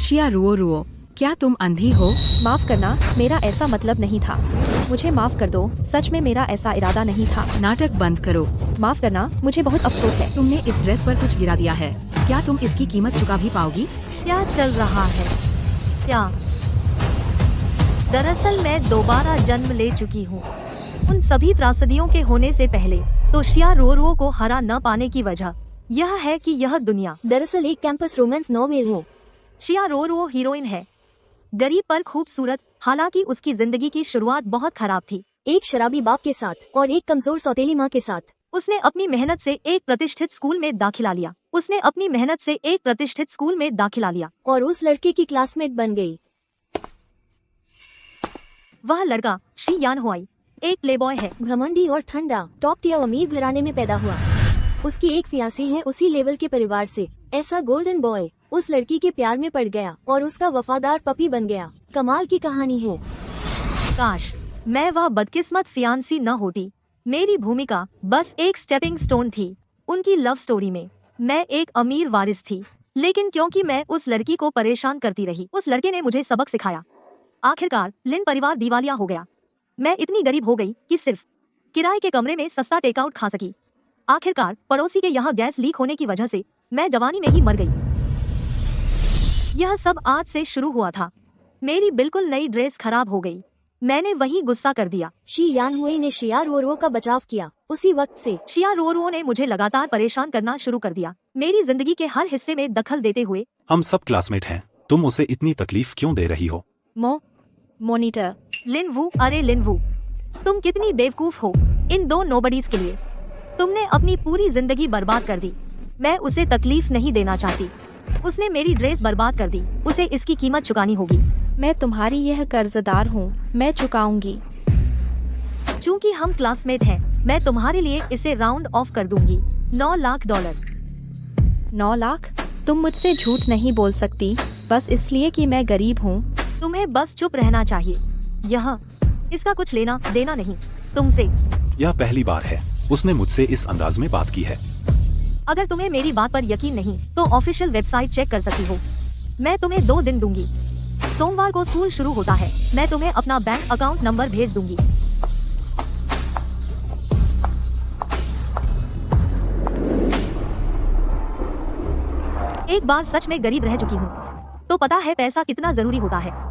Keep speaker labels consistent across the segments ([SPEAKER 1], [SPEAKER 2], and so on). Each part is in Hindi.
[SPEAKER 1] शिया रुओ रुओ, क्या तुम अंधी हो?
[SPEAKER 2] माफ करना, मेरा ऐसा मतलब नहीं था। मुझे माफ कर दो, सच में मेरा ऐसा इरादा नहीं था।
[SPEAKER 1] नाटक बंद करो।
[SPEAKER 2] माफ करना, मुझे बहुत अफसोस है।
[SPEAKER 1] तुमने इस ड्रेस पर कुछ गिरा दिया है, क्या तुम इसकी कीमत चुका भी पाओगी?
[SPEAKER 3] क्या चल रहा है? क्या? दरअसल मैं दोबारा जन्म ले चुकी हूँ। उन सभी त्रासदियों के होने से पहले तो शिया रोरो को हरा न पाने की वजह यह है कि यह दुनिया
[SPEAKER 4] दरअसल एक कैंपस रोमांस नॉवेल है।
[SPEAKER 3] शिया रोरो हीरोइन है, गरीब पर खूबसूरत। हालांकि उसकी जिंदगी की शुरुआत बहुत खराब थी,
[SPEAKER 4] एक शराबी बाप के साथ और एक कमजोर सौतेली माँ के साथ।
[SPEAKER 3] उसने अपनी मेहनत से एक प्रतिष्ठित स्कूल में दाखिला लिया
[SPEAKER 4] और उस लड़के की क्लासमेट बन गई।
[SPEAKER 3] वह लड़का शी यान हुआई एक प्लेबॉय है,
[SPEAKER 4] घमंडी और ठंडा, टॉप टियर अमीर घराने में पैदा हुआ। उसकी एक फियांसी है उसी लेवल के परिवार से। ऐसा गोल्डन बॉय उस लड़की के प्यार में पड़ गया और उसका वफादार पपी बन गया। कमाल की कहानी है।
[SPEAKER 3] काश मैं वह बदकिस्मत फियांसी न होती। मेरी भूमिका बस एक स्टेपिंग स्टोन थी उनकी लव स्टोरी में। मैं एक अमीर वारिस थी, लेकिन क्योंकि मैं उस लड़की को परेशान करती रही, उस लड़के ने मुझे सबक सिखाया। आखिरकार लिन परिवार दिवालिया हो गया। मैं इतनी गरीब हो गई कि सिर्फ किराए के कमरे में सस्ता टेकआउट खा सकी। आखिरकार पड़ोसी के यहाँ गैस लीक होने की वजह से मैं जवानी में ही मर गई। यह सब आज से शुरू हुआ था। मेरी बिल्कुल नई ड्रेस खराब हो गई। मैंने वही गुस्सा कर दिया।
[SPEAKER 4] शी यान हुई ने शिया रोरो का बचाव किया। उसी वक्त से
[SPEAKER 3] शिया रोरो ने मुझे लगातार परेशान करना शुरू कर दिया, मेरी जिंदगी के हर हिस्से में दखल देते हुए।
[SPEAKER 5] हम सब क्लासमेट हैं, तुम उसे इतनी तकलीफ क्यों दे रही हो?
[SPEAKER 2] मोनीटर
[SPEAKER 3] लिनवू, अरे लिनवू, तुम कितनी बेवकूफ हो इन दो नोबडीज के लिए। तुमने अपनी पूरी जिंदगी बर्बाद कर दी। मैं उसे तकलीफ नहीं देना चाहती। उसने मेरी ड्रेस बर्बाद कर दी, उसे इसकी कीमत चुकानी होगी।
[SPEAKER 2] मैं तुम्हारी यह कर्जदार हूँ, मैं चुकाऊंगी।
[SPEAKER 3] चूँकि हम क्लासमेट हैं, मैं तुम्हारे लिए इसे राउंड ऑफ कर दूंगी। $9 लाख।
[SPEAKER 2] 9 लाख? तुम मुझसे झूठ नहीं बोल सकती, बस इसलिए कि मैं गरीब हूँ।
[SPEAKER 3] तुम्हें बस चुप रहना चाहिए। इसका कुछ लेना देना नहीं तुमसे।
[SPEAKER 5] यह पहली बार है उसने मुझसे इस अंदाज में बात की है।
[SPEAKER 3] अगर तुम्हें मेरी बात पर यकीन नहीं तो ऑफिशियल वेबसाइट चेक कर सकती हो। मैं तुम्हें 2 दिन दूंगी। सोमवार को स्कूल शुरू होता है, मैं तुम्हें अपना बैंक अकाउंट नंबर भेज दूंगी। एक बार सच में गरीब रह चुकी हूँ तो पता है पैसा कितना जरूरी होता है।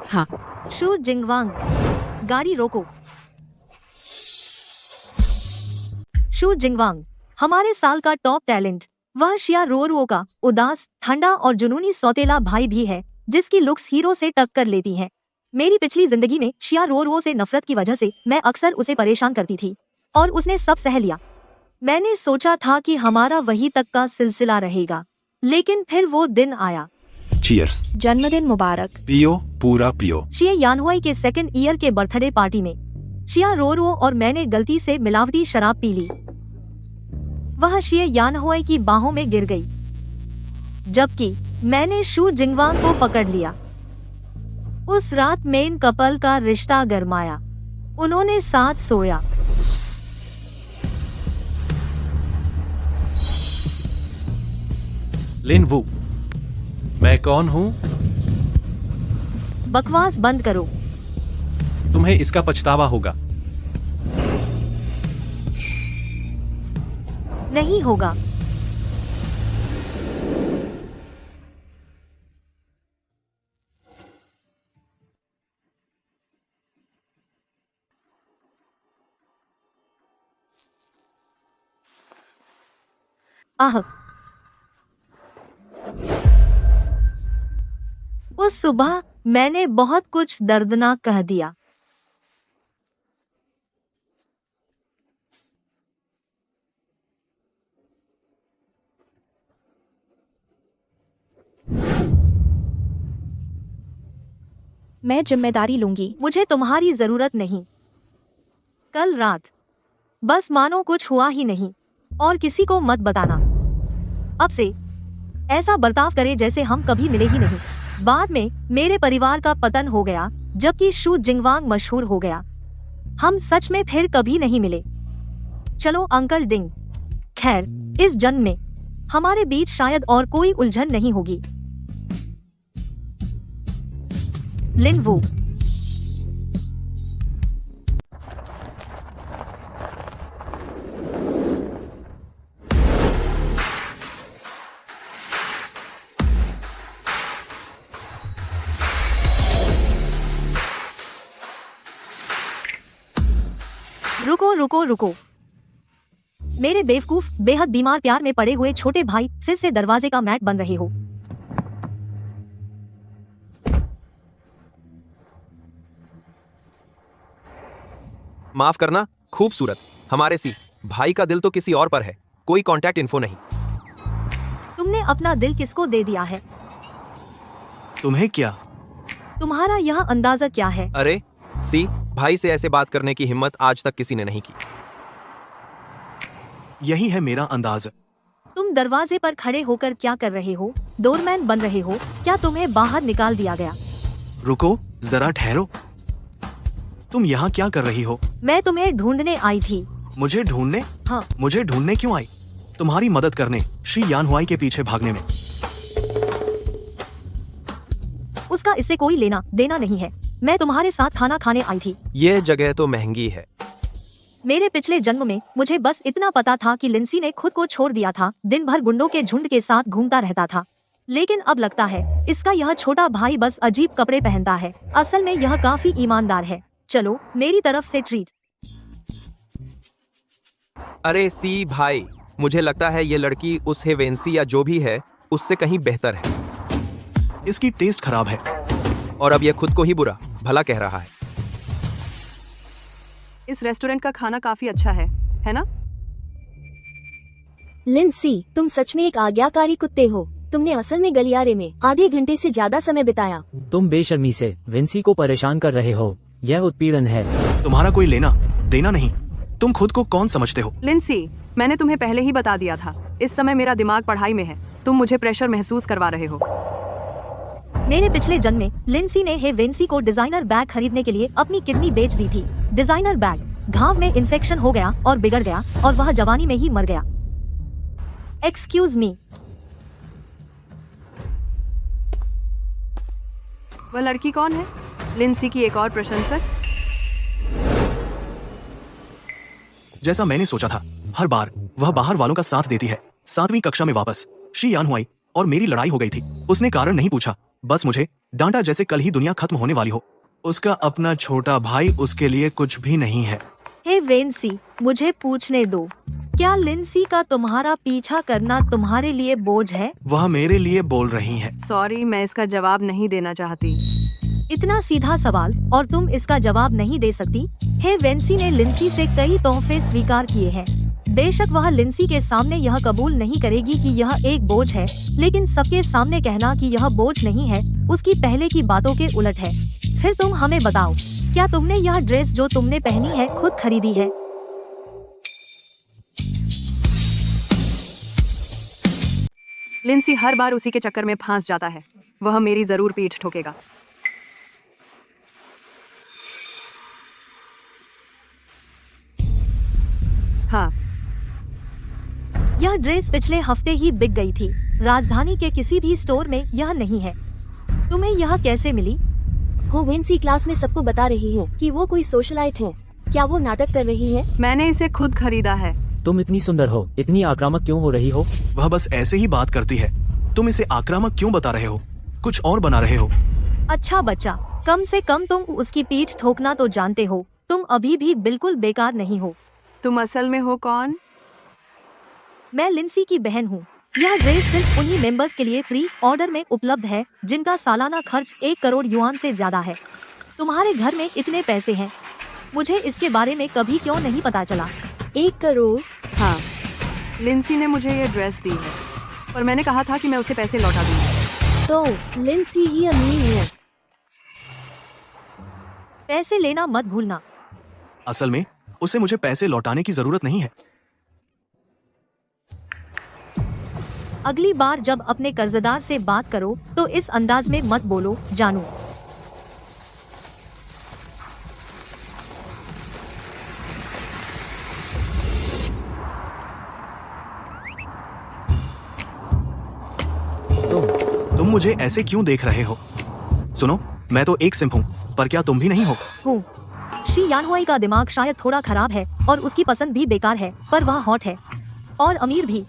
[SPEAKER 1] हाँ,
[SPEAKER 3] शू जिंगवांग, गाड़ी रोको। शू जिंगवांग हमारे साल का टॉप टैलेंट। वह शिया रोरो का उदास, ठंडा और जुनूनी सौतेला भाई भी है जिसकी लुक्स हीरो से टक्कर लेती हैं। मेरी पिछली जिंदगी में शिया रोरो से नफरत की वजह से मैं अक्सर उसे परेशान करती थी और उसने सब सह लिया। मैंने सोचा था कि हमारा वही तक का सिलसिला रहेगा, लेकिन फिर वो दिन आया।
[SPEAKER 5] चीयर्स।
[SPEAKER 2] जन्मदिन मुबारक।
[SPEAKER 5] पियो, पूरा पियो।
[SPEAKER 3] शिया यानहुआई के 2nd ईयर के बर्थडे पार्टी में शिया रोरो और मैंने गलती से मिलावटी शराब पी ली। वह शिया यानहुआई की बाहों में गिर गई, जबकि मैंने शू जिंगवांग को पकड़ लिया। उस रात मेन कपल का रिश्ता गरमाया। उन्होंने साथ सोया।
[SPEAKER 6] लिनवू, मैं कौन हूँ?
[SPEAKER 3] बकवास बंद करो।
[SPEAKER 6] तुम्हें इसका पछतावा होगा।
[SPEAKER 3] नहीं होगा। आह, उस सुबह मैंने बहुत कुछ दर्दनाक कह दिया।
[SPEAKER 2] मैं जिम्मेदारी लूंगी।
[SPEAKER 3] मुझे तुम्हारी जरूरत नहीं। कल रात बस मानो कुछ हुआ ही नहीं और किसी को मत बताना। अब से ऐसा बर्ताव करे जैसे हम कभी मिले ही नहीं। बाद में मेरे परिवार का पतन हो गया, जबकि शू जिंगवांग मशहूर हो गया। हम सच में फिर कभी नहीं मिले। चलो अंकल डिंग। खैर, इस जन्म में हमारे बीच शायद और कोई उलझन नहीं होगी। लिन वू। रुको रुको रुको। मेरे बेवकूफ बेहद बीमार प्यार में पड़े हुए छोटे भाई फिर से दरवाजे का मैट बन रहे हो।
[SPEAKER 7] माफ करना, खूबसूरत हमारे सी भाई का दिल तो किसी और पर है, कोई कांटेक्ट इन्फो नहीं।
[SPEAKER 3] तुमने अपना दिल किसको दे दिया है?
[SPEAKER 6] तुम्हें क्या?
[SPEAKER 3] तुम्हारा यह अंदाजा क्या है?
[SPEAKER 7] अरे सी, भाई से ऐसे बात करने की हिम्मत आज तक किसी ने नहीं की।
[SPEAKER 6] यही है मेरा अंदाज।
[SPEAKER 3] तुम दरवाजे पर खड़े होकर क्या कर रहे हो? डोरमैन बन रहे हो क्या? तुम्हें बाहर निकाल दिया गया?
[SPEAKER 6] रुको जरा ठहरो, तुम यहाँ क्या कर रही हो?
[SPEAKER 3] मैं तुम्हें ढूंढने आई थी।
[SPEAKER 6] मुझे ढूंढने?
[SPEAKER 3] हाँ।
[SPEAKER 6] मुझे ढूंढने क्यों आई? तुम्हारी मदद करने, श्री यान हुआई के पीछे भागने में।
[SPEAKER 3] उसका इससे कोई लेना देना नहीं है। मैं तुम्हारे साथ खाना खाने आई थी।
[SPEAKER 7] ये जगह तो महंगी है।
[SPEAKER 3] मेरे पिछले जन्म में मुझे बस इतना पता था कि लिंसी ने खुद को छोड़ दिया था, दिन भर गुंडों के झुंड के साथ घूमता रहता था। लेकिन अब लगता है इसका यह छोटा भाई बस अजीब कपड़े पहनता है। असल में यह काफी ईमानदार है। चलो मेरी तरफ से ट्रीट।
[SPEAKER 7] अरे सी भाई, मुझे लगता है ये लड़की उस हेवेंसी या जो भी है उससे कहीं बेहतर है।
[SPEAKER 6] इसकी टेस्ट खराब है
[SPEAKER 7] और अब ये खुद को ही बुरा भला कह रहा है।
[SPEAKER 1] इस रेस्टोरेंट का खाना काफी अच्छा है ना?
[SPEAKER 4] लिंसी, तुम सच में एक आज्ञाकारी कुत्ते हो। तुमने असल में गलियारे में आधे घंटे से ज्यादा समय बिताया।
[SPEAKER 8] तुम बेशर्मी से विंसी को परेशान कर रहे हो। यह उत्पीड़न है।
[SPEAKER 6] तुम्हारा कोई लेना देना नहीं। तुम खुद को कौन समझते हो?
[SPEAKER 1] लिंसी, मैंने तुम्हें पहले ही बता दिया था, इस समय मेरा दिमाग पढ़ाई में है। तुम मुझे प्रेशर महसूस करवा रहे हो।
[SPEAKER 3] मेरे पिछले जन्म में लिंसी ने हेवेंसी को डिजाइनर बैग खरीदने के लिए अपनी किडनी बेच दी थी। डिजाइनर बैग घाव में इन्फेक्शन हो गया और बिगड़ गया और वह जवानी में ही मर गया। Excuse me.
[SPEAKER 1] वह लड़की कौन है? लिंसी की एक और प्रशंसक।
[SPEAKER 6] जैसा मैंने सोचा था, हर बार वह बाहर वालों का साथ देती है। 7वीं कक्षा में वापस श्री यान हुआई और मेरी लड़ाई हो गई थी। उसने कारण नहीं पूछा, बस मुझे डांटा जैसे कल ही दुनिया खत्म होने वाली हो। उसका अपना छोटा भाई उसके लिए कुछ भी नहीं है।
[SPEAKER 3] हेवेंसी, मुझे पूछने दो, क्या लिंसी का तुम्हारा पीछा करना तुम्हारे लिए बोझ है?
[SPEAKER 6] वह मेरे लिए बोल रही है।
[SPEAKER 1] सॉरी, मैं इसका जवाब नहीं देना चाहती।
[SPEAKER 3] इतना सीधा सवाल और तुम इसका जवाब नहीं दे सकती? हेवेंसी ने लिंसी से कई तोहफे स्वीकार किए हैं। बेशक वह लिंसी के सामने यह कबूल नहीं करेगी कि यह एक बोझ है, लेकिन सबके सामने कहना कि यह बोझ नहीं है उसकी पहले की बातों के उलट है। फिर तुम हमें बताओ, क्या तुमने यह ड्रेस जो तुमने पहनी है खुद खरीदी है?
[SPEAKER 1] लिंसी हर बार उसी के चक्कर में फंस जाता है। वह मेरी जरूर पीठ ठोकेगा। हाँ,
[SPEAKER 3] यह ड्रेस पिछले हफ्ते ही बिक गई थी। राजधानी के किसी भी स्टोर में यह नहीं है। तुम्हें यह कैसे मिली?
[SPEAKER 4] हेवेंसी क्लास में सबको बता रही है कि वो कोई सोशलाइट है। क्या वो नाटक कर रही है?
[SPEAKER 1] मैंने इसे खुद खरीदा है।
[SPEAKER 8] तुम इतनी सुंदर हो, इतनी आक्रामक क्यों हो रही हो?
[SPEAKER 6] वह बस ऐसे ही बात करती है। तुम इसे आक्रामक क्यों बता रहे हो? कुछ और बना रहे हो।
[SPEAKER 3] अच्छा बच्चा, कम से कम तुम उसकी पीठ ठोकना तो जानते हो। तुम अभी भी बिल्कुल बेकार नहीं हो।
[SPEAKER 1] तुम असल में हो कौन?
[SPEAKER 3] मैं लिंसी की बहन हूँ। यह ड्रेस सिर्फ उन्हीं मेंबर्स के लिए प्री ऑर्डर में उपलब्ध है जिनका सालाना खर्च 1 करोड़ युआन से ज्यादा है। तुम्हारे घर में इतने पैसे हैं, मुझे इसके बारे में कभी क्यों नहीं पता चला?
[SPEAKER 4] 1 करोड़?
[SPEAKER 1] हाँ, लिंसी ने मुझे ये ड्रेस दी है और मैंने कहा था कि मैं उसे पैसे लौटा दूंगी।
[SPEAKER 4] तो लिंसी ही अमीर है।
[SPEAKER 3] पैसे लेना मत भूलना।
[SPEAKER 6] असल में उसे मुझे पैसे लौटाने की जरूरत नहीं है।
[SPEAKER 3] अगली बार जब अपने कर्जदार से बात करो तो इस अंदाज में मत बोलो, जानू।
[SPEAKER 6] तुम मुझे ऐसे क्यों देख रहे हो? सुनो, मैं तो एक सिंप हूँ, पर क्या तुम भी नहीं हो?
[SPEAKER 3] हूँ। शी यानहुई का दिमाग शायद थोड़ा खराब है और उसकी पसंद भी बेकार है, पर वह हॉट है और अमीर भी।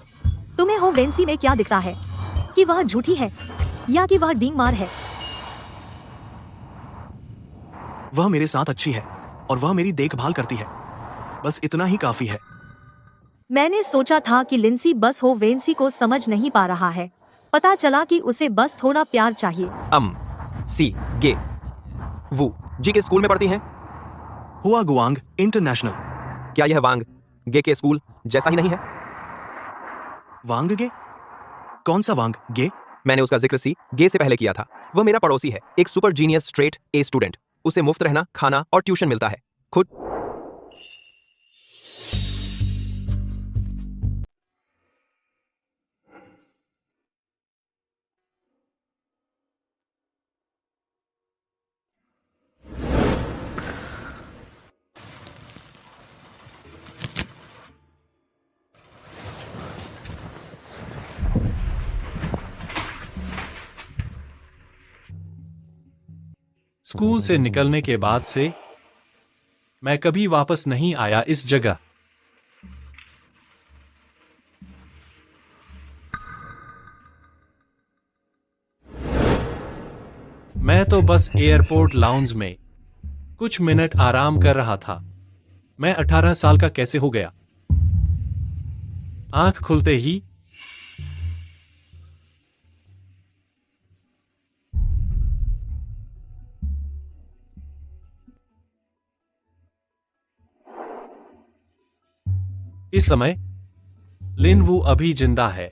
[SPEAKER 3] तुम्हें हो वेंसी में क्या दिखता है कि वह झूठी है या कि वह डींग मार है?
[SPEAKER 6] वह मेरे साथ अच्छी है और वह मेरी देखभाल करती है, बस इतना ही काफी है।
[SPEAKER 3] मैंने सोचा था कि लिंसी बस हो वेंसी को समझ नहीं पा रहा है। पता चला कि उसे बस थोड़ा प्यार चाहिए।
[SPEAKER 7] सी गे वू जी के स्कूल में पढ़ती हैं?
[SPEAKER 6] हुआ गुआंग इंटरनेशनल।
[SPEAKER 7] क्या यह वांग गे के स्कूल जैसा ही नहीं है?
[SPEAKER 6] वांग गे? कौन सा वांग गे?
[SPEAKER 7] मैंने उसका जिक्र सी गे से पहले किया था। वह मेरा पड़ोसी है, एक super genius straight a student. उसे मुफ्त रहना, खाना और ट्यूशन मिलता है। खुद
[SPEAKER 9] स्कूल से निकलने के बाद से मैं कभी वापस नहीं आया इस जगह। मैं तो बस एयरपोर्ट लाउंज में कुछ मिनट आराम कर रहा था। मैं 18 साल का कैसे हो गया? आंख खुलते ही इस समय लिन वू अभी जिंदा है।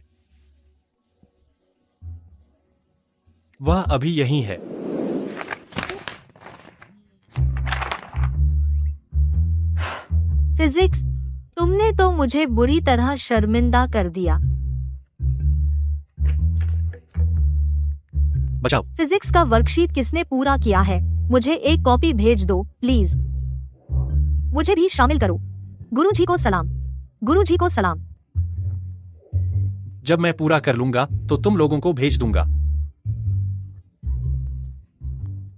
[SPEAKER 9] वह अभी यहीं है।
[SPEAKER 3] फिजिक्स, तुमने तो मुझे बुरी तरह शर्मिंदा कर दिया।
[SPEAKER 9] बचाओ।
[SPEAKER 3] फिजिक्स का वर्कशीट किसने पूरा किया है? मुझे एक कॉपी भेज दो प्लीज। मुझे भी शामिल करो। गुरुजी को सलाम। गुरुजी को सलाम।
[SPEAKER 9] जब मैं पूरा कर लूंगा तो तुम लोगों को भेज दूंगा।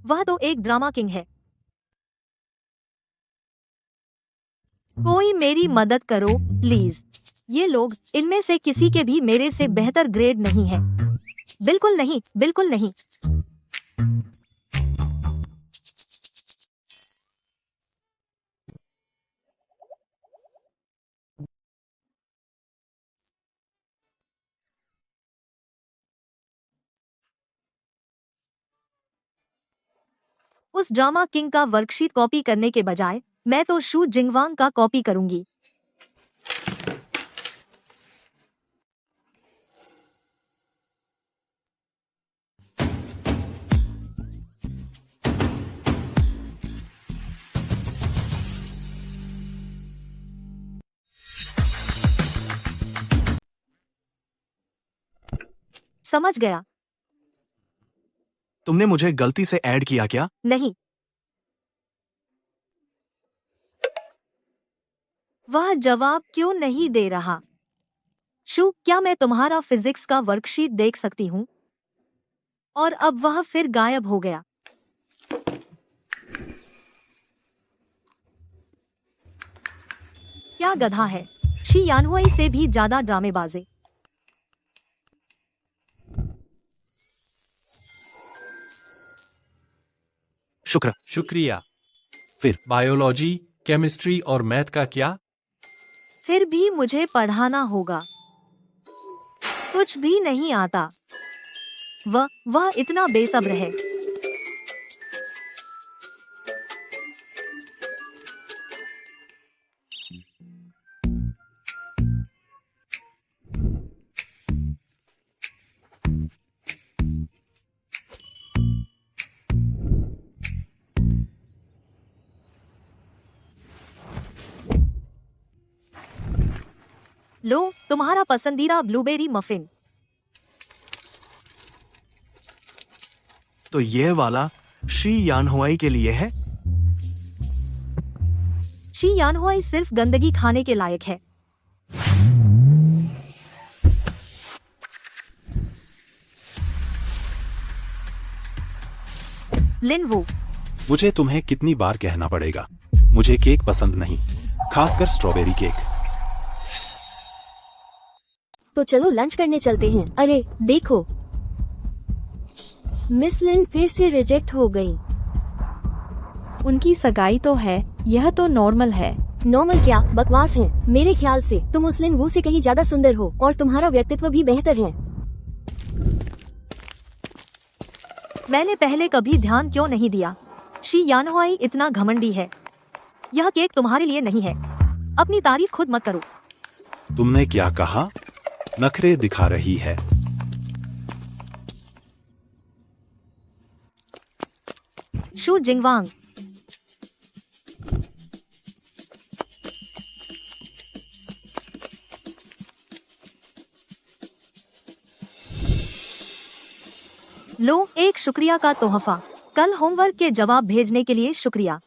[SPEAKER 3] वह तो एक ड्रामा किंग है। कोई मेरी मदद करो प्लीज। ये लोग, इनमें से किसी के भी मेरे से बेहतर ग्रेड नहीं है। बिल्कुल नहीं, बिल्कुल नहीं। उस ड्रामा किंग का वर्कशीट कॉपी करने के बजाय मैं तो शू जिंगवांग का कॉपी करूंगी। समझ गया।
[SPEAKER 6] तुमने मुझे गलती से ऐड किया क्या?
[SPEAKER 3] नहीं। वह जवाब क्यों नहीं दे रहा? शू, क्या मैं तुम्हारा फिजिक्स का वर्कशीट देख सकती हूँ? और अब वह फिर गायब हो गया। क्या गधा है। शी यानहुई से भी ज्यादा ड्रामेबाजे।
[SPEAKER 9] शुक्रिया।
[SPEAKER 5] फिर?
[SPEAKER 9] बायोलॉजी, केमिस्ट्री और मैथ का क्या?
[SPEAKER 3] फिर भी मुझे पढ़ाना होगा। कुछ भी नहीं आता। वह इतना बेसब्र है। लो, तुम्हारा पसंदीदा ब्लूबेरी मफिन।
[SPEAKER 6] तो यह वाला शी यानहुआई के लिए है।
[SPEAKER 3] शी यानहुआई सिर्फ गंदगी खाने के लायक है। लिन वू,
[SPEAKER 5] मुझे तुम्हें कितनी बार कहना पड़ेगा, मुझे केक पसंद नहीं, खासकर स्ट्रॉबेरी केक।
[SPEAKER 4] तो चलो लंच करने चलते हैं। अरे देखो, मिस लिन फिर से रिजेक्ट हो गई।
[SPEAKER 2] उनकी सगाई तो है, यह तो नॉर्मल है।
[SPEAKER 4] नॉर्मल क्या, बकवास है। मेरे ख्याल से तुम उस लिन वू से कहीं ज्यादा सुंदर हो और तुम्हारा व्यक्तित्व भी बेहतर है।
[SPEAKER 3] मैंने पहले कभी ध्यान क्यों नहीं दिया। शी यानहुआई इतना घमंडी है। यह केक तुम्हारे लिए नहीं है। अपनी तारीफ खुद मत करो।
[SPEAKER 5] तुमने क्या कहा? नखरे दिखा रही है।
[SPEAKER 3] शू जिंगवांग, लो एक शुक्रिया का तोहफा। कल होमवर्क के जवाब भेजने के लिए शुक्रिया।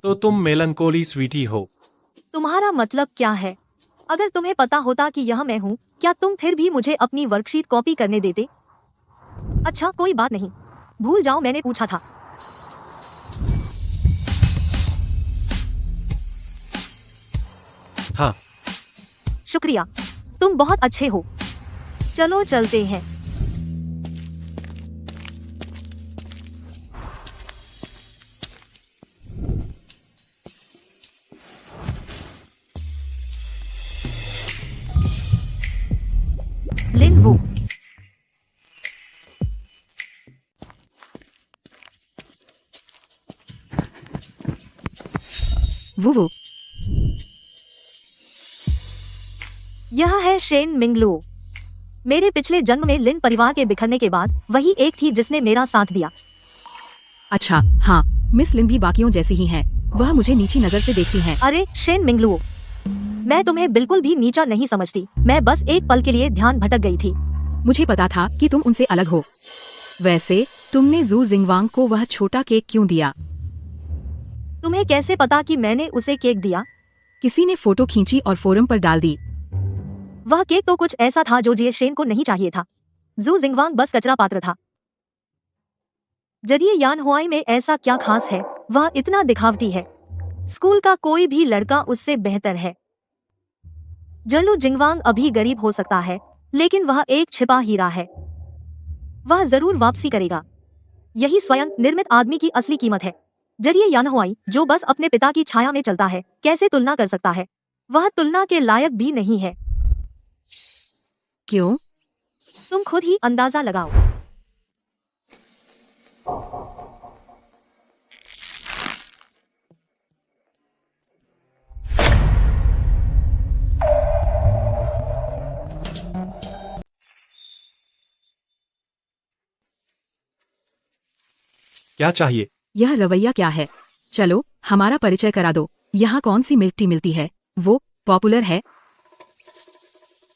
[SPEAKER 9] तो तुम मेलंकोली स्वीटी हो।
[SPEAKER 3] तुम्हारा मतलब क्या है? अगर तुम्हें पता होता कि यह मैं हूँ, क्या तुम फिर भी मुझे अपनी वर्कशीट कॉपी करने देते? अच्छा कोई बात नहीं, भूल जाओ मैंने पूछा था।
[SPEAKER 9] हाँ,
[SPEAKER 3] शुक्रिया, तुम बहुत अच्छे हो। चलो चलते हैं। लिन वू,
[SPEAKER 1] वो
[SPEAKER 3] यह है शेन मिंगलू। मेरे पिछले जन्म में लिन परिवार के बिखरने के बाद वही एक थी जिसने मेरा साथ दिया।
[SPEAKER 1] अच्छा हाँ, मिस लिन भी बाकियों जैसी ही हैं। वह मुझे नीची नजर से देखती हैं।
[SPEAKER 3] अरे शेन मिंगलू, मैं तुम्हें बिल्कुल भी नीचा नहीं समझती। मैं बस एक पल के लिए ध्यान भटक गई थी।
[SPEAKER 1] मुझे पता था कि तुम उनसे अलग हो। वैसे तुमने जू जिंगवांग को वह छोटा केक क्यों दिया?
[SPEAKER 3] तुम्हें कैसे पता कि मैंने उसे केक दिया?
[SPEAKER 1] किसी ने फोटो खींची और फोरम पर डाल दी।
[SPEAKER 3] वह केक तो कुछ ऐसा था जो जिए शेन को नहीं चाहिए था। जू जिंगवांग बस कचरा पात्र था। जरिए यानहुआई में ऐसा क्या खास है? वह इतना दिखावटी है। स्कूल का कोई भी लड़का उससे बेहतर है। जल्लू जिंगवांग अभी गरीब हो सकता है, लेकिन वह एक छिपा हीरा है। वह जरूर वापसी करेगा। यही स्वयं निर्मित आदमी की असली कीमत है। जरिए यानहुआई जो बस अपने पिता की छाया में चलता है, कैसे तुलना कर सकता है? वह तुलना के लायक भी नहीं है।
[SPEAKER 1] क्यों?
[SPEAKER 3] तुम खुद ही अंदाजा लगाओ।
[SPEAKER 9] क्या चाहिए?
[SPEAKER 1] यह रवैया क्या है? चलो हमारा परिचय करा दो। यहाँ कौन सी मिल्क टी मिलती है? वो पॉपुलर है।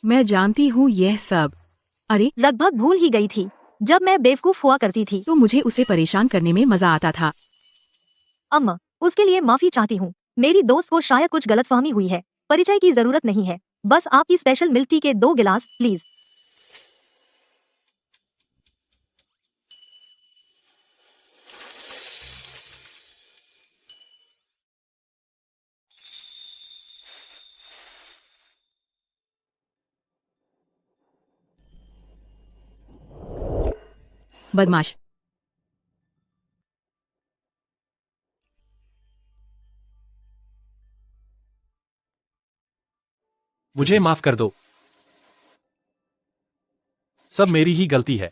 [SPEAKER 1] मैं जानती हूँ यह सब। अरे
[SPEAKER 3] लगभग भूल ही गई थी। जब मैं बेवकूफ हुआ करती थी
[SPEAKER 1] तो मुझे उसे परेशान करने में मजा आता था।
[SPEAKER 3] अम्मा, उसके लिए माफी चाहती हूँ। मेरी दोस्त को शायद कुछ गलतफहमी हुई है। परिचय की जरूरत नहीं है। बस आपकी स्पेशल मिल्क टी के 2 गिलास प्लीज।
[SPEAKER 1] बदमाश।
[SPEAKER 9] मुझे माफ कर दो। सब मेरी ही गलती है।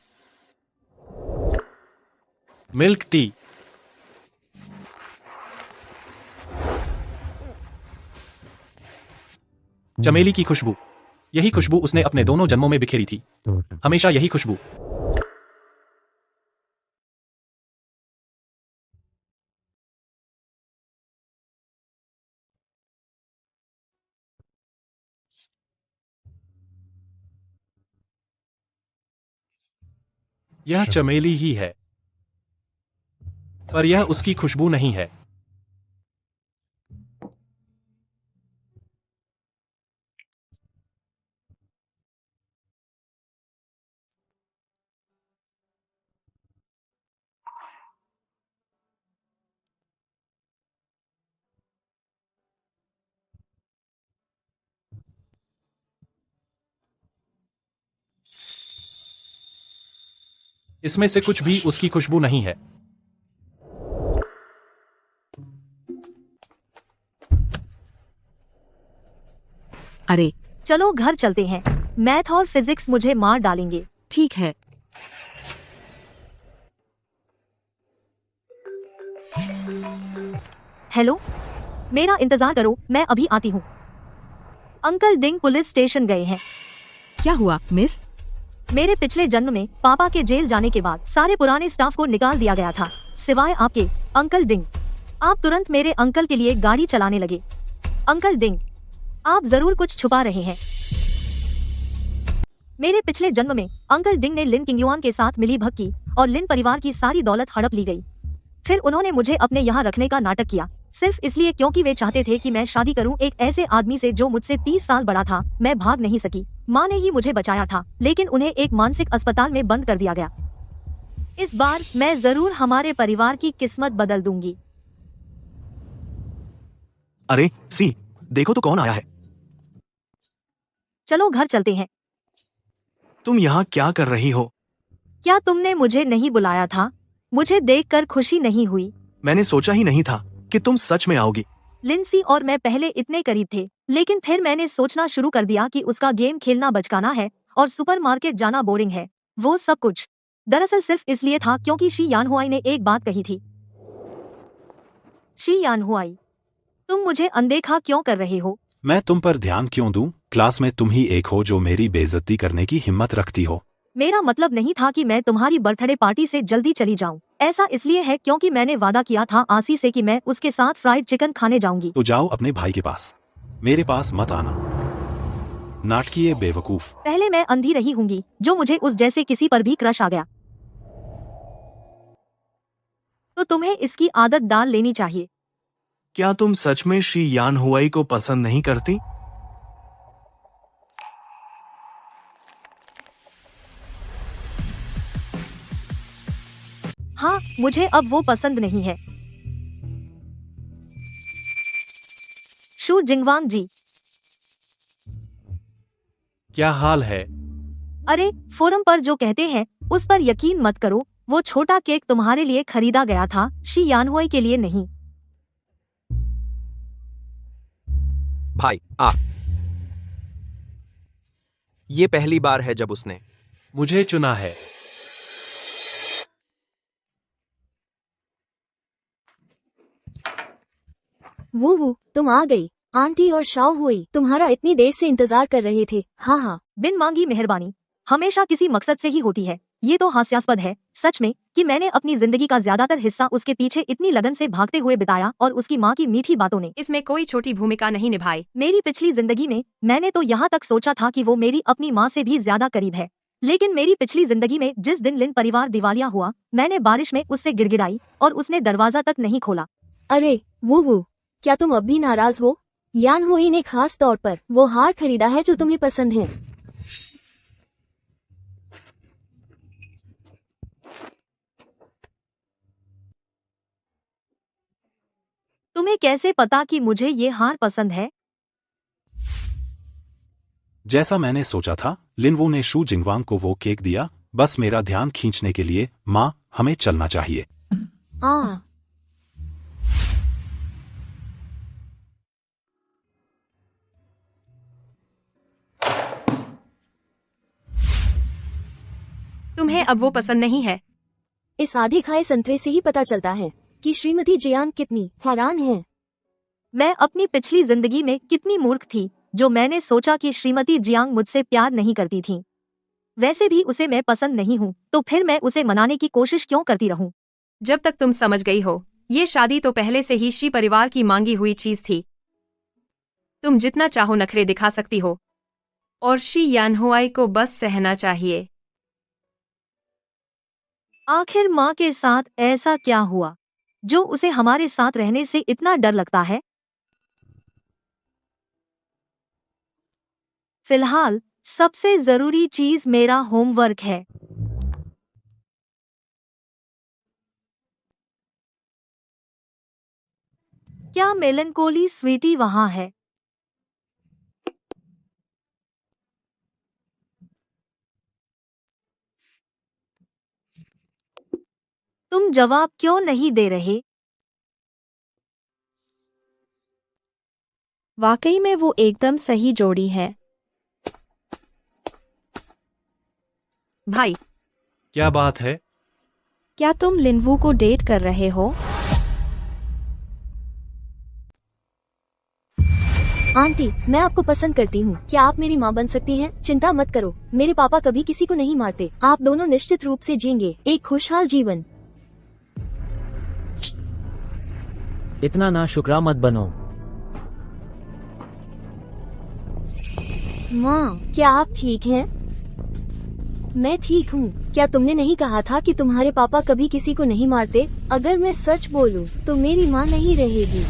[SPEAKER 9] Milk tea. चमेली की खुशबू। यही खुशबू उसने अपने दोनों जन्मों में बिखेरी थी। हमेशा यही खुशबू। यह चमेली ही है। पर यह उसकी खुशबू नहीं है। इसमें से कुछ भी उसकी खुशबू नहीं है।
[SPEAKER 1] अरे
[SPEAKER 3] चलो घर चलते हैं, मैथ और फिजिक्स मुझे मार डालेंगे।
[SPEAKER 1] ठीक है।
[SPEAKER 3] हेलो, मेरा इंतजार करो, मैं अभी आती हूँ। अंकल डिंग पुलिस स्टेशन गए हैं।
[SPEAKER 1] क्या हुआ मिस?
[SPEAKER 3] मेरे पिछले जन्म में पापा के जेल जाने के बाद सारे पुराने स्टाफ को निकाल दिया गया था, सिवाय आपके, अंकल डिंग। आप तुरंत मेरे अंकल के लिए गाड़ी चलाने लगे। अंकल डिंग, आप जरूर कुछ छुपा रहे हैं। मेरे पिछले जन्म में अंकल डिंग ने लिन किंगयुआन के साथ मिली भग की और लिन परिवार की सारी दौलत हड़प ली गई। फिर उन्होंने मुझे अपने यहाँ रखने का नाटक किया, सिर्फ इसलिए क्योंकि वे चाहते थे कि मैं शादी करूं एक ऐसे आदमी से जो मुझसे 30 साल बड़ा था। मैं भाग नहीं सकी, माँ ने ही मुझे बचाया था, लेकिन उन्हें एक मानसिक अस्पताल में बंद कर दिया गया। इस बार मैं जरूर हमारे परिवार की किस्मत बदल दूंगी।
[SPEAKER 6] अरे सी, देखो तो कौन आया है।
[SPEAKER 3] चलो घर चलते हैं।
[SPEAKER 6] तुम यहाँ क्या कर रही हो?
[SPEAKER 3] क्या तुमने मुझे नहीं बुलाया था? मुझे देखकर खुशी नहीं हुई?
[SPEAKER 6] मैंने सोचा ही नहीं था कि तुम सच में आओगी।
[SPEAKER 3] लिंसी और मैं पहले इतने करीब थे, लेकिन फिर मैंने सोचना शुरू कर दिया कि उसका गेम खेलना बचकाना है और सुपरमार्केट जाना बोरिंग है। वो सब कुछ दरअसल सिर्फ इसलिए था क्योंकि शी यानहुआई ने एक बात कही थी। शी यानहुआई, तुम मुझे अनदेखा क्यों कर रहे हो?
[SPEAKER 5] मैं तुम पर ध्यान क्यों दूं? क्लास में तुम ही एक हो जो मेरी बेइज्जती करने की हिम्मत रखती हो।
[SPEAKER 3] मेरा मतलब नहीं था कि मैं तुम्हारी बर्थडे पार्टी से जल्दी चली जाऊं। ऐसा इसलिए है क्योंकि मैंने वादा किया था आसी से कि मैं उसके साथ फ्राइड चिकन खाने जाऊंगी।
[SPEAKER 5] तो जाओ अपने भाई के पास, मेरे पास मत आना, नाटकीय बेवकूफ।
[SPEAKER 3] पहले मैं अंधी रही होंगी जो मुझे उस जैसे किसी पर भी क्रश आ गया, तो तुम्हें इसकी आदत डाल लेनी चाहिए।
[SPEAKER 6] क्या तुम सच में शी यानहुआई को पसंद नहीं करती?
[SPEAKER 3] हाँ, मुझे अब वो पसंद नहीं है। शू जिंगवांग जी,
[SPEAKER 9] क्या हाल है?
[SPEAKER 3] अरे फोरम पर जो कहते हैं उस पर यकीन मत करो। वो छोटा केक तुम्हारे लिए खरीदा गया था, शी यानहुआई के लिए नहीं।
[SPEAKER 7] भाई आ। ये पहली बार है जब उसने
[SPEAKER 9] मुझे चुना है।
[SPEAKER 4] वो तुम आ गई। आंटी और शाओ हुई तुम्हारा इतनी देर से इंतजार कर रहे थे। हाँ हाँ,
[SPEAKER 3] बिन मांगी मेहरबानी हमेशा किसी मकसद से ही होती है। ये तो हास्यास्पद है सच में कि मैंने अपनी जिंदगी का ज्यादातर हिस्सा उसके पीछे इतनी लगन से भागते हुए बिताया और उसकी माँ की मीठी बातों ने
[SPEAKER 1] इसमें कोई छोटी भूमिका नहीं निभाई।
[SPEAKER 3] मेरी पिछली जिंदगी में मैंने तो यहाँ तक सोचा था कि वो मेरी अपनी माँ से भी ज्यादा करीब है, लेकिन मेरी पिछली जिंदगी में जिस दिन लिन परिवार दिवालिया हुआ, मैंने बारिश में उससे गिड़गिड़ाई और उसने दरवाजा तक नहीं खोला।
[SPEAKER 4] अरे वो क्या तुम अब भी नाराज हो? यानहुई ने खास तौर पर वो हार खरीदा है जो तुम्हें पसंद है।
[SPEAKER 3] तुम्हें कैसे पता कि मुझे ये हार पसंद है?
[SPEAKER 5] जैसा मैंने सोचा था, लिनवू ने शू जिंगवांग को वो केक दिया, बस मेरा ध्यान खींचने के लिए। माँ, हमें चलना चाहिए।
[SPEAKER 1] तुम्हें अब वो पसंद नहीं है।
[SPEAKER 4] इस आधे खाए संतरे से ही पता चलता है कि श्रीमती जियांग कितनी हैरान है।
[SPEAKER 3] मैं अपनी पिछली जिंदगी में कितनी मूर्ख थी जो मैंने सोचा कि श्रीमती जियांग मुझसे प्यार नहीं करती थी। वैसे भी उसे मैं पसंद नहीं हूँ, तो फिर मैं उसे मनाने की कोशिश क्यों करती रहूं?
[SPEAKER 1] जब तक तुम समझ गई हो, ये शादी तो पहले से ही शी परिवार की मांगी हुई चीज थी। तुम जितना चाहो नखरे दिखा सकती हो और शी यानहुआई को बस सहना चाहिए।
[SPEAKER 3] आखिर माँ के साथ ऐसा क्या हुआ? जो उसे हमारे साथ रहने से इतना डर लगता है? फिलहाल सबसे जरूरी चीज मेरा होमवर्क है। क्या मेलनकोली स्वीटी वहां है? तुम जवाब क्यों नहीं दे रहे?
[SPEAKER 2] वाकई में वो एकदम सही जोड़ी है।
[SPEAKER 1] भाई,
[SPEAKER 9] क्या बात है?
[SPEAKER 2] क्या तुम लिनवू को डेट कर रहे हो?
[SPEAKER 4] आंटी, मैं आपको पसंद करती हूँ। क्या आप मेरी माँ बन सकती हैं? चिंता मत करो, मेरे पापा कभी किसी को नहीं मारते। आप दोनों निश्चित रूप से जिएंगे एक खुशहाल जीवन।
[SPEAKER 8] इतना ना शुक्रा मत बनो।
[SPEAKER 4] माँ, क्या आप ठीक हैं? मैं ठीक हूँ। क्या तुमने नहीं कहा था कि तुम्हारे पापा कभी किसी को नहीं मारते? अगर मैं सच बोलूँ तो मेरी माँ नहीं रहेगी।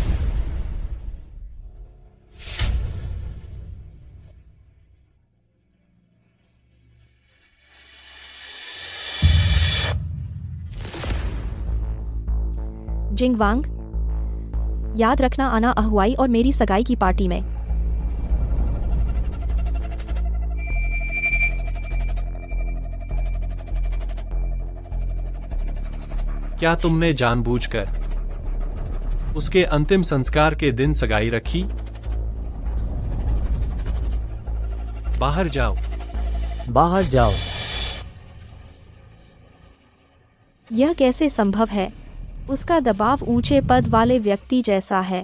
[SPEAKER 2] जिंगवांग, याद रखना आना अहुआई और मेरी सगाई की पार्टी में।
[SPEAKER 9] क्या तुमने जानबूझकर उसके अंतिम संस्कार के दिन सगाई रखी? बाहर जाओ।
[SPEAKER 8] बाहर जाओ।
[SPEAKER 2] यह कैसे संभव है? उसका दबाव ऊंचे पद वाले व्यक्ति जैसा है।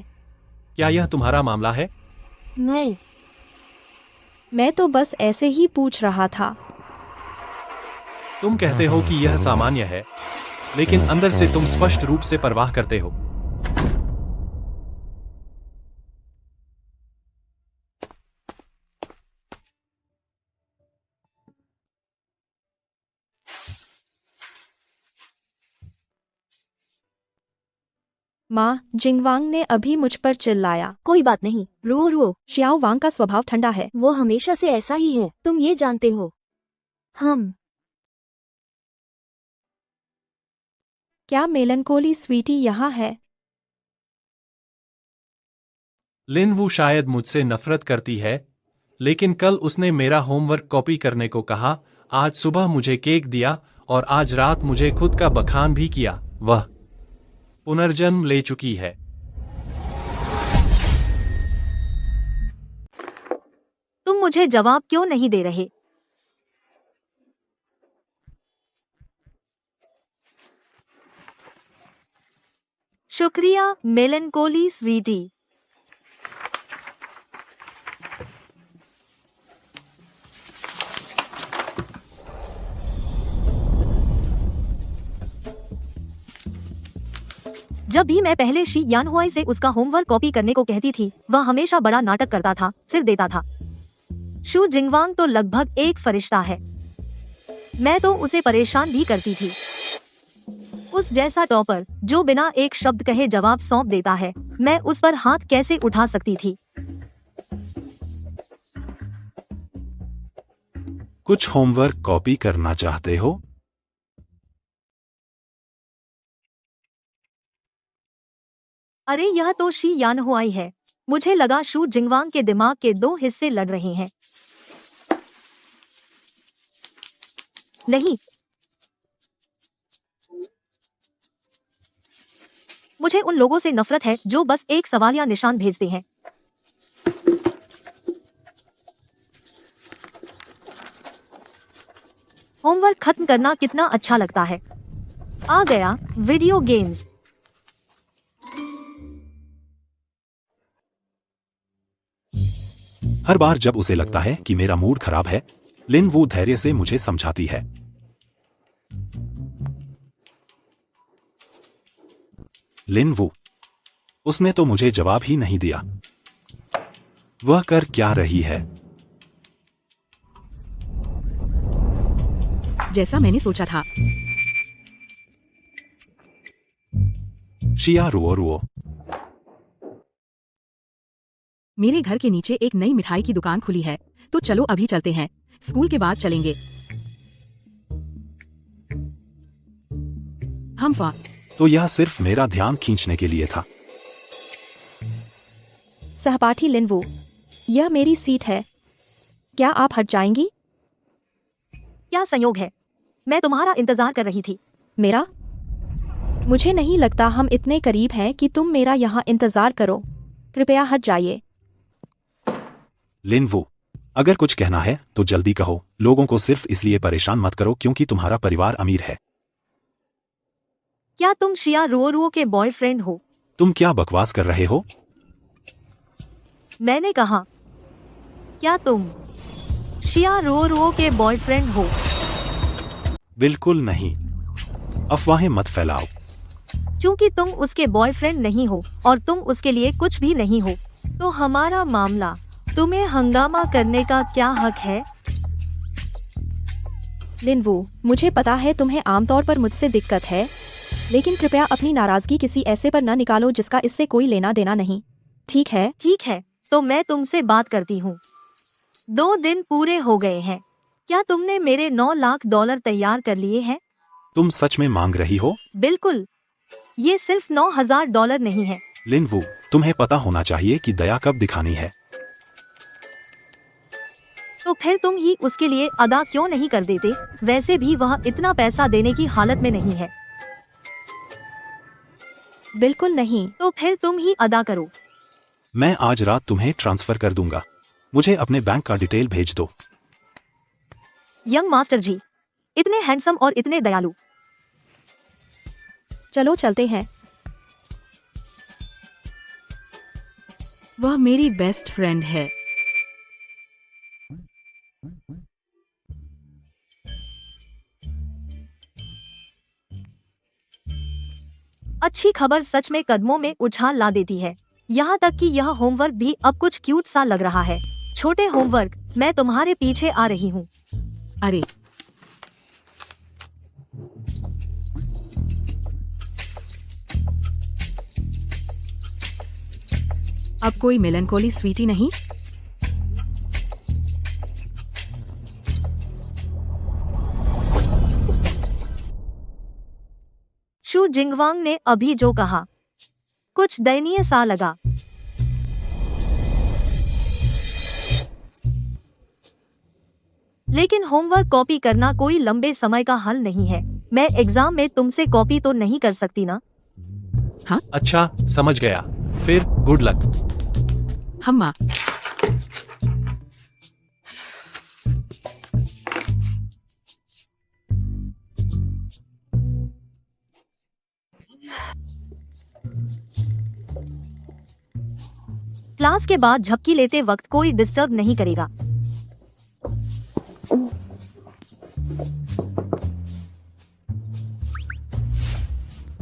[SPEAKER 9] क्या यह तुम्हारा मामला है?
[SPEAKER 2] मैं तो बस ऐसे ही पूछ रहा था।
[SPEAKER 9] तुम कहते हो कि यह सामान्य है, लेकिन अंदर से तुम स्पष्ट रूप से परवाह करते हो।
[SPEAKER 2] माँ, जिंगवांग ने अभी मुझ पर चिल्लाया।
[SPEAKER 4] कोई बात नहीं, रो।
[SPEAKER 2] श्याओ वांग का स्वभाव ठंडा है।
[SPEAKER 4] वो हमेशा से ऐसा ही है, तुम ये जानते हो।
[SPEAKER 2] क्या मेलनकोली स्वीटी यहाँ है?
[SPEAKER 9] लिन वू शायद मुझसे नफरत करती है, लेकिन कल उसने मेरा होमवर्क कॉपी करने को कहा, आज सुबह मुझे केक दिया और आज रात मुझे खुद का बखान भी किया। वह पुनर्जन्म ले चुकी है।
[SPEAKER 3] तुम मुझे जवाब क्यों नहीं दे रहे? शुक्रिया मेलनकोली स्वीटी। जब भी मैं पहले शी यानहुआई से उसका होमवर्क कॉपी करने को कहती थी, वह हमेशा बड़ा नाटक करता था, फिर देता था। शू जिंगवांग तो लगभग एक फरिश्ता है। मैं तो उसे परेशान भी करती थी। उस जैसा टॉपर जो बिना एक शब्द कहे जवाब सौंप देता है, मैं उस पर हाथ कैसे उठा सकती थी?
[SPEAKER 5] कुछ होमवर्क कॉपी करना चाहते हो?
[SPEAKER 3] अरे यह तो शी यानहुआई है। मुझे लगा शू जिंगवांग के दिमाग के दो हिस्से लड़ रहे हैं। नहीं, मुझे उन लोगों से नफरत है जो बस एक सवाल या निशान भेजते हैं। होमवर्क खत्म करना कितना अच्छा लगता है। आ गया वीडियो गेम्स।
[SPEAKER 5] हर बार जब उसे लगता है कि मेरा मूड खराब है, लिन वू धैर्य से मुझे समझाती है। लिन वू, उसने तो मुझे जवाब ही नहीं दिया। वह कर क्या रही है?
[SPEAKER 1] जैसा मैंने सोचा था।
[SPEAKER 5] शिया रुओ रुओ।
[SPEAKER 10] मेरे घर के नीचे एक नई मिठाई की दुकान खुली है, तो चलो अभी चलते हैं, स्कूल के बाद चलेंगे। हम वाह,
[SPEAKER 5] तो यह सिर्फ मेरा ध्यान खींचने के लिए था।
[SPEAKER 2] सहपाठी लिनवू, यह मेरी सीट है, क्या आप हट जाएंगी?
[SPEAKER 3] क्या संयोग है, मैं तुम्हारा इंतजार कर रही थी।
[SPEAKER 2] मेरा? मुझे नहीं लगता हम इतने करीब हैं कि तुम मेरा यहाँ इंतजार करो, कृपया हट जाइए।
[SPEAKER 5] लिनवू, अगर कुछ कहना है तो जल्दी कहो, लोगों को सिर्फ इसलिए परेशान मत करो क्योंकि तुम्हारा परिवार अमीर है।
[SPEAKER 3] क्या तुम शिया रुओ रुओ के बॉयफ्रेंड हो?
[SPEAKER 5] तुम क्या बकवास कर रहे हो?
[SPEAKER 3] मैंने कहा, क्या तुम शिया रुओ रुओ के बॉयफ्रेंड हो?
[SPEAKER 5] बिल्कुल नहीं, अफवाहें मत फैलाओ।
[SPEAKER 3] क्योंकि तुम उसके बॉयफ्रेंड नहीं हो और तुम उसके लिए कुछ भी नहीं हो, तो हमारा मामला, तुम्हें हंगामा करने का क्या हक है?
[SPEAKER 2] लिनवू, मुझे पता है तुम्हें आमतौर पर मुझसे दिक्कत है, लेकिन कृपया अपनी नाराजगी किसी ऐसे पर न निकालो जिसका इससे कोई लेना देना नहीं, ठीक है?
[SPEAKER 3] ठीक है, तो मैं तुमसे बात करती हूँ। 2 दिन पूरे हो गए हैं, क्या तुमने मेरे $9 लाख तैयार कर लिए हैं?
[SPEAKER 5] तुम सच में मांग रही हो?
[SPEAKER 3] बिल्कुल, ये सिर्फ $9,000 नहीं है।
[SPEAKER 5] लिनवू, तुम्हें पता होना चाहिए कि दया कब दिखानी है।
[SPEAKER 3] तो फिर तुम ही उसके लिए अदा क्यों नहीं कर देते? वैसे भी वह इतना पैसा देने की हालत में नहीं है।
[SPEAKER 2] बिल्कुल नहीं।
[SPEAKER 3] तो फिर तुम ही अदा करो।
[SPEAKER 5] मैं आज रात तुम्हें ट्रांसफर कर दूंगा, मुझे अपने बैंक का डिटेल भेज दो।
[SPEAKER 3] यंग मास्टर जी, इतने हैंडसम और इतने दयालु।
[SPEAKER 2] चलो चलते हैं।
[SPEAKER 10] वह मेरी बेस्ट फ्रेंड है।
[SPEAKER 3] अच्छी खबर सच में कदमों में उछाल ला देती है, यहाँ तक कि यह होमवर्क भी अब कुछ क्यूट सा लग रहा है। छोटे होमवर्क, मैं तुम्हारे पीछे आ रही हूँ।
[SPEAKER 10] अरे, अब कोई मेलनकोली स्वीटी नहीं?
[SPEAKER 3] शू जिंगवांग ने अभी जो कहा, कुछ दयनीय सा लगा। लेकिन होमवर्क कॉपी करना कोई लंबे समय का हल नहीं है। मैं एग्जाम में तुमसे कॉपी तो नहीं कर सकती ना?
[SPEAKER 10] हाँ?
[SPEAKER 9] अच्छा, समझ गया। फिर गुड लक।
[SPEAKER 10] हम्मा,
[SPEAKER 3] क्लास के बाद झपकी लेते वक्त कोई डिस्टर्ब नहीं करेगा।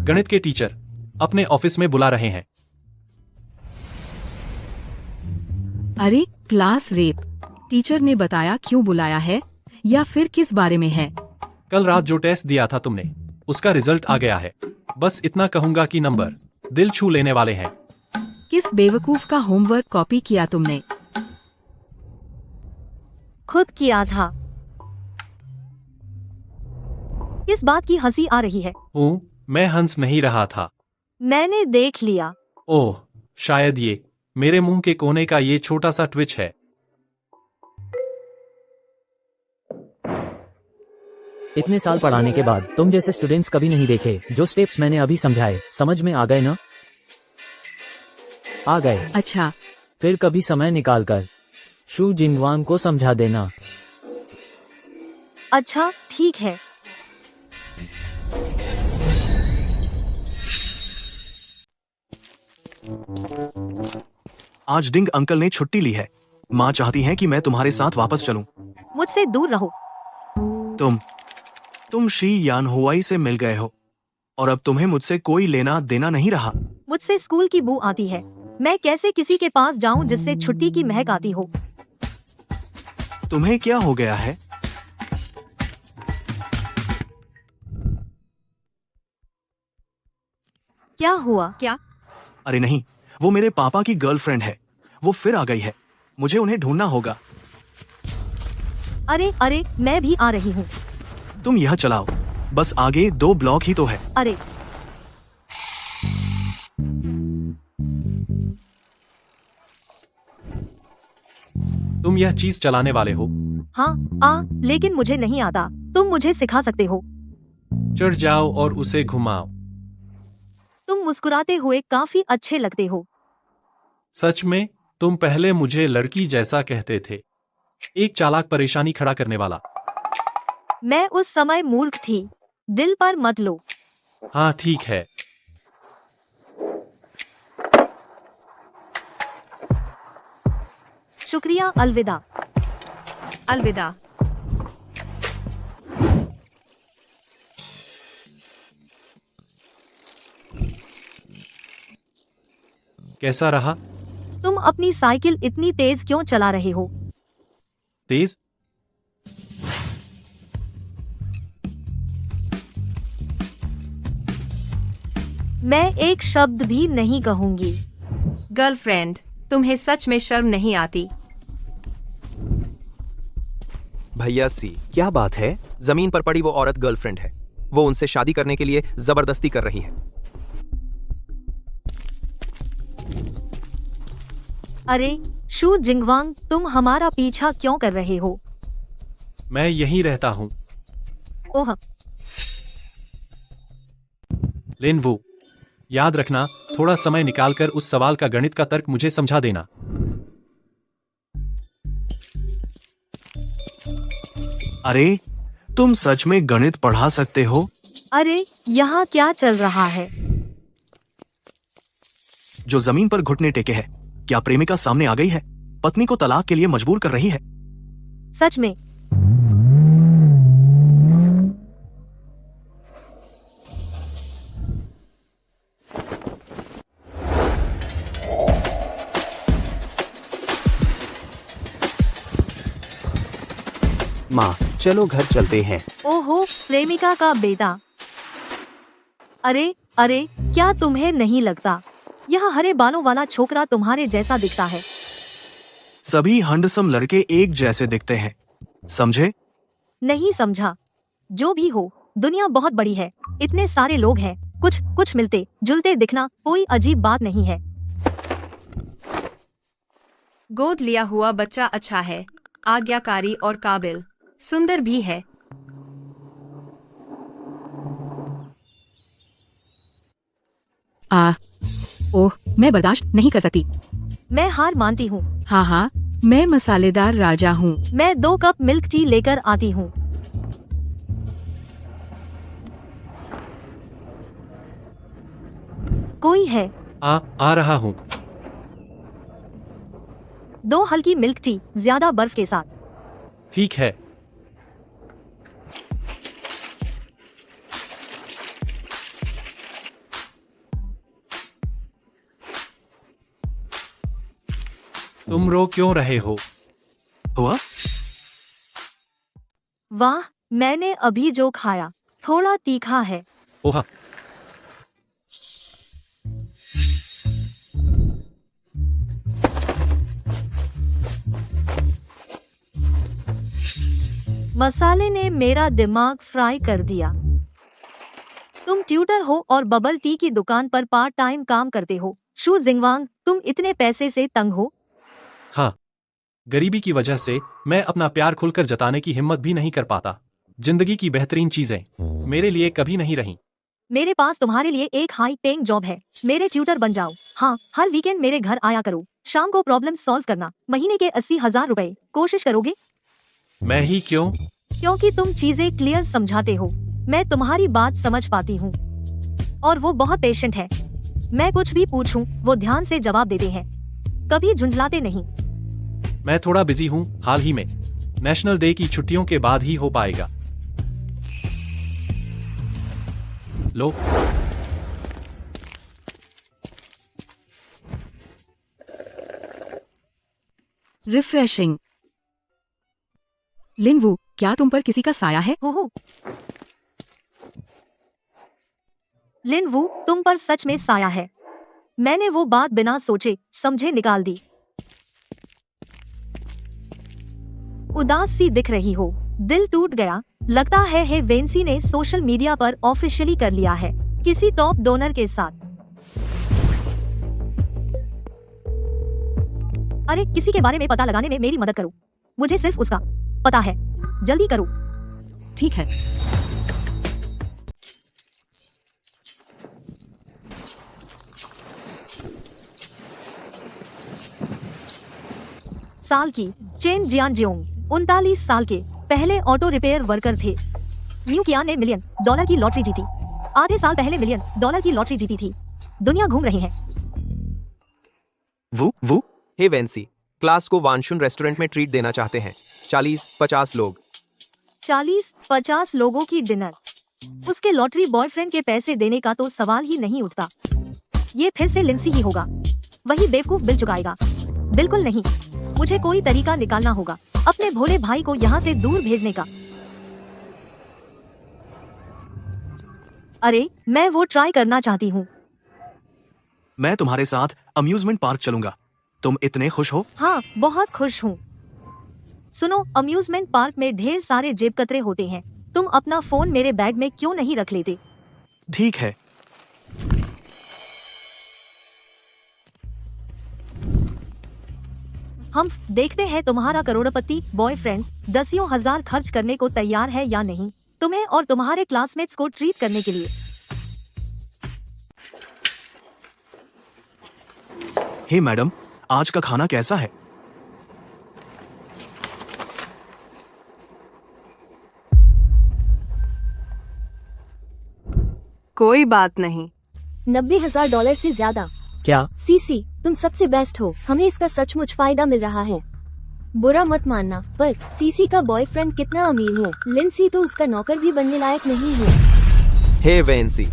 [SPEAKER 9] गणित के टीचर अपने ऑफिस में बुला रहे हैं।
[SPEAKER 10] अरे क्लास रेप, टीचर ने बताया क्यों बुलाया है या फिर किस बारे में है?
[SPEAKER 9] कल रात जो टेस्ट दिया था तुमने, उसका रिजल्ट आ गया है। बस इतना कहूंगा कि नंबर दिल छू लेने वाले हैं।
[SPEAKER 10] किस बेवकूफ का होमवर्क कॉपी किया तुमने?
[SPEAKER 3] खुद किया था। इस बात की हंसी आ रही है।
[SPEAKER 9] मैं हंस नहीं रहा था।
[SPEAKER 3] मैंने देख लिया।
[SPEAKER 9] ओह, शायद ये मेरे मुंह के कोने का ये छोटा सा ट्विच है।
[SPEAKER 8] इतने साल पढ़ाने के बाद तुम जैसे स्टूडेंट्स कभी नहीं देखे। जो स्टेप्स मैंने अभी समझाए समझ में आ गए ना? आ गए।
[SPEAKER 10] अच्छा,
[SPEAKER 8] फिर कभी समय निकालकर शू जिंगवांग को समझा देना।
[SPEAKER 3] अच्छा, ठीक है।
[SPEAKER 6] आज डिंग अंकल ने छुट्टी ली है। माँ चाहती हैं कि मैं तुम्हारे साथ वापस चलूं।
[SPEAKER 3] मुझसे दूर रहो।
[SPEAKER 6] तुम शी यान हुआई से मिल गए हो और अब तुम्हें मुझसे कोई लेना देना नहीं रहा।
[SPEAKER 3] मुझसे स्कूल की बू आती है। मैं कैसे किसी के पास जाऊं जिससे छुट्टी की महक आती हो?
[SPEAKER 6] तुम्हें क्या हो गया है?
[SPEAKER 3] क्या हुआ?
[SPEAKER 1] क्या?
[SPEAKER 6] अरे नहीं, वो मेरे पापा की गर्लफ्रेंड है। वो फिर आ गई है। मुझे उन्हें ढूंढना होगा।
[SPEAKER 3] अरे अरे, मैं भी आ रही हूँ।
[SPEAKER 6] तुम यह चलाओ, बस आगे 2 ब्लॉक ही तो है।
[SPEAKER 3] अरे
[SPEAKER 9] तुम यह चीज चलाने वाले हो?
[SPEAKER 3] हाँ, लेकिन मुझे नहीं आता। तुम मुझे सिखा सकते हो।
[SPEAKER 9] चढ़ जाओ और उसे घुमाओ।
[SPEAKER 3] तुम मुस्कुराते हुए काफी अच्छे लगते हो।
[SPEAKER 9] सच में? तुम पहले मुझे लड़की जैसा कहते थे। एक चालाक परेशानी खड़ा करने वाला।
[SPEAKER 3] मैं उस समय मूर्ख थी। दिल पर मत लो।
[SPEAKER 9] हाँ ठीक है।
[SPEAKER 3] शुक्रिया, अलविदा।
[SPEAKER 1] अलविदा।
[SPEAKER 9] कैसा रहा?
[SPEAKER 3] तुम अपनी साइकिल इतनी तेज क्यों चला रहे हो?
[SPEAKER 9] तेज?
[SPEAKER 3] मैं एक शब्द भी नहीं कहूंगी।
[SPEAKER 1] गर्लफ्रेंड, तुम्हें सच में शर्म नहीं आती?
[SPEAKER 7] भैया सी,
[SPEAKER 8] क्या बात है?
[SPEAKER 7] जमीन पर पड़ी वो औरत गर्लफ्रेंड है। वो उनसे शादी करने के लिए जबरदस्ती कर रही है।
[SPEAKER 3] अरे शू जिंगवांग, तुम हमारा पीछा क्यों कर रहे हो?
[SPEAKER 9] मैं यहीं रहता हूँ।
[SPEAKER 3] ओह,
[SPEAKER 9] लिन वू, याद रखना, थोड़ा समय निकालकर उस सवाल का गणित का तर्क मुझे समझा देना।
[SPEAKER 6] अरे, तुम सच में गणित पढ़ा सकते हो?
[SPEAKER 3] अरे यहाँ क्या चल रहा है?
[SPEAKER 6] जो जमीन पर घुटने टेके है, क्या प्रेमिका सामने आ गई है? पत्नी को तलाक के लिए मजबूर कर रही है।
[SPEAKER 3] सच में?
[SPEAKER 8] माँ, चलो घर चलते हैं।
[SPEAKER 3] ओहो, प्रेमिका का बेटा। अरे अरे, क्या तुम्हें नहीं लगता यह हरे बालों वाला छोकरा तुम्हारे जैसा दिखता है?
[SPEAKER 6] सभी हंडसम लड़के एक जैसे दिखते हैं, समझे?
[SPEAKER 3] नहीं समझा। जो भी हो, दुनिया बहुत बड़ी है। इतने सारे लोग हैं। कुछ मिलते जुलते दिखना कोई अजीब बात नहीं है।
[SPEAKER 1] गोद लिया हुआ बच्चा अच्छा है, आज्ञाकारी और काबिल, सुंदर भी है।
[SPEAKER 10] ओह, मैं बर्दाश्त नहीं कर सकती।
[SPEAKER 3] मैं हार मानती हूँ।
[SPEAKER 10] हाँ हाँ, मैं मसालेदार राजा हूँ।
[SPEAKER 3] मैं 2 कप मिल्क टी लेकर आती हूँ। कोई है?
[SPEAKER 9] आ रहा हूँ।
[SPEAKER 3] 2 हल्की मिल्क टी, ज्यादा बर्फ के साथ।
[SPEAKER 9] ठीक है। तुम रो क्यों रहे हो?
[SPEAKER 6] हुआ?
[SPEAKER 3] वाह, मैंने अभी जो खाया थोड़ा तीखा है।
[SPEAKER 9] ओह,
[SPEAKER 3] मसाले ने मेरा दिमाग फ्राई कर दिया। तुम ट्यूटर हो और बबल टी की दुकान पर पार्ट टाइम काम करते हो। शू जिंगवांग, तुम इतने पैसे से तंग हो?
[SPEAKER 9] हाँ, गरीबी की वजह से मैं अपना प्यार खुलकर जताने की हिम्मत भी नहीं कर पाता। जिंदगी की बेहतरीन चीजें मेरे लिए कभी नहीं रहीं।
[SPEAKER 3] मेरे पास तुम्हारे लिए एक हाई पेइंग जॉब है। मेरे ट्यूटर बन जाओ। हाँ, हर वीकेंड मेरे घर आया करो। शाम को प्रॉब्लम सॉल्व करना। महीने के 80,000 रुपए। कोशिश करोगे?
[SPEAKER 9] मैं ही क्यों?
[SPEAKER 3] क्योंकि तुम चीजें क्लियर समझाते हो। मैं तुम्हारी बात समझ पाती हूँ और वो बहुत पेशेंट है। मैं कुछ भी पूछूं, वो ध्यान से जवाब देते हैं, कभी झुंझलाते नहीं।
[SPEAKER 9] मैं थोड़ा बिजी हूँ हाल ही में। नेशनल डे की छुट्टियों के बाद ही हो पाएगा। लो,
[SPEAKER 10] रिफ्रेशिंग। लिनवू, क्या तुम पर किसी का साया है?
[SPEAKER 3] हो। लिन वू, तुम पर सच में साया है। मैंने वो बात बिना सोचे समझे निकाल दी। उदास सी दिख रही हो, दिल टूट गया। लगता है वेंसी ने सोशल मीडिया पर ऑफिशियली कर लिया है किसी टॉप डोनर के साथ। अरे किसी के बारे में पता लगाने में मेरी मदद करो, मुझे सिर्फ उसका पता है, जल्दी करो।
[SPEAKER 10] ठीक है।
[SPEAKER 3] साल की चेन जियांजियोंग 39 साल के पहले ऑटो रिपेयर वर्कर थे। न्यू कियान ने $1 मिलियन की लॉटरी जीती। आधे साल पहले $1 मिलियन की लॉटरी जीती थी। दुनिया घूम रही है।
[SPEAKER 6] वो
[SPEAKER 7] हे वेंसी, क्लास को वानशुन रेस्टोरेंट में ट्रीट देना चाहते हैं। 40-50 लोग।
[SPEAKER 3] 40-50 लोगों की डिनर। उसके लॉटरी बॉयफ्रेंड के पैसे देने का तो सवाल ही नहीं उठता। ये फिर से लिंसी ही होगा, वही बेवकूफ बिल चुकाएगा। बिल्कुल नहीं, मुझे कोई तरीका निकालना होगा अपने भोले भाई को यहाँ से दूर भेजने का। अरे मैं वो ट्राई करना चाहती हूँ।
[SPEAKER 6] मैं तुम्हारे साथ अम्यूजमेंट पार्क चलूंगा। तुम इतने खुश हो?
[SPEAKER 3] हाँ, बहुत खुश हूँ। सुनो, अम्यूजमेंट पार्क में ढेर सारे जेब कतरे होते हैं। तुम अपना फोन मेरे बैग में क्यों नहीं रख लेते?
[SPEAKER 6] ठीक है।
[SPEAKER 3] हम देखते हैं तुम्हारा करोड़पति बॉयफ्रेंड 10,000 खर्च करने को तैयार है या नहीं, तुम्हें और तुम्हारे क्लासमेट्स को ट्रीट करने के लिए।
[SPEAKER 6] हे मैडम, आज का खाना कैसा है?
[SPEAKER 1] कोई बात नहीं।
[SPEAKER 4] $90,000 से ज्यादा।
[SPEAKER 8] क्या?
[SPEAKER 4] सीसी, तुम सबसे बेस्ट हो। हमें इसका सचमुच फायदा मिल रहा है। बुरा मत मानना, पर सीसी का बॉयफ्रेंड कितना अमीर है। लिंसी तो उसका नौकर भी बनने लायक नहीं है।
[SPEAKER 7] हे वेंसी,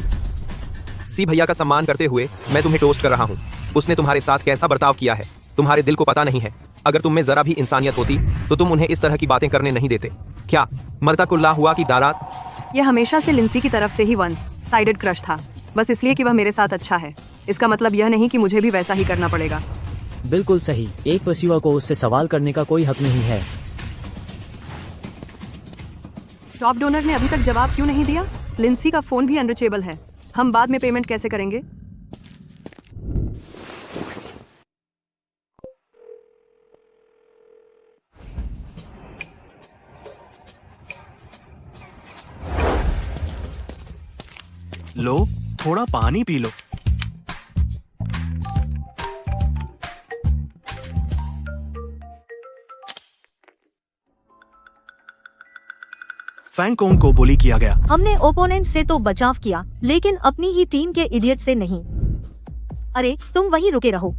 [SPEAKER 7] सी भैया का सम्मान करते हुए मैं तुम्हें टोस्ट कर रहा हूँ। उसने तुम्हारे साथ कैसा बर्ताव किया है तुम्हारे दिल को पता नहीं है। अगर तुम में जरा भी इंसानियत होती तो तुम उन्हें इस तरह की बातें करने नहीं देते। क्या मरता कुल्ला हुआ की दारात?
[SPEAKER 1] यह हमेशा से लिंसी की तरफ से ही वन साइडेड क्रश था, बस इसलिए कि वह मेरे साथ अच्छा है। इसका मतलब यह नहीं कि मुझे भी वैसा ही करना पड़ेगा।
[SPEAKER 8] बिल्कुल सही। एक पसीवा को उससे सवाल करने का कोई हक नहीं है।
[SPEAKER 1] टॉप डोनर ने अभी तक जवाब क्यों नहीं दिया? लिंसी का फोन भी अनरीचेबल है। हम बाद में पेमेंट कैसे करेंगे?
[SPEAKER 6] लो, थोड़ा पानी पी लो। फैंगकोंग को बुली किया गया।
[SPEAKER 3] हमने ओपोनेंट से तो बचाव किया, लेकिन अपनी ही टीम के इडियट से नहीं। अरे तुम वहीं रुके रहो,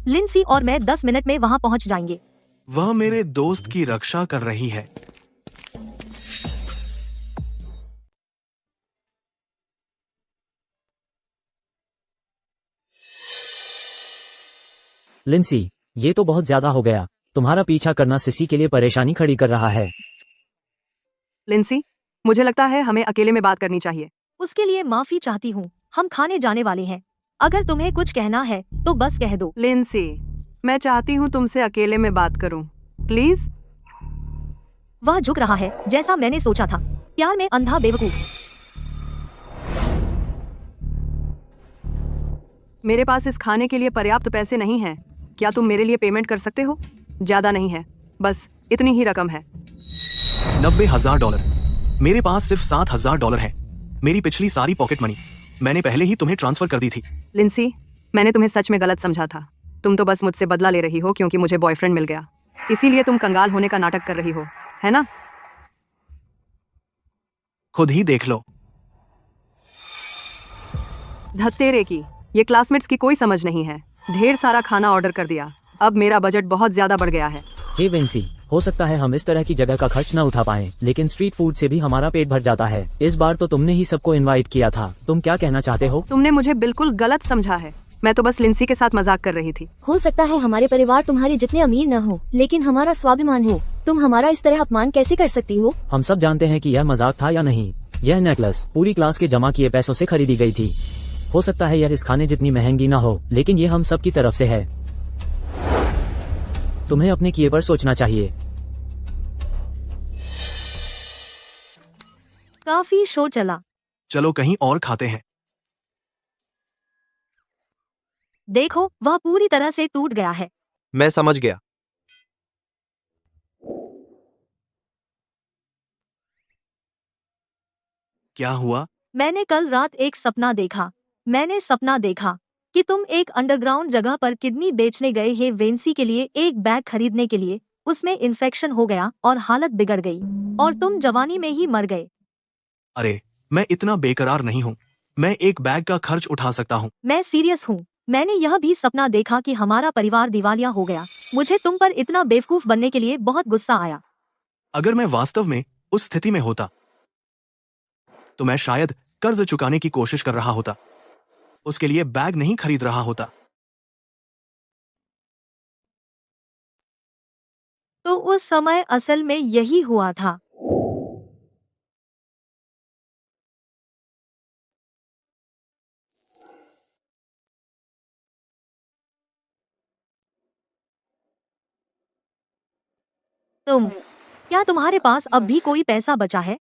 [SPEAKER 3] लिंसी और मैं 10 मिनट में वहाँ पहुँच जाएंगे।
[SPEAKER 6] वह मेरे दोस्त की रक्षा कर रही है।
[SPEAKER 8] लिंसी, ये तो बहुत ज्यादा हो गया। तुम्हारा पीछा करना सिसी के लिए परेशानी खड़ी कर रहा है।
[SPEAKER 1] लिंसी, मुझे लगता है हमें अकेले में बात करनी चाहिए।
[SPEAKER 3] उसके लिए माफी चाहती हूँ। हम खाने जाने वाले हैं। अगर तुम्हें कुछ कहना है तो बस कह दो।
[SPEAKER 1] लिंसी, मैं चाहती हूँ तुमसे अकेले में बात करूँ, प्लीज।
[SPEAKER 3] वह झुक रहा है जैसा मैंने सोचा था। प्यार में अंधा बेवकूफ।
[SPEAKER 1] मेरे पास इस खाने के लिए पर्याप्त पैसे नहीं हैं। क्या तुम मेरे लिए पेमेंट कर सकते हो? ज्यादा नहीं है, बस इतनी ही रकम है।
[SPEAKER 6] $90,000। मेरे पास सिर्फ $7,000 है। मेरी पिछली सारी पॉकेट मनी मैंने पहले ही तुम्हें ट्रांसफर कर दी थी।
[SPEAKER 1] लिंसी, मैंने तुम्हें सच में गलत समझा था। तुम तो बस मुझसे बदला ले रही हो क्योंकि मुझे बॉयफ्रेंड मिल गया। इसीलिए तुम कंगाल होने का नाटक कर रही हो, है ना?
[SPEAKER 6] खुद ही देख लो।
[SPEAKER 1] धत्तेरे की, ये क्लासमेट्स की कोई समझ नहीं है। ढेर सारा खाना ऑर्डर कर दिया। अब मेरा बजट बहुत ज्यादा बढ़ गया है।
[SPEAKER 8] हे वेंसी, हो सकता है हम इस तरह की जगह का खर्च न उठा पाएं, लेकिन स्ट्रीट फूड से भी हमारा पेट भर जाता है। इस बार तो तुमने ही सबको इनवाइट किया था। तुम क्या कहना चाहते हो?
[SPEAKER 1] तुमने मुझे बिल्कुल गलत समझा है। मैं तो बस लिंसी के साथ मजाक कर रही थी।
[SPEAKER 4] हो सकता है हमारे परिवार तुम्हारे जितने अमीर न हो, लेकिन हमारा स्वाभिमान हो। तुम हमारा इस तरह अपमान कैसे कर सकती हो?
[SPEAKER 8] हम सब जानते हैं कि यह मजाक था या नहीं। यह नेकलेस पूरी क्लास के जमा किए पैसों से खरीदी गई थी। हो सकता है यह इस खाने जितनी महंगी ना हो, लेकिन ये हम सब की तरफ से है। तुम्हें अपने किए पर सोचना चाहिए।
[SPEAKER 3] काफी शो चला।
[SPEAKER 6] चलो कहीं और खाते हैं।
[SPEAKER 3] देखो वह पूरी तरह से टूट गया है।
[SPEAKER 7] मैं समझ गया।
[SPEAKER 6] क्या हुआ?
[SPEAKER 3] मैंने कल रात एक सपना देखा। मैंने सपना देखा कि तुम एक अंडरग्राउंड जगह पर किडनी बेचने गए हैं वेंसी के लिए एक बैग खरीदने के लिए। उसमें इन्फेक्शन हो गया और हालत बिगड़ गई और तुम जवानी में ही मर गए।
[SPEAKER 6] अरे मैं इतना बेकरार नहीं हूँ। मैं एक बैग का खर्च उठा सकता हूँ।
[SPEAKER 3] मैं सीरियस हूँ। मैंने यह भी सपना देखा कि हमारा परिवार दिवालिया हो गया। मुझे तुम पर इतना बेवकूफ बनने के लिए बहुत गुस्सा आया।
[SPEAKER 6] अगर मैं वास्तव में उस स्थिति में होता तो मैं शायद कर्ज चुकाने की कोशिश कर रहा होता। उसके लिए बैग नहीं खरीद रहा होता।
[SPEAKER 3] तो उस समय असल में यही हुआ था। क्या तुम्हारे पास अब भी कोई पैसा बचा है?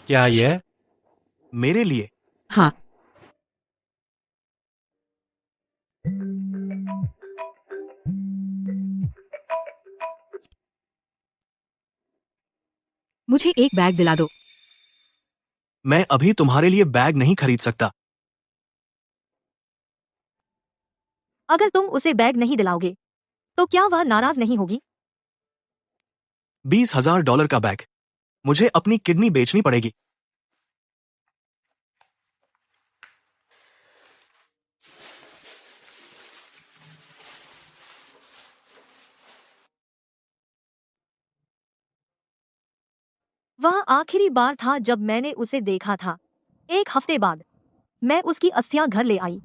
[SPEAKER 9] क्या यह?
[SPEAKER 6] मेरे लिए?
[SPEAKER 10] हाँ। मुझे एक बैग दिला दो।
[SPEAKER 6] मैं अभी तुम्हारे लिए बैग नहीं खरीद सकता।
[SPEAKER 3] अगर तुम उसे बैग नहीं दिलाओगे तो क्या वह नाराज नहीं होगी?
[SPEAKER 6] $20,000 का बैग। मुझे अपनी किडनी बेचनी पड़ेगी।
[SPEAKER 3] वह आखिरी बार था जब मैंने उसे देखा था। 1 हफ्ते बाद मैं उसकी अस्थियां घर ले आई,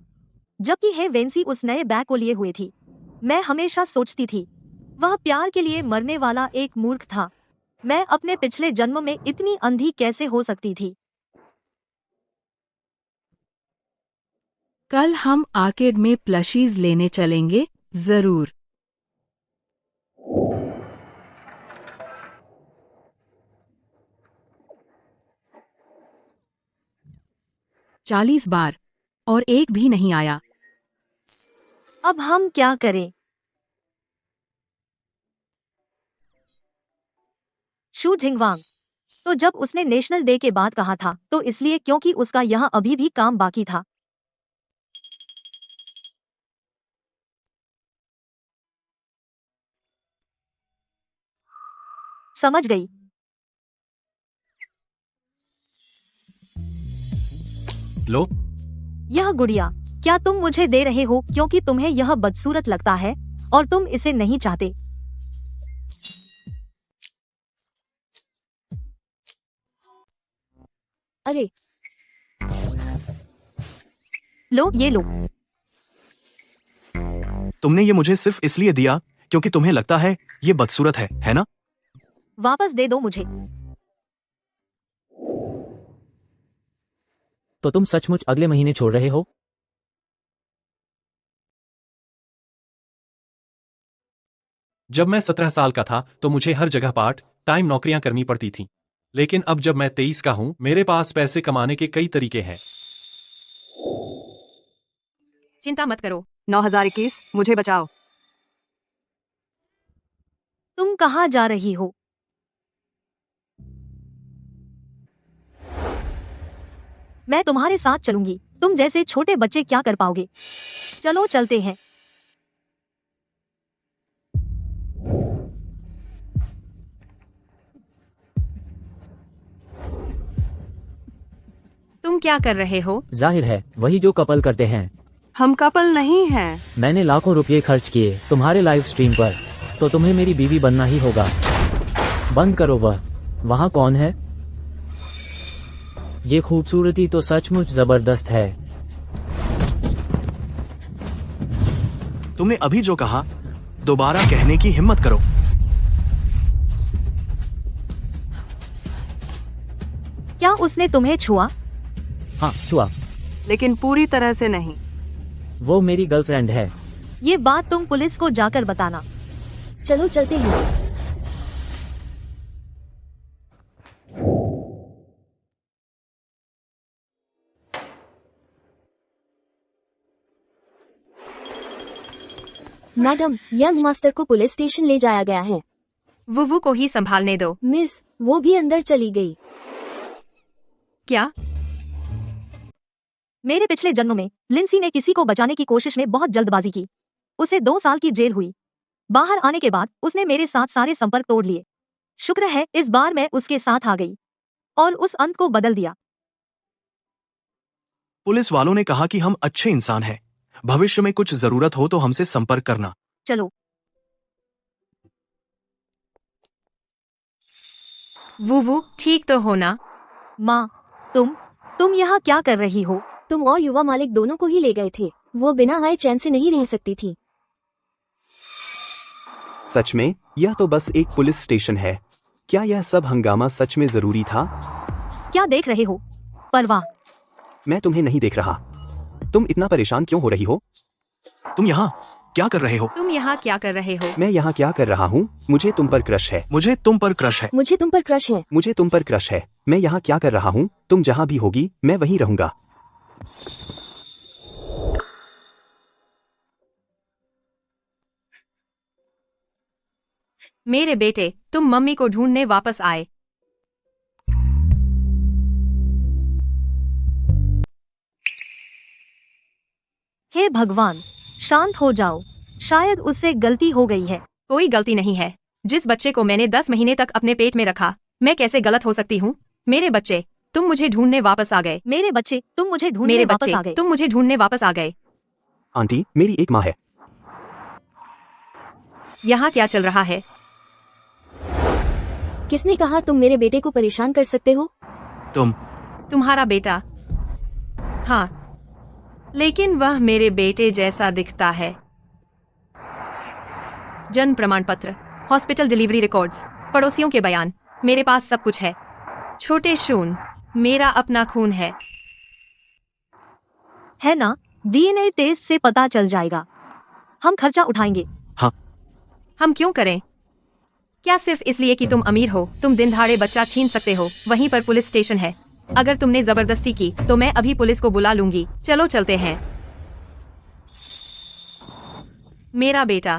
[SPEAKER 3] जबकि है वेंसी उस नए बैग को लिए हुए थी। मैं हमेशा सोचती थी वह प्यार के लिए मरने वाला एक मूर्ख था। मैं अपने पिछले जन्म में इतनी अंधी कैसे हो सकती थी?
[SPEAKER 10] कल हम आर्केड में प्लशीज लेने चलेंगे, जरूर। चालीस बार और एक भी नहीं आया।
[SPEAKER 3] अब हम क्या करें? शू जिंगवांग। तो जब उसने नेशनल डे के बाद कहा था तो इसलिए क्योंकि उसका यहाँ अभी भी काम बाकी था। समझ गई।
[SPEAKER 9] लो,
[SPEAKER 3] यह गुड़िया क्या तुम मुझे दे रहे हो क्योंकि तुम्हें यह बदसूरत लगता है और तुम इसे नहीं चाहते?
[SPEAKER 4] अरे
[SPEAKER 3] लो ये लो।
[SPEAKER 6] तुमने ये मुझे सिर्फ इसलिए दिया क्योंकि तुम्हें लगता है ये बदसूरत है ना?
[SPEAKER 3] वापस दे दो मुझे।
[SPEAKER 8] तो तुम सचमुच अगले महीने छोड़ रहे हो?
[SPEAKER 9] जब मैं 17 साल का था तो मुझे हर जगह पार्ट टाइम नौकरियां करनी पड़ती थीं। लेकिन अब जब मैं 23 का हूं, मेरे पास पैसे कमाने के कई तरीके हैं।
[SPEAKER 1] चिंता मत करो।
[SPEAKER 11] 9021, मुझे बचाओ।
[SPEAKER 3] तुम कहाँ जा रही हो? मैं तुम्हारे साथ चलूंगी। तुम जैसे छोटे बच्चे क्या कर पाओगे? चलो चलते हैं।
[SPEAKER 1] तुम क्या कर रहे हो?
[SPEAKER 8] जाहिर है वही जो कपल करते हैं।
[SPEAKER 11] हम कपल नहीं हैं।
[SPEAKER 8] मैंने लाखों रुपए खर्च किए तुम्हारे लाइव स्ट्रीम पर, तो तुम्हें मेरी बीवी बनना ही होगा। बंद करो वह। वहाँ कौन है? ये खूबसूरती तो सचमुच जबरदस्त है।
[SPEAKER 6] तुमने अभी जो कहा दोबारा कहने की हिम्मत करो।
[SPEAKER 3] क्या उसने तुम्हें छुआ?
[SPEAKER 8] हाँ छुआ।
[SPEAKER 11] लेकिन पूरी तरह से नहीं।
[SPEAKER 8] वो मेरी गर्लफ्रेंड है।
[SPEAKER 3] ये बात तुम पुलिस को जाकर बताना।
[SPEAKER 4] चलो चलते हैं। मैडम, यंग मास्टर को पुलिस स्टेशन ले जाया गया है।
[SPEAKER 1] वुवु को ही संभालने दो।
[SPEAKER 4] मिस, वो भी अंदर चली गई।
[SPEAKER 1] क्या?
[SPEAKER 3] मेरे पिछले जन्म में लिंसी ने किसी को बचाने की कोशिश में बहुत जल्दबाजी की। उसे 2 साल की जेल हुई। बाहर आने के बाद उसने मेरे साथ सारे संपर्क तोड़ लिए। शुक्र है इस बार मैं उसके साथ आ गई और उस अंत को बदल दिया।
[SPEAKER 6] पुलिस वालों ने कहा कि हम अच्छे इंसान हैं। भविष्य में कुछ जरूरत हो तो हमसे संपर्क करना।
[SPEAKER 3] चलो।
[SPEAKER 1] वुवु ठीक तो हो ना?
[SPEAKER 3] माँ, तुम यहाँ क्या कर रही हो?
[SPEAKER 4] तुम और युवा मालिक दोनों को ही ले गए थे। वो बिना आए चैन से नहीं रह सकती थी।
[SPEAKER 12] सच में यह तो बस एक पुलिस स्टेशन है। क्या यह सब हंगामा सच में जरूरी था?
[SPEAKER 3] क्या देख रहे हो? परवाह।
[SPEAKER 12] मैं तुम्हें नहीं देख रहा। तुम इतना परेशान क्यों हो रही हो?
[SPEAKER 6] तुम यहाँ क्या कर रहे हो?
[SPEAKER 1] तुम यहाँ क्या कर रहे हो?
[SPEAKER 12] मैं यहाँ क्या कर रहा हूँ? मुझे तुम पर क्रश है।
[SPEAKER 6] मुझे तुम पर क्रश है।
[SPEAKER 4] मुझे तुम पर क्रश है।
[SPEAKER 12] मुझे तुम पर क्रश है। मैं यहाँ क्या कर रहा हूँ? तुम जहाँ भी होगी मैं वहीं रहूंगा।
[SPEAKER 1] मेरे बेटे, तुम मम्मी को ढूंढने वापस आए।
[SPEAKER 3] हे भगवान, शांत हो जाओ। शायद उससे गलती हो गई है।
[SPEAKER 1] कोई गलती नहीं है। जिस बच्चे को मैंने 10 महीने तक अपने पेट में रखा, मैं कैसे गलत हो सकती हूँ? मेरे बच्चे, तुम मुझे ढूंढने वापस आ गए।
[SPEAKER 3] मेरे बच्चे, तुम मुझे ढूंढने
[SPEAKER 1] मेरे
[SPEAKER 3] वापस
[SPEAKER 1] बच्चे,
[SPEAKER 3] आ गए।
[SPEAKER 1] तुम मुझे ढूंढने वापस आ गए।
[SPEAKER 12] आंटी, मेरी एक माँ है।
[SPEAKER 1] यहाँ क्या चल रहा है?
[SPEAKER 4] किसने कहा तुम मेरे बेटे को परेशान कर सकते हो?
[SPEAKER 1] तुम्हारा बेटा। हाँ, लेकिन वह मेरे बेटे जैसा दिखता है। जन्म प्रमाण पत्र, हॉस्पिटल डिलीवरी रिकॉर्ड्स, पड़ोसियों के बयान, मेरे पास सब कुछ है। छोटे शून, मेरा अपना खून है
[SPEAKER 3] ना? डीएनए टेस्ट से पता चल जाएगा। हम खर्चा उठाएंगे।
[SPEAKER 1] हम क्यों करें? क्या सिर्फ इसलिए कि तुम अमीर हो, तुम दिन दहाड़े बच्चा छीन सकते हो? वहीं पर पुलिस स्टेशन है। अगर तुमने जबरदस्ती की तो मैं अभी पुलिस को बुला लूंगी। चलो चलते हैं। मेरा बेटा।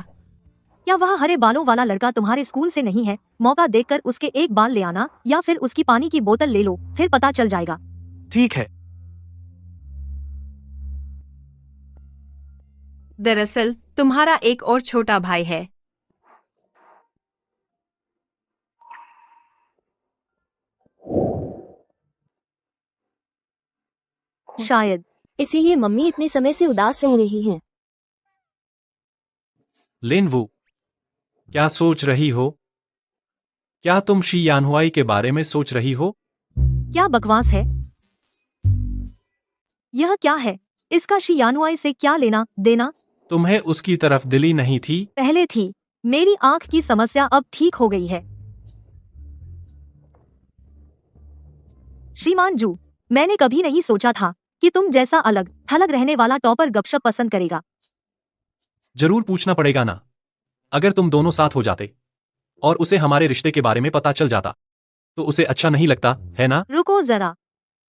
[SPEAKER 3] क्या वह हरे बालों वाला लड़का तुम्हारे स्कूल से नहीं है? मौका देखकर उसके एक बाल ले आना या फिर उसकी पानी की बोतल ले लो, फिर पता चल जाएगा।
[SPEAKER 6] ठीक है।
[SPEAKER 1] दरअसल तुम्हारा एक और छोटा भाई है।
[SPEAKER 3] शायद
[SPEAKER 4] इसीलिए मम्मी इतने समय से उदास रह रही हैं।
[SPEAKER 9] लिनवू, क्या सोच रही हो? क्या तुम शी यानहुआई के बारे में सोच रही हो?
[SPEAKER 3] क्या बकवास है? यह क्या है? इसका शी यानहुआई से क्या लेना देना?
[SPEAKER 9] तुम्हें उसकी तरफ दिली नहीं थी?
[SPEAKER 3] पहले थी। मेरी आंख की समस्या अब ठीक हो गई है। श्रीमान जू, मैंने कभी नहीं सोचा था कि तुम जैसा अलग थलग रहने वाला टॉपर गपशप पसंद करेगा।
[SPEAKER 9] जरूर पूछना पड़ेगा ना। अगर तुम दोनों साथ हो जाते और उसे हमारे रिश्ते के बारे में पता चल जाता तो उसे अच्छा नहीं लगता, है ना?
[SPEAKER 3] रुको जरा,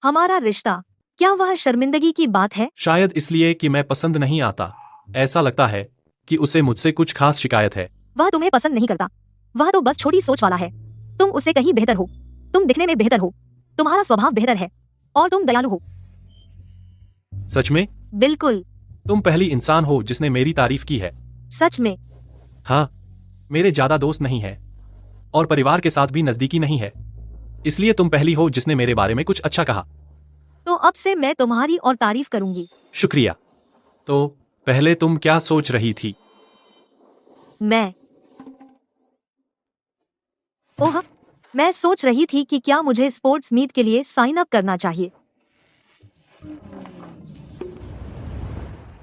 [SPEAKER 3] हमारा रिश्ता, क्या वह शर्मिंदगी की बात है?
[SPEAKER 9] शायद इसलिए कि मैं पसंद नहीं आता। ऐसा लगता है कि उसे मुझसे कुछ खास शिकायत है।
[SPEAKER 3] वह तुम्हें पसंद नहीं करता। वह तो बस छोटी सोच वाला है। तुम उससे कहीं बेहतर हो। तुम दिखने में बेहतर हो, तुम्हारा स्वभाव बेहतर है और तुम दयालु हो।
[SPEAKER 9] सच में?
[SPEAKER 3] बिल्कुल।
[SPEAKER 9] तुम पहली इंसान हो जिसने मेरी तारीफ की है।
[SPEAKER 3] सच में?
[SPEAKER 9] हाँ, मेरे ज्यादा दोस्त नहीं है और परिवार के साथ भी नजदीकी नहीं है, इसलिए तुम पहली हो जिसने मेरे बारे में कुछ अच्छा कहा।
[SPEAKER 3] तो अब से मैं तुम्हारी और तारीफ करूंगी।
[SPEAKER 9] शुक्रिया। तो पहले तुम क्या सोच रही थी?
[SPEAKER 3] मैं सोच रही थी कि क्या मुझे स्पोर्ट्स मीट के लिए साइन अप करना चाहिए।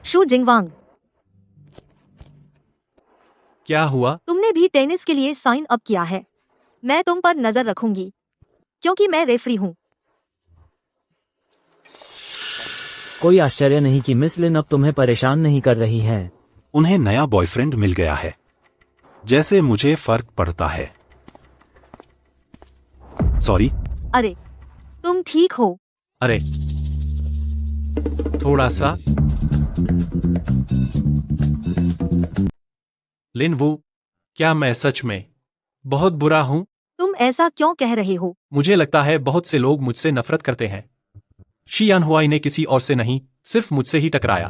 [SPEAKER 3] शू जिंगवांग,
[SPEAKER 9] क्या हुआ?
[SPEAKER 3] तुमने भी टेनिस के लिए साइन अप किया है। मैं तुम पर नजर रखूंगी क्योंकि मैं रेफरी हूँ।
[SPEAKER 8] कोई आश्चर्य नहीं कि मिस लिन अब तुम्हें परेशान नहीं कर रही है।
[SPEAKER 5] उन्हें नया बॉयफ्रेंड मिल गया है। जैसे मुझे फर्क पड़ता है। सॉरी।
[SPEAKER 3] अरे तुम ठीक हो?
[SPEAKER 9] अरे थोड़ा सा। लिन वू, क्या मैं सच में बहुत बुरा हूँ?
[SPEAKER 3] तुम ऐसा क्यों कह रहे हो?
[SPEAKER 9] मुझे लगता है बहुत से लोग मुझसे नफरत करते हैं। शी यान हुआई ने किसी और से नहीं, सिर्फ मुझसे ही टकराया।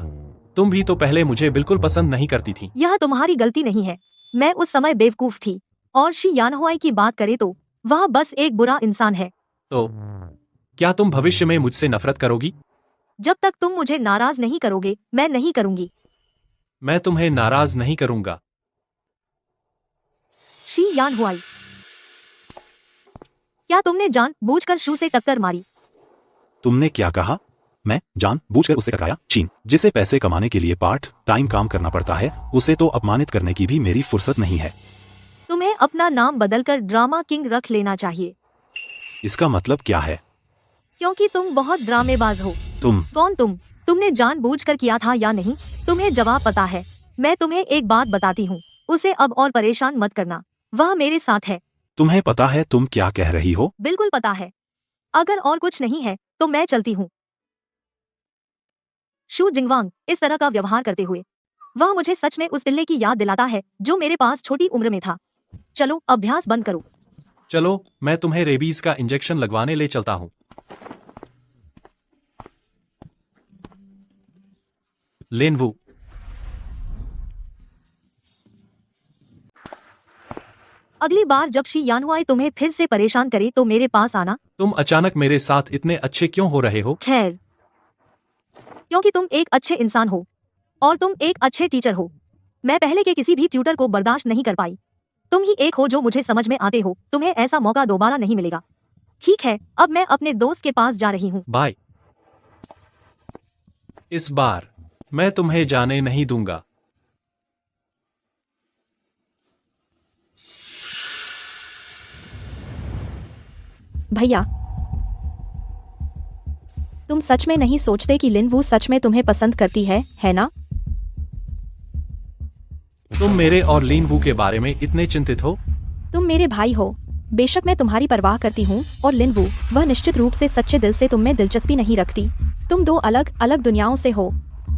[SPEAKER 9] तुम भी तो पहले मुझे बिल्कुल पसंद नहीं करती थी।
[SPEAKER 3] यह तुम्हारी गलती नहीं है। मैं उस समय बेवकूफ थी। और शी यानहुआई की बात करें तो वह बस एक बुरा इंसान है।
[SPEAKER 9] तो क्या तुम भविष्य में मुझसे नफरत करोगी?
[SPEAKER 3] जब तक तुम मुझे नाराज नहीं करोगे, मैं नहीं करूंगी।
[SPEAKER 9] मैं तुम्हें नाराज नहीं करूंगा।
[SPEAKER 3] शी यानहुआई, क्या तुमने जानबूझकर शू से टक्कर मारी?
[SPEAKER 5] तुमने क्या कहा? मैं जानबूझकर उससे टकराया? चीन, जिसे पैसे कमाने के लिए पार्ट टाइम काम करना पड़ता है, उसे तो अपमानित करने की भी मेरी फुर्सत नहीं है।
[SPEAKER 3] तुम्हें अपना नाम बदलकर ड्रामा किंग रख लेना चाहिए।
[SPEAKER 5] इसका मतलब क्या है?
[SPEAKER 3] क्योंकि तुम बहुत ड्रामेबाज हो।
[SPEAKER 5] तुम
[SPEAKER 3] कौन तुम? तुमने जानबूझकर किया था या नहीं? तुम्हें जवाब पता है। मैं तुम्हें एक बात बताती हूँ, उसे अब और परेशान मत करना। वह मेरे साथ है।
[SPEAKER 5] तुम्हें पता है तुम क्या कह रही हो?
[SPEAKER 3] बिल्कुल पता है। अगर और कुछ नहीं है तो मैं चलती हूँ। शू जिंगवांग, इस तरह का व्यवहार करते हुए वह मुझे सच में उस पिल्ले की याद दिलाता है जो मेरे पास छोटी उम्र में था। चलो अभ्यास बंद करो।
[SPEAKER 9] चलो, मैं तुम्हें रेबीज का इंजेक्शन लगवाने ले चलता हूँ। लिन वू,
[SPEAKER 3] अगली बार जब शी यानहुआई तुम्हें फिर से परेशान करे तो मेरे पास आना।
[SPEAKER 9] तुम अचानक मेरे साथ इतने अच्छे क्यों हो रहे हो?
[SPEAKER 3] खैर, क्योंकि तुम एक अच्छे इंसान हो और तुम एक अच्छे टीचर हो। मैं पहले के किसी भी ट्यूटर को बर्दाश्त नहीं कर पाई। तुम ही एक हो जो मुझे समझ में आते हो। तुम्हें ऐसा मौका दोबारा नहीं मिलेगा। ठीक है, अब मैं अपने दोस्त के पास जा रही हूँ।
[SPEAKER 9] बाय। इस बार मैं तुम्हें जाने नहीं दूंगा।
[SPEAKER 2] भैया, तुम सच में नहीं सोचते कि लिन वू सच में तुम्हें पसंद करती है ना?
[SPEAKER 9] तुम मेरे और लिन वू के बारे में इतने चिंतित हो?
[SPEAKER 2] तुम मेरे भाई हो। बेशक मैं तुम्हारी परवाह करती हूँ, और लिन वू, वह निश्चित रूप से सच्चे दिल से तुम में दिलचस्पी नहीं रखती। तुम दो अलग अलग दुनियाओं से हो।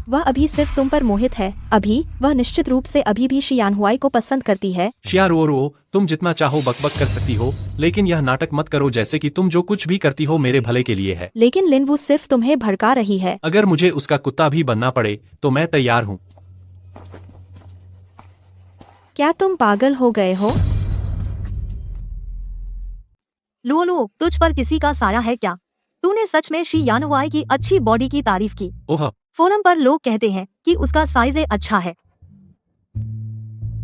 [SPEAKER 2] वह अभी सिर्फ तुम पर मोहित है। अभी वह निश्चित रूप से अभी भी शी यानहुआई को पसंद करती है।
[SPEAKER 9] शिया रो, तुम जितना चाहो बकबक कर सकती हो, लेकिन यह नाटक मत करो जैसे कि तुम जो कुछ भी करती हो मेरे भले के लिए है।
[SPEAKER 2] लेकिन लिन वू सिर्फ तुम्हें भड़का रही है।
[SPEAKER 9] अगर मुझे उसका कुत्ता भी बनना पड़े तो मैं तैयार हूँ।
[SPEAKER 2] क्या तुम पागल हो गए हो?
[SPEAKER 3] लुओ, तुझ पर किसी का साया है क्या? तूने सच में शी यानहुआई की अच्छी बॉडी की तारीफ की।
[SPEAKER 9] ओह,
[SPEAKER 3] फोरम पर लोग कहते हैं कि उसका साइज अच्छा है।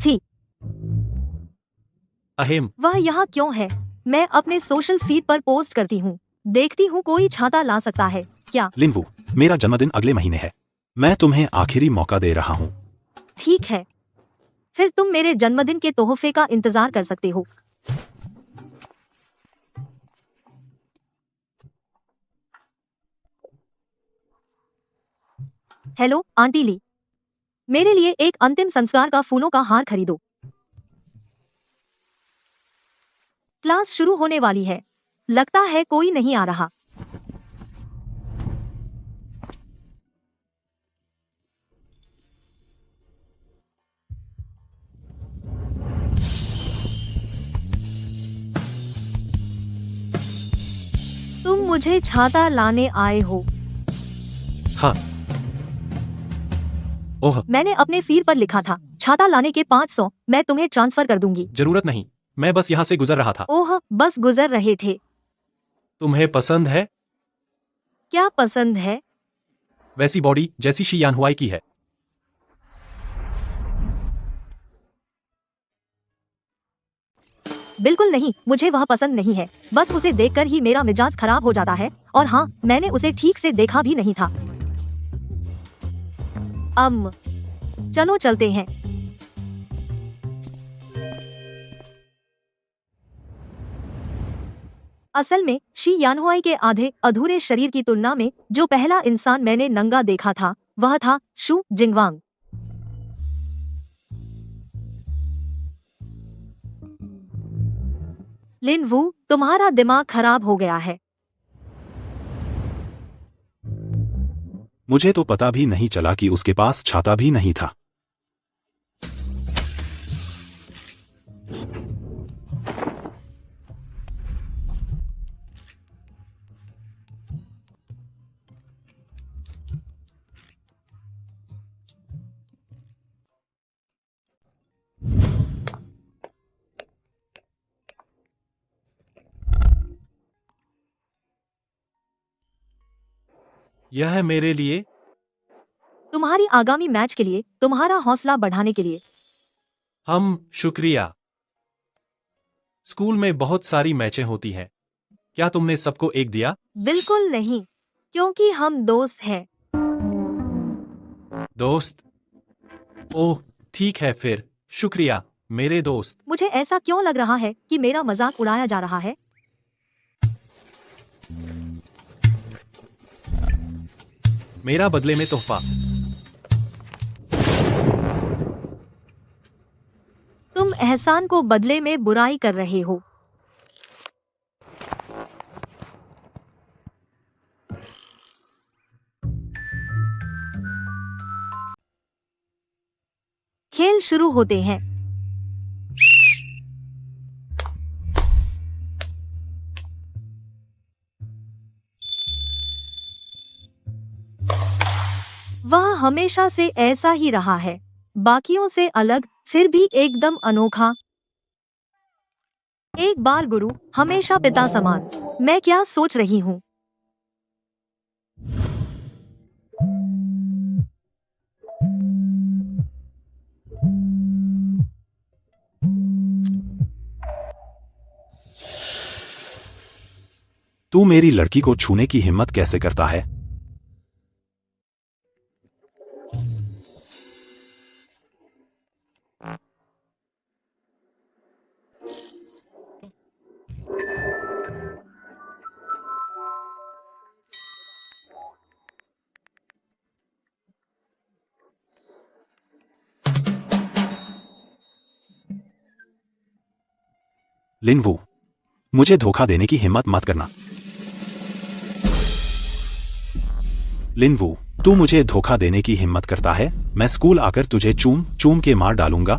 [SPEAKER 3] छी,
[SPEAKER 9] अहेम,
[SPEAKER 3] वह यहाँ क्यों है? मैं अपने सोशल फीड पर पोस्ट करती हूँ। देखती हूँ कोई छाता ला सकता है क्या?
[SPEAKER 5] लिन वू, मेरा जन्मदिन अगले महीने है। मैं तुम्हें आखिरी मौका दे रहा हूँ।
[SPEAKER 3] ठीक है, फिर तुम मेरे जन्मदिन के तोहफे का इंतजार कर सकते हो। हेलो आंटी ली, मेरे लिए एक अंतिम संस्कार का फूलों का हार खरीदो। क्लास शुरू होने वाली है। लगता है कोई नहीं आ रहा। तुम मुझे छाता लाने आए हो?
[SPEAKER 9] हाँ। ओह,
[SPEAKER 3] मैंने अपने फीड पर लिखा था छाता लाने के 500 मैं तुम्हें ट्रांसफर कर दूंगी।
[SPEAKER 9] जरूरत नहीं, मैं बस यहाँ से गुजर रहा था।
[SPEAKER 3] ओह, बस गुजर रहे थे।
[SPEAKER 9] तुम्हें पसंद है?
[SPEAKER 3] क्या पसंद है?
[SPEAKER 9] वैसी बॉडी जैसी शी यानहुआई की है।
[SPEAKER 3] बिल्कुल नहीं, मुझे वह पसंद नहीं है। बस उसे देखकर ही मेरा मिजाज खराब हो जाता है। और हाँ, मैंने उसे ठीक से देखा भी नहीं था। चलो चलते हैं। असल में शी यानहुआई के आधे अधूरे शरीर की तुलना में जो पहला इंसान मैंने नंगा देखा था वह था शू जिंगवांग। लिन वू, तुम्हारा दिमाग खराब हो गया है।
[SPEAKER 5] मुझे तो पता भी नहीं चला कि उसके पास छाता भी नहीं था।
[SPEAKER 9] यह है मेरे लिए।
[SPEAKER 3] तुम्हारी आगामी मैच के लिए, तुम्हारा हौसला बढ़ाने के लिए।
[SPEAKER 9] शुक्रिया। स्कूल में बहुत सारी मैचें होती हैं। क्या तुमने सबको एक दिया?
[SPEAKER 3] बिल्कुल नहीं, क्योंकि हम दोस्त हैं।
[SPEAKER 9] दोस्त? ओह ठीक है फिर, शुक्रिया मेरे दोस्त।
[SPEAKER 3] मुझे ऐसा क्यों लग रहा है कि मेरा मजाक उड़ाया जा रहा है?
[SPEAKER 9] मेरा बदले में तोहफा।
[SPEAKER 3] तुम एहसान को बदले में बुराई कर रहे हो। खेल शुरू होते हैं। वह हमेशा से ऐसा ही रहा है, बाकियों से अलग, फिर भी एकदम अनोखा। एक बार गुरु, हमेशा पिता समान। मैं क्या सोच रही हूँ?
[SPEAKER 5] तू मेरी लड़की को छूने की हिम्मत कैसे करता है? लिनवू, मुझे धोखा देने की हिम्मत मत करना। लिनवू, तू मुझे धोखा देने की हिम्मत करता है? मैं स्कूल आकर तुझे चूम चूम के मार डालूंगा।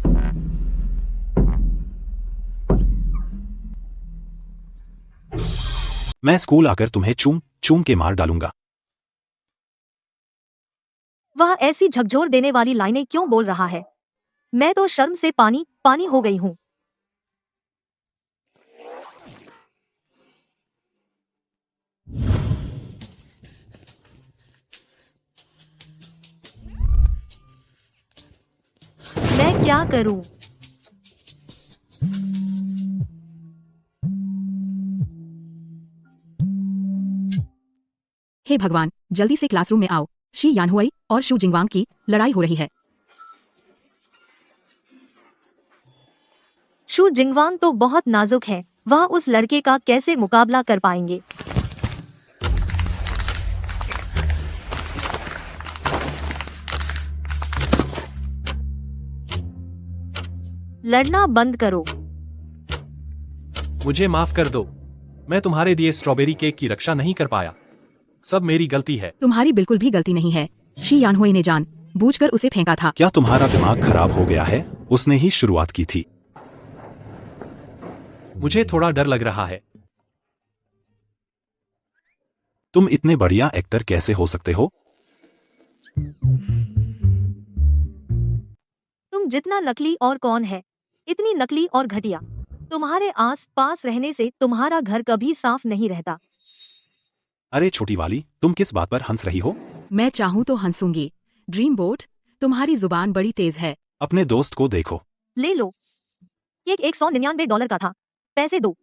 [SPEAKER 5] मैं स्कूल आकर तुम्हें चूम चूम के मार डालूंगा।
[SPEAKER 3] वह ऐसी झकझोर देने वाली लाइनें क्यों बोल रहा है? मैं तो शर्म से पानी पानी हो गई हूँ। मैं क्या करूं?
[SPEAKER 10] हे भगवान, जल्दी से क्लासरूम में आओ। शी यानहुआई और शू जिंगवांग की लड़ाई हो रही है।
[SPEAKER 3] शू जिंगवांग तो बहुत नाजुक है, वह उस लड़के का कैसे मुकाबला कर पाएंगे? लड़ना बंद करो।
[SPEAKER 9] मुझे माफ कर दो, मैं तुम्हारे दिए स्ट्रॉबेरी केक की रक्षा नहीं कर पाया। सब मेरी गलती है।
[SPEAKER 10] तुम्हारी बिल्कुल भी गलती नहीं है। शी यानहुआई ने जानबूझकर उसे फेंका था।
[SPEAKER 5] क्या तुम्हारा दिमाग खराब हो गया है? उसने ही शुरुआत की थी।
[SPEAKER 9] मुझे थोड़ा डर लग रहा है।
[SPEAKER 5] तुम इतने बढ़िया एक्टर कैसे हो सकते हो?
[SPEAKER 3] तुम जितना नकली और कौन है? इतनी नकली और घटिया। तुम्हारे आस पास रहने से तुम्हारा घर कभी साफ नहीं रहता।
[SPEAKER 5] अरे छोटी वाली, तुम किस बात पर हंस रही हो?
[SPEAKER 10] मैं चाहूँ तो हंसूंगी। ड्रीम बोट, तुम्हारी जुबान बड़ी तेज है।
[SPEAKER 5] अपने दोस्त को देखो।
[SPEAKER 3] ले लो। केक $199 का था। पैसे दो।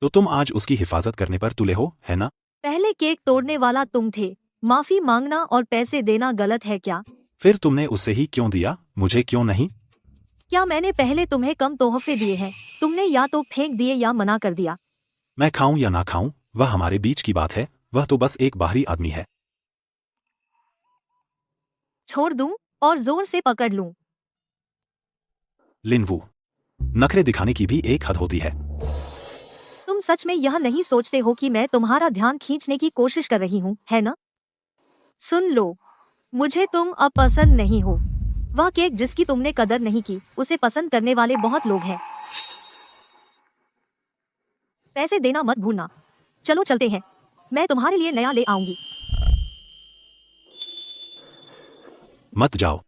[SPEAKER 5] तो तुम आज उसकी हिफाजत करने पर तुले हो, है ना?
[SPEAKER 3] पहले केक तोड़ने वाला तुम थे। माफी मांगना और पैसे देना गलत है क्या?
[SPEAKER 5] फिर तुमने उसे ही क्यों दिया, मुझे क्यों नहीं?
[SPEAKER 3] क्या मैंने पहले तुम्हें कम तोहफे दिए हैं? तुमने या तो फेंक दिए या मना कर दिया।
[SPEAKER 5] मैं खाऊं या ना खाऊं, वह हमारे बीच की बात है। वह तो बस एक बाहरी आदमी है।
[SPEAKER 3] छोड़ दूं और जोर से पकड़ लूं?
[SPEAKER 5] लिनवू, नखरे दिखाने की भी एक हद होती है।
[SPEAKER 3] तुम सच में यह नहीं सोचते हो कि मैं तुम्हारा ध्यान खींचने की कोशिश कर रही हूँ, है ना? सुन लो, मुझे तुम अब पसंद नहीं हो। वह केक जिसकी तुमने कदर नहीं की, उसे पसंद करने वाले बहुत लोग हैं। पैसे देना मत भूलना। चलो चलते हैं, मैं तुम्हारे लिए नया ले आऊंगी।
[SPEAKER 5] मत जाओ।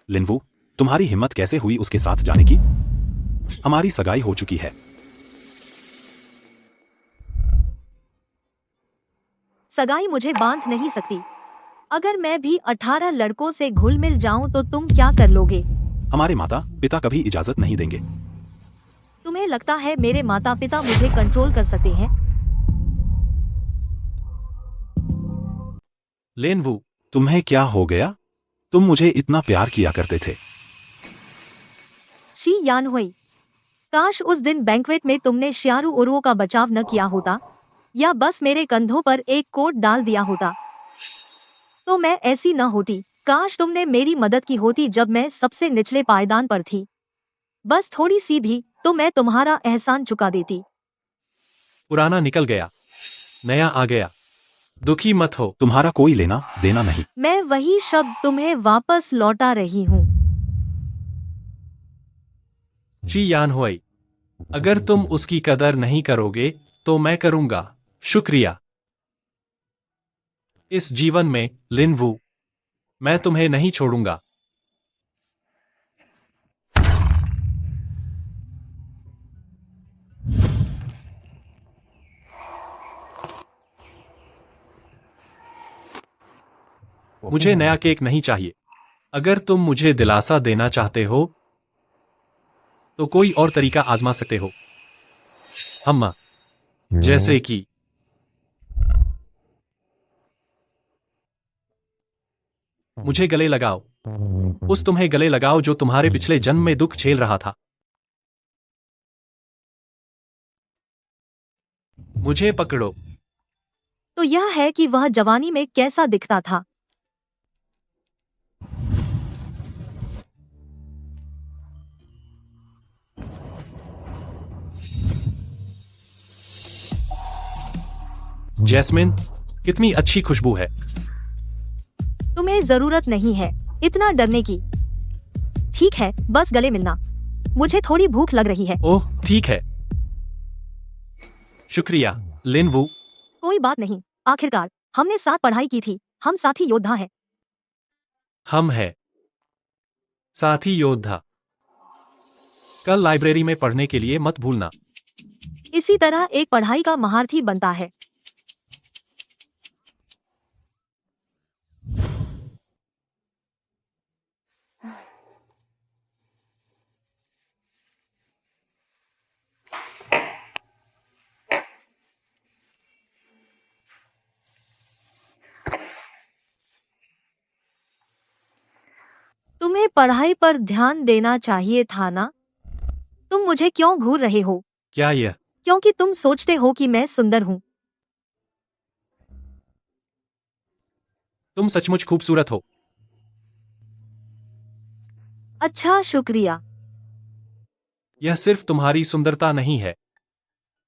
[SPEAKER 5] लिनवू, तुम्हारी हिम्मत कैसे हुई उसके साथ जाने की? हमारी सगाई हो चुकी है।
[SPEAKER 3] सगाई मुझे बांध नहीं सकती। अगर मैं भी 18 लड़कों से घुल मिल जाऊं तो तुम क्या कर लोगे?
[SPEAKER 5] हमारे माता पिता कभी इजाजत नहीं देंगे।
[SPEAKER 3] तुम्हें लगता है मेरे माता पिता मुझे कंट्रोल कर सकते हैं?
[SPEAKER 9] लिनवू,
[SPEAKER 5] तुम्हें क्या हो गया? तुम मुझे इतना प्यार किया करते थे।
[SPEAKER 3] शी यान हुई, काश उस दिन बैंक्वेट में तुमने श्यारू उरुओ का बचाव न किया होता, या बस मेरे कंधों पर एक कोट डाल दिया होता, तो मैं ऐसी न होती। काश तुमने मेरी मदद की होती जब मैं सबसे निचले पायदान पर थी। बस थोड़ी सी भी, तो मैं तुम्हारा एहसान चुका देती।
[SPEAKER 9] पुराना निकल गया, नया आ गया। दुखी मत हो।
[SPEAKER 5] तुम्हारा कोई लेना देना नहीं।
[SPEAKER 3] मैं वही शब्द तुम्हें वापस लौटा रही हूँ।
[SPEAKER 9] शी यान हुई, अगर तुम उसकी कदर नहीं करोगे तो मैं करूंगा। शुक्रिया। इस जीवन में, लिनवू, मैं तुम्हें नहीं छोड़ूंगा। मुझे नया केक नहीं चाहिए। अगर तुम मुझे दिलासा देना चाहते हो तो कोई और तरीका आजमा सकते हो। अम्मा, जैसे कि मुझे गले लगाओ। उस तुम्हें गले लगाओ जो तुम्हारे पिछले जन्म में दुख झेल रहा था। मुझे पकड़ो।
[SPEAKER 3] तो यह है कि वह जवानी में कैसा दिखता था।
[SPEAKER 9] जैस्मिन, कितनी अच्छी खुशबू है।
[SPEAKER 3] तुम्हें जरूरत नहीं है इतना डरने की। ठीक है, बस गले मिलना। मुझे थोड़ी भूख लग रही है।
[SPEAKER 9] ओह, ठीक है। शुक्रिया, लिनवू।
[SPEAKER 3] कोई बात नहीं, आखिरकार हमने साथ पढ़ाई की थी। हम साथी योद्धा हैं।
[SPEAKER 9] हम हैं साथी योद्धा। कल लाइब्रेरी में पढ़ने के लिए मत भूलना।
[SPEAKER 3] इसी तरह एक पढ़ाई का महारथी बनता है। तुम्हें पढ़ाई पर ध्यान देना चाहिए था ना? तुम मुझे क्यों घूर रहे हो?
[SPEAKER 9] क्या यह?
[SPEAKER 3] क्योंकि तुम सोचते हो कि मैं सुंदर हूँ।
[SPEAKER 9] तुम सचमुच खूबसूरत हो।
[SPEAKER 3] अच्छा, शुक्रिया।
[SPEAKER 9] यह सिर्फ तुम्हारी सुंदरता नहीं है,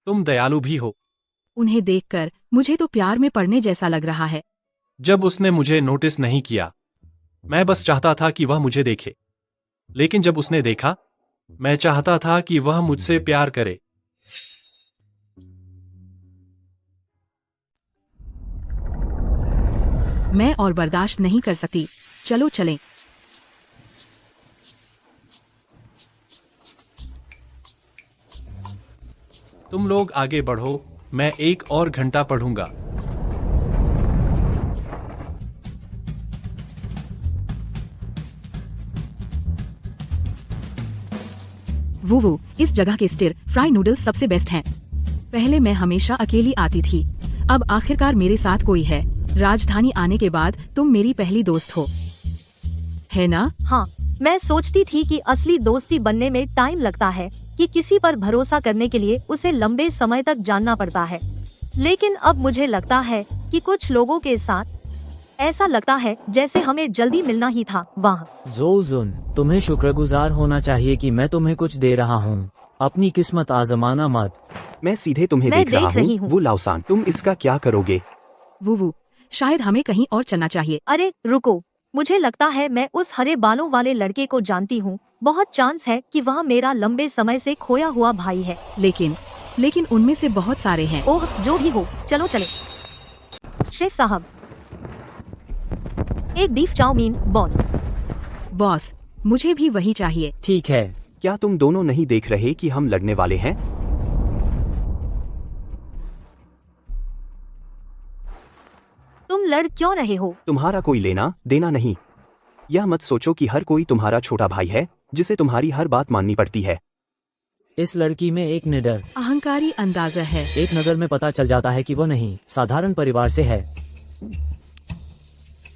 [SPEAKER 9] तुम दयालु भी हो।
[SPEAKER 10] उन्हें देखकर मुझे तो प्यार में पड़ने जैसा लग रहा है।
[SPEAKER 9] जब उसने मुझे नोटिस नहीं किया, मैं बस चाहता था कि वह मुझे देखे। लेकिन जब उसने देखा, मैं चाहता था कि वह मुझसे प्यार करे।
[SPEAKER 10] मैं और बर्दाश्त नहीं कर सकती। चलो चलें।
[SPEAKER 9] तुम लोग आगे बढ़ो, मैं 1 और घंटा पढ़ूंगा।
[SPEAKER 10] वो इस जगह के स्टिर फ्राई नूडल्स सबसे बेस्ट हैं। पहले मैं हमेशा अकेली आती थी, अब आखिरकार मेरे साथ कोई है। राजधानी आने के बाद तुम मेरी पहली दोस्त हो, है ना?
[SPEAKER 3] हाँ, मैं सोचती थी कि असली दोस्ती बनने में टाइम लगता है, कि किसी पर भरोसा करने के लिए उसे लंबे समय तक जानना पड़ता है। लेकिन अब मुझे लगता है कि कुछ लोगों के साथ ऐसा लगता है जैसे हमें जल्दी मिलना ही था। वहाँ
[SPEAKER 8] जोजुन, तुम्हें शुक्रगुजार होना चाहिए कि मैं तुम्हें कुछ दे रहा हूँ। अपनी किस्मत आजमाना मत।
[SPEAKER 12] मैं सीधे तुम्हें
[SPEAKER 3] मैं
[SPEAKER 12] देख रहा
[SPEAKER 3] देख रही
[SPEAKER 12] हूँ।
[SPEAKER 3] हूँ।
[SPEAKER 12] वो लाउसान, तुम इसका क्या करोगे?
[SPEAKER 10] वो शायद हमें कहीं और चलना चाहिए।
[SPEAKER 3] अरे रुको, मुझे लगता है मैं उस हरे बालों वाले लड़के को जानती हूँ। बहुत चांस है कि वह मेरा लंबे समय से खोया हुआ भाई है।
[SPEAKER 10] लेकिन उनमें से बहुत सारे हैं।
[SPEAKER 3] ओह, जो भी हो, चलो चले। शेफ साहब, एक बीफ चाउमीन।
[SPEAKER 10] बॉस, मुझे भी वही चाहिए।
[SPEAKER 8] ठीक है।
[SPEAKER 12] क्या तुम दोनों नहीं देख रहे कि हम लड़ने वाले हैं?
[SPEAKER 3] तुम लड़ क्यों रहे हो?
[SPEAKER 12] तुम्हारा कोई लेना देना नहीं। यह मत सोचो कि हर कोई तुम्हारा छोटा भाई है जिसे तुम्हारी हर बात माननी पड़ती है।
[SPEAKER 8] इस लड़की में एक निडर,
[SPEAKER 10] अहंकारी अंदाजा है।
[SPEAKER 8] एक नजर में पता चल जाता है कि वो नहीं साधारण परिवार से है।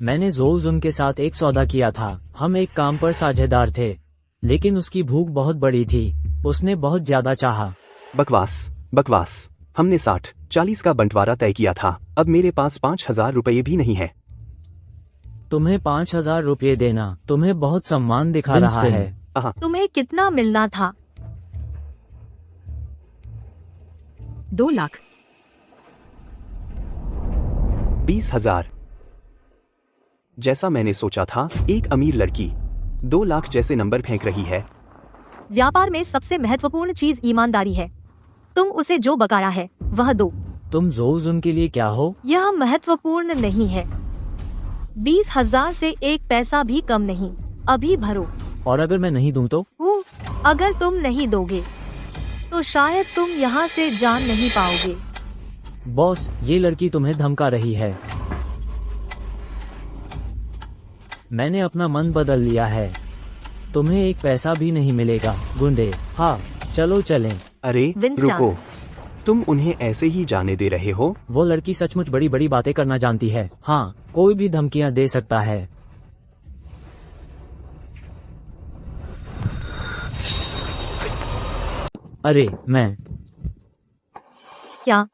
[SPEAKER 8] मैंने जोजुन के साथ एक सौदा किया था। हम एक काम पर साझेदार थे, लेकिन उसकी भूख बहुत बड़ी थी। उसने बहुत ज्यादा चाहा।
[SPEAKER 12] बकवास। हमने 60-40 का बंटवारा तय किया था। अब मेरे पास 5,000 रुपये भी नहीं है।
[SPEAKER 8] तुम्हें 5,000 रुपये देना तुम्हें बहुत सम्मान दिखा रहा
[SPEAKER 6] विंस्टन।
[SPEAKER 8] है।
[SPEAKER 3] तुम्हें कितना मिलना था?
[SPEAKER 10] 2 लाख।
[SPEAKER 12] 20,000। जैसा मैंने सोचा था, एक अमीर लड़की 2 लाख जैसे नंबर फेंक रही है।
[SPEAKER 3] व्यापार में सबसे महत्वपूर्ण चीज ईमानदारी है। तुम उसे जो बकाया है वह दो।
[SPEAKER 8] तुम जोजुन के लिए क्या हो?
[SPEAKER 3] यह महत्वपूर्ण नहीं है। 20,000 से एक पैसा भी कम नहीं। अभी भरो।
[SPEAKER 8] और अगर मैं नहीं दूं तो?
[SPEAKER 3] अगर तुम नहीं दोगे तो शायद तुम यहाँ से जान नहीं पाओगे।
[SPEAKER 8] बॉस, ये लड़की तुम्हें धमका रही है। मैंने अपना मन बदल लिया है। तुम्हें एक पैसा भी नहीं मिलेगा गुंडे। हाँ, चलो चलें।
[SPEAKER 12] अरे
[SPEAKER 3] विंस्टन।
[SPEAKER 12] रुको, तुम उन्हें ऐसे ही जाने दे रहे हो?
[SPEAKER 8] वो लड़की सचमुच बड़ी बड़ी बातें करना जानती है। हाँ, कोई भी धमकियां दे सकता है। अरे मैं
[SPEAKER 3] क्या?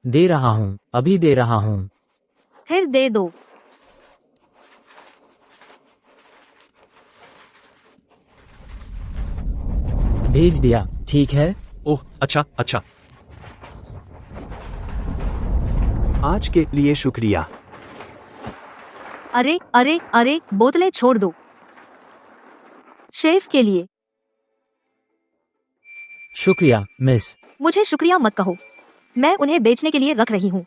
[SPEAKER 8] दे रहा हूँ, अभी दे रहा हूँ।
[SPEAKER 3] फिर दे दो।
[SPEAKER 8] भेज दिया, ठीक है?
[SPEAKER 9] ओह, अच्छा।
[SPEAKER 12] आज के लिए शुक्रिया।
[SPEAKER 3] अरे, बोतलें छोड़ दो। शेफ के लिए।
[SPEAKER 8] शुक्रिया मिस।
[SPEAKER 3] मुझे शुक्रिया मत कहो, मैं उन्हें बेचने के लिए रख रही हूँ।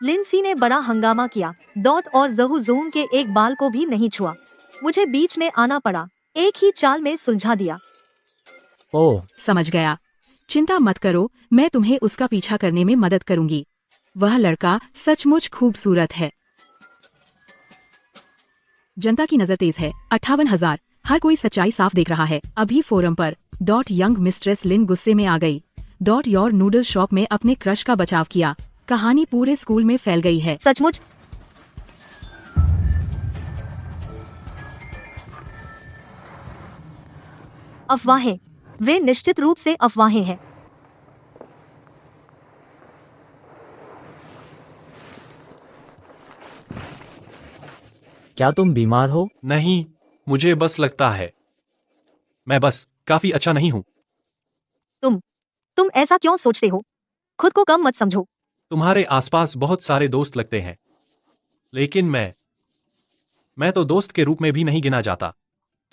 [SPEAKER 3] लिंसी ने बड़ा हंगामा किया। डॉट और जहू जून के एक बाल को भी नहीं छुआ। मुझे बीच में आना पड़ा। एक ही चाल में सुलझा दिया।
[SPEAKER 8] ओह,
[SPEAKER 10] समझ गया। चिंता मत करो, मैं तुम्हें उसका पीछा करने में मदद करूंगी। वह लड़का सचमुच खूबसूरत है। जनता की नजर तेज है। 58,000। हर कोई सच्चाई साफ देख रहा है। अभी फोरम पर डॉट यंग मिस्ट्रेस लिन गुस्से में आ गई। डॉट योर नूडल शॉप में अपने क्रश का बचाव किया। कहानी पूरे स्कूल में फैल गई है।
[SPEAKER 3] सचमुच? अफवाहें। वे निश्चित रूप से अफवाहें हैं।
[SPEAKER 8] क्या तुम बीमार हो?
[SPEAKER 9] नहीं, मुझे बस लगता है मैं बस काफी अच्छा नहीं हूँ।
[SPEAKER 3] तुम ऐसा क्यों सोचते हो? खुद को कम मत समझो।
[SPEAKER 9] तुम्हारे आसपास बहुत सारे दोस्त लगते हैं, लेकिन मैं तो दोस्त के रूप में भी नहीं गिना जाता।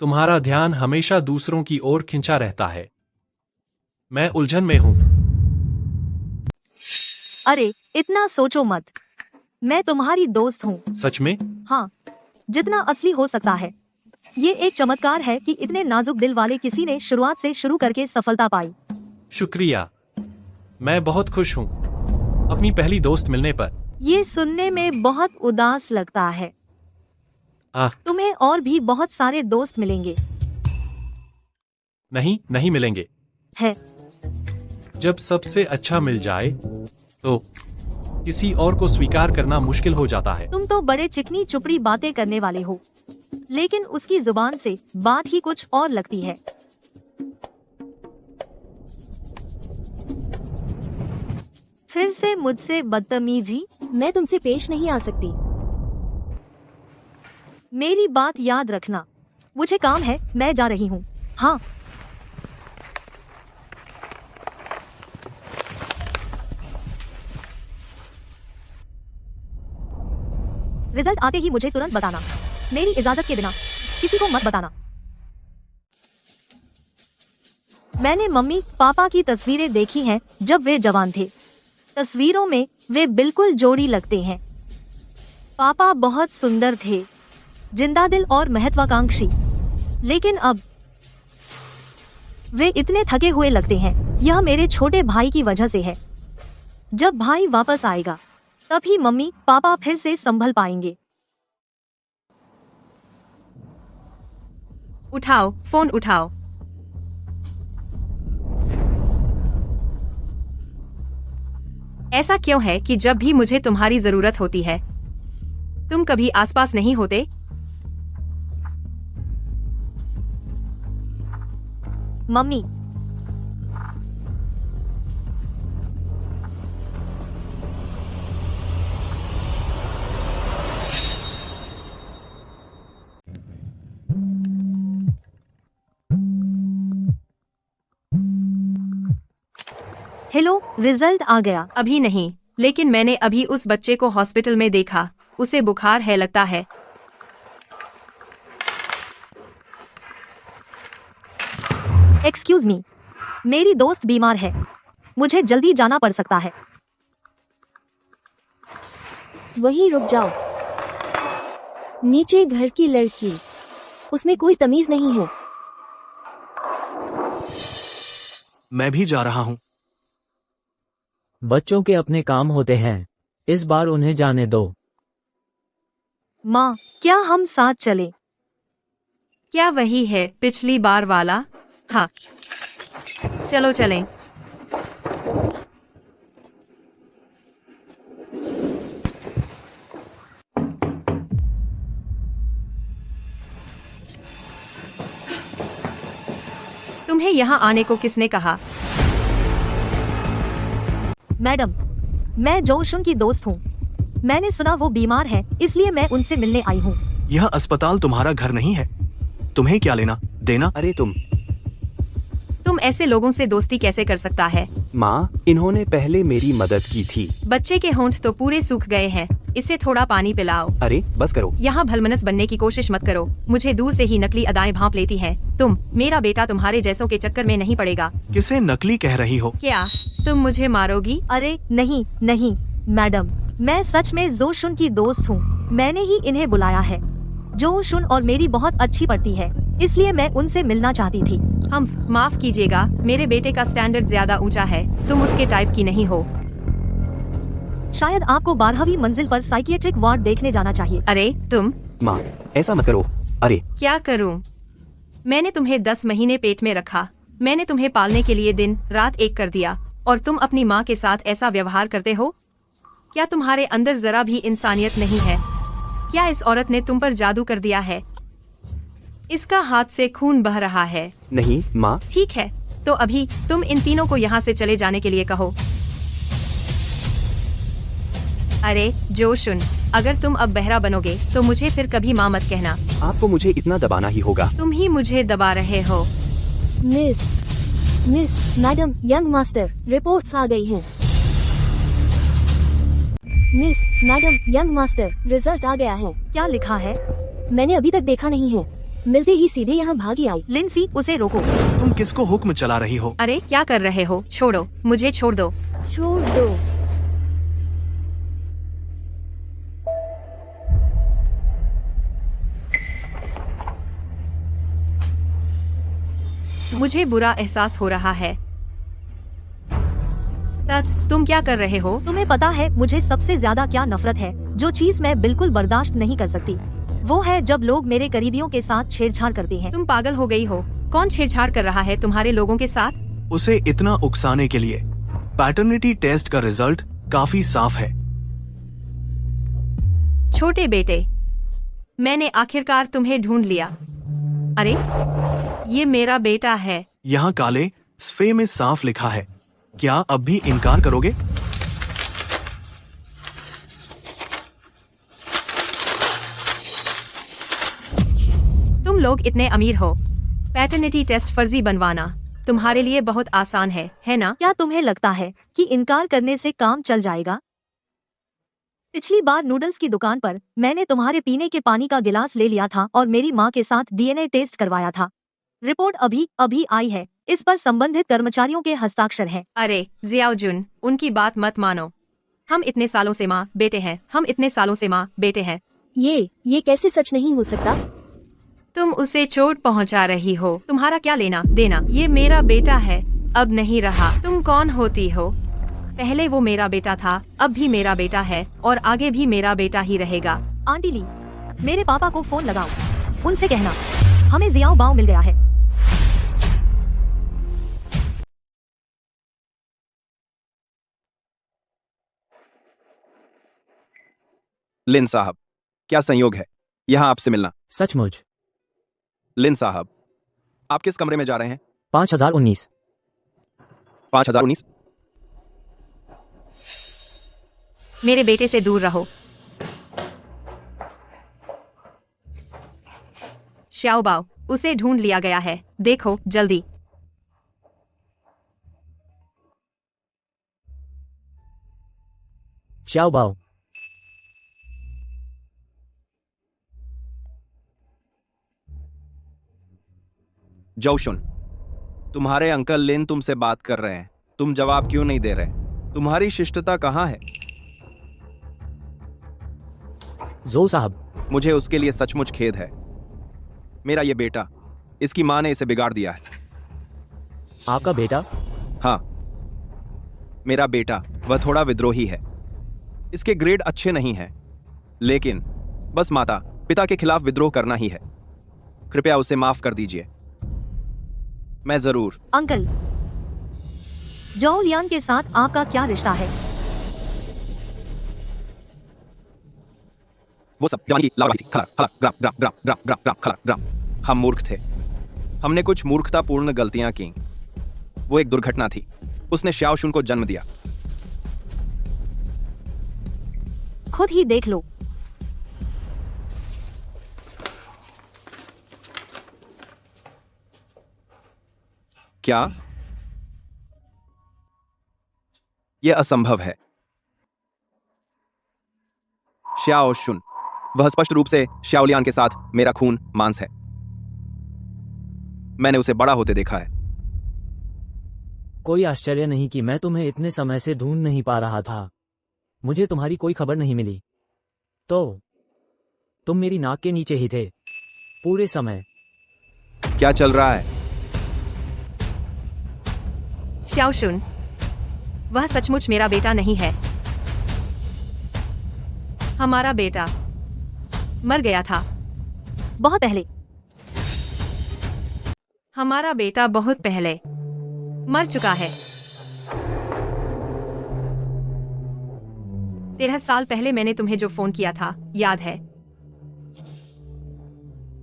[SPEAKER 9] तुम्हारा ध्यान हमेशा दूसरों की ओर खिंचा रहता है। मैं उलझन में हूँ।
[SPEAKER 3] अरे, इतना सोचो मत। मैं तुम्हारी दोस्त हूँ।
[SPEAKER 9] सच में?
[SPEAKER 3] हाँ, जितना असली हो सकता है। ये एक चमत्कार है कि इतने नाजुक दिल वाले किसी ने शुरुआत से शुरू करके सफलता पाई।
[SPEAKER 9] शुक्रिया, मैं बहुत खुश हूँ अपनी पहली दोस्त मिलने पर।
[SPEAKER 3] ये सुनने में बहुत उदास लगता है।
[SPEAKER 9] आह,
[SPEAKER 3] तुम्हें और भी बहुत सारे दोस्त मिलेंगे।
[SPEAKER 9] नहीं, नहीं मिलेंगे।
[SPEAKER 3] है
[SPEAKER 9] जब सबसे अच्छा मिल जाए तो किसी और को स्वीकार करना मुश्किल हो जाता है।
[SPEAKER 3] तुम तो बड़े चिकनी चुपड़ी बातें करने वाले हो, लेकिन उसकी जुबान से बात ही कुछ और लगती है। फिर से मुझसे बदतमीजी।
[SPEAKER 4] मैं तुमसे पेश नहीं आ सकती।
[SPEAKER 3] मेरी बात याद रखना। मुझे काम है, मैं जा रही हूँ। हाँ। रिजल्ट आते ही मुझे तुरंत बताना। मेरी इजाजत के बिना किसी को मत बताना। मैंने मम्मी पापा की तस्वीरें देखी हैं जब वे जवान थे। तस्वीरों में वे बिल्कुल जोड़ी लगते हैं। पापा बहुत सुंदर थे, जिंदादिल और महत्वाकांक्षी, लेकिन अब वे इतने थके हुए लगते हैं। यह मेरे छोटे भाई की वजह से है। जब भाई वापस आएगा तभी मम्मी पापा फिर से संभल पाएंगे।
[SPEAKER 1] उठाओ, फोन उठाओ। ऐसा क्यों है कि जब भी मुझे तुम्हारी जरूरत होती है तुम कभी आसपास नहीं होते?
[SPEAKER 3] मम्मी, हेलो, रिजल्ट आ गया।
[SPEAKER 1] अभी नहीं, लेकिन मैंने अभी उस बच्चे को हॉस्पिटल में देखा। उसे बुखार है लगता है।
[SPEAKER 3] एक्सक्यूज मी, मेरी दोस्त बीमार है, मुझे जल्दी जाना पड़ सकता है।
[SPEAKER 4] वहीं रुक जाओ। नीचे घर की लड़की, उसमें कोई तमीज नहीं है।
[SPEAKER 6] मैं भी जा रहा हूँ।
[SPEAKER 8] बच्चों के अपने काम होते हैं, इस बार उन्हें जाने दो।
[SPEAKER 3] माँ, क्या हम साथ चले?
[SPEAKER 1] क्या वही है पिछली बार वाला? हाँ, चलो चलें। तुम्हें यहाँ आने को किसने कहा?
[SPEAKER 3] मैडम, मैं जोशुन की दोस्त हूँ। मैंने सुना वो बीमार है, इसलिए मैं उनसे मिलने आई हूँ।
[SPEAKER 6] यह अस्पताल तुम्हारा घर नहीं है, तुम्हें क्या लेना देना?
[SPEAKER 12] अरे
[SPEAKER 1] तुम ऐसे लोगों से दोस्ती कैसे कर सकता है?
[SPEAKER 12] माँ, इन्होंने पहले मेरी मदद की थी।
[SPEAKER 1] बच्चे के होंठ तो पूरे सूख गए हैं, इसे थोड़ा पानी पिलाओ।
[SPEAKER 12] अरे बस करो।
[SPEAKER 1] यहाँ भलमनस बनने की कोशिश मत करो, मुझे दूर से ही नकली अदाएं भांप लेती हैं। मेरा बेटा तुम्हारे जैसों के चक्कर में नहीं पड़ेगा।
[SPEAKER 6] किसे नकली कह रही हो?
[SPEAKER 1] क्या तुम मुझे मारोगी?
[SPEAKER 3] अरे नहीं नहीं मैडम, मैं सच में जोशुन की दोस्त हूँ। मैंने ही इन्हें बुलाया है। जोशुन और मेरी बहुत अच्छी पड़ती है, इसलिए मैं उनसे मिलना चाहती थी।
[SPEAKER 1] हम माफ कीजिएगा, मेरे बेटे का स्टैंडर्ड ज्यादा ऊंचा है, तुम उसके टाइप की नहीं हो।
[SPEAKER 3] शायद आपको 12वीं मंजिल पर साइकियाट्रिक वार्ड देखने जाना चाहिए।
[SPEAKER 1] अरे तुम।
[SPEAKER 12] माँ, ऐसा मत करो। अरे
[SPEAKER 1] क्या करूं? मैंने तुम्हें 10 महीने पेट में रखा, मैंने तुम्हें पालने के लिए दिन रात एक कर दिया, और तुम अपनी माँ के साथ ऐसा व्यवहार करते हो? क्या तुम्हारे अंदर जरा भी इंसानियत नहीं है? क्या इस औरत ने तुम पर जादू कर दिया है? इसका हाथ से खून बह रहा है।
[SPEAKER 12] नहीं माँ।
[SPEAKER 1] ठीक है, तो अभी तुम इन तीनों को यहाँ से चले जाने के लिए कहो। अरे जोशुन, अगर तुम अब बहरा बनोगे तो मुझे फिर कभी माँ मत कहना।
[SPEAKER 12] आपको मुझे इतना दबाना ही होगा।
[SPEAKER 1] तुम ही मुझे दबा रहे हो।
[SPEAKER 4] Miss madam, young master, reports आ गई हैं। Miss madam, young master, result आ गया है।
[SPEAKER 3] क्या लिखा है?
[SPEAKER 4] मैंने अभी तक देखा नहीं है, मिलते ही सीधे यहाँ भागी आई।
[SPEAKER 3] लिंसी, उसे रोको।
[SPEAKER 6] तुम किसको हुक्म चला रही हो?
[SPEAKER 1] अरे क्या कर रहे हो? छोड़ो, मुझे छोड़ दो।
[SPEAKER 4] छोड़ दो।
[SPEAKER 1] मुझे बुरा एहसास हो रहा है। तुम क्या कर रहे हो?
[SPEAKER 3] तुम्हें पता है मुझे सबसे ज्यादा क्या नफरत है? जो चीज मैं बिल्कुल बर्दाश्त नहीं कर सकती वो है जब लोग मेरे करीबियों के साथ छेड़छाड़ करते हैं।
[SPEAKER 1] तुम पागल हो गई हो? कौन छेड़छाड़ कर रहा है तुम्हारे लोगों के साथ?
[SPEAKER 6] उसे इतना उकसाने के लिए पैटर्निटी टेस्ट का रिजल्ट काफी साफ है।
[SPEAKER 1] छोटे बेटे, मैंने आखिरकार तुम्हें ढूंढ लिया। अरे, ये मेरा बेटा है।
[SPEAKER 6] यहाँ काले सफेद में साफ लिखा है। क्या अब भी इनकार करोगे?
[SPEAKER 1] तुम लोग इतने अमीर हो, पैटर्निटी टेस्ट फर्जी बनवाना तुम्हारे लिए बहुत आसान है ना?
[SPEAKER 3] क्या तुम्हें लगता है कि इनकार करने से काम चल जाएगा? पिछली बार नूडल्स की दुकान पर मैंने तुम्हारे पीने के पानी का गिलास ले लिया था और मेरी माँ के साथ डीएनए टेस्ट करवाया था। रिपोर्ट अभी अभी आई है। इस पर संबंधित कर्मचारियों के हस्ताक्षर हैं।
[SPEAKER 1] अरे जियाओजुन, उनकी बात मत मानो। हम इतने सालों से माँ बेटे हैं। हम इतने सालों से माँ बेटे हैं।
[SPEAKER 4] ये कैसे सच नहीं हो सकता?
[SPEAKER 1] तुम उसे चोट पहुंचा रही हो। तुम्हारा क्या लेना देना? ये मेरा बेटा है, अब नहीं रहा। तुम कौन होती हो? पहले वो मेरा बेटा था, अब भी मेरा बेटा है और आगे भी मेरा बेटा ही रहेगा।
[SPEAKER 3] आंटी ली, मेरे पापा को फोन लगाओ। उनसे कहना हमें जियाओ बाओ मिल गया है।
[SPEAKER 7] लिन साहब, क्या संयोग है यहाँ आपसे मिलना।
[SPEAKER 8] सचमुच?
[SPEAKER 7] लिन साहब, आप किस कमरे में जा रहे हैं?
[SPEAKER 8] 5019।
[SPEAKER 7] 5019?
[SPEAKER 1] मेरे बेटे से दूर रहो। श्याओबाओ, उसे ढूंढ लिया गया है। देखो जल्दी।
[SPEAKER 8] श्याओबाओ,
[SPEAKER 7] जौशुन, तुम्हारे अंकल लिन तुमसे बात कर रहे हैं। तुम जवाब क्यों नहीं दे रहे? तुम्हारी शिष्टता कहाँ है?
[SPEAKER 8] जो साहब,
[SPEAKER 7] मुझे उसके लिए सचमुच खेद है। मेरा ये बेटा, इसकी माँ ने इसे बिगाड़ दिया है।
[SPEAKER 8] आपका बेटा?
[SPEAKER 7] हाँ, मेरा बेटा। वह थोड़ा विद्रोही है। इसके ग्रेड अच्छे नहीं हैं, लेकिन बस माता पिता के खिलाफ विद्रोह करना ही है। कृपया उसे माफ कर दीजिए। मैं जरूर।
[SPEAKER 3] अंकल, जौ लियान के साथ आपका क्या रिश्ता है?
[SPEAKER 7] वो सब जवानी की लापरवाही थी। खला, खला, ग्राम, ग्राम, ग्राम, ग्राम, ग्राम, ग्राम, खला, ग्राम। हम मूर्ख थे। हमने कुछ मूर्खतापूर्ण गलतियां की। वो एक दुर्घटना थी। उसने श्याओशुन को जन्म दिया।
[SPEAKER 3] खुद ही देख लो।
[SPEAKER 7] क्या? यह असंभव है। श्याओशुन, वह स्पष्ट रूप से श्याओलियान के साथ मेरा खून मांस है। मैंने उसे बड़ा होते देखा है।
[SPEAKER 8] कोई आश्चर्य नहीं कि मैं तुम्हें इतने समय से ढूंढ नहीं पा रहा था। मुझे तुम्हारी कोई खबर नहीं मिली तो तुम मेरी नाक के नीचे ही थे पूरे समय।
[SPEAKER 7] क्या चल रहा है?
[SPEAKER 1] श्याओशुन, वह सचमुच मेरा बेटा नहीं है। हमारा बेटा मर गया था
[SPEAKER 3] बहुत पहले।
[SPEAKER 1] हमारा बेटा बहुत पहले मर चुका है। 13 साल पहले मैंने तुम्हें जो फोन किया था, याद है?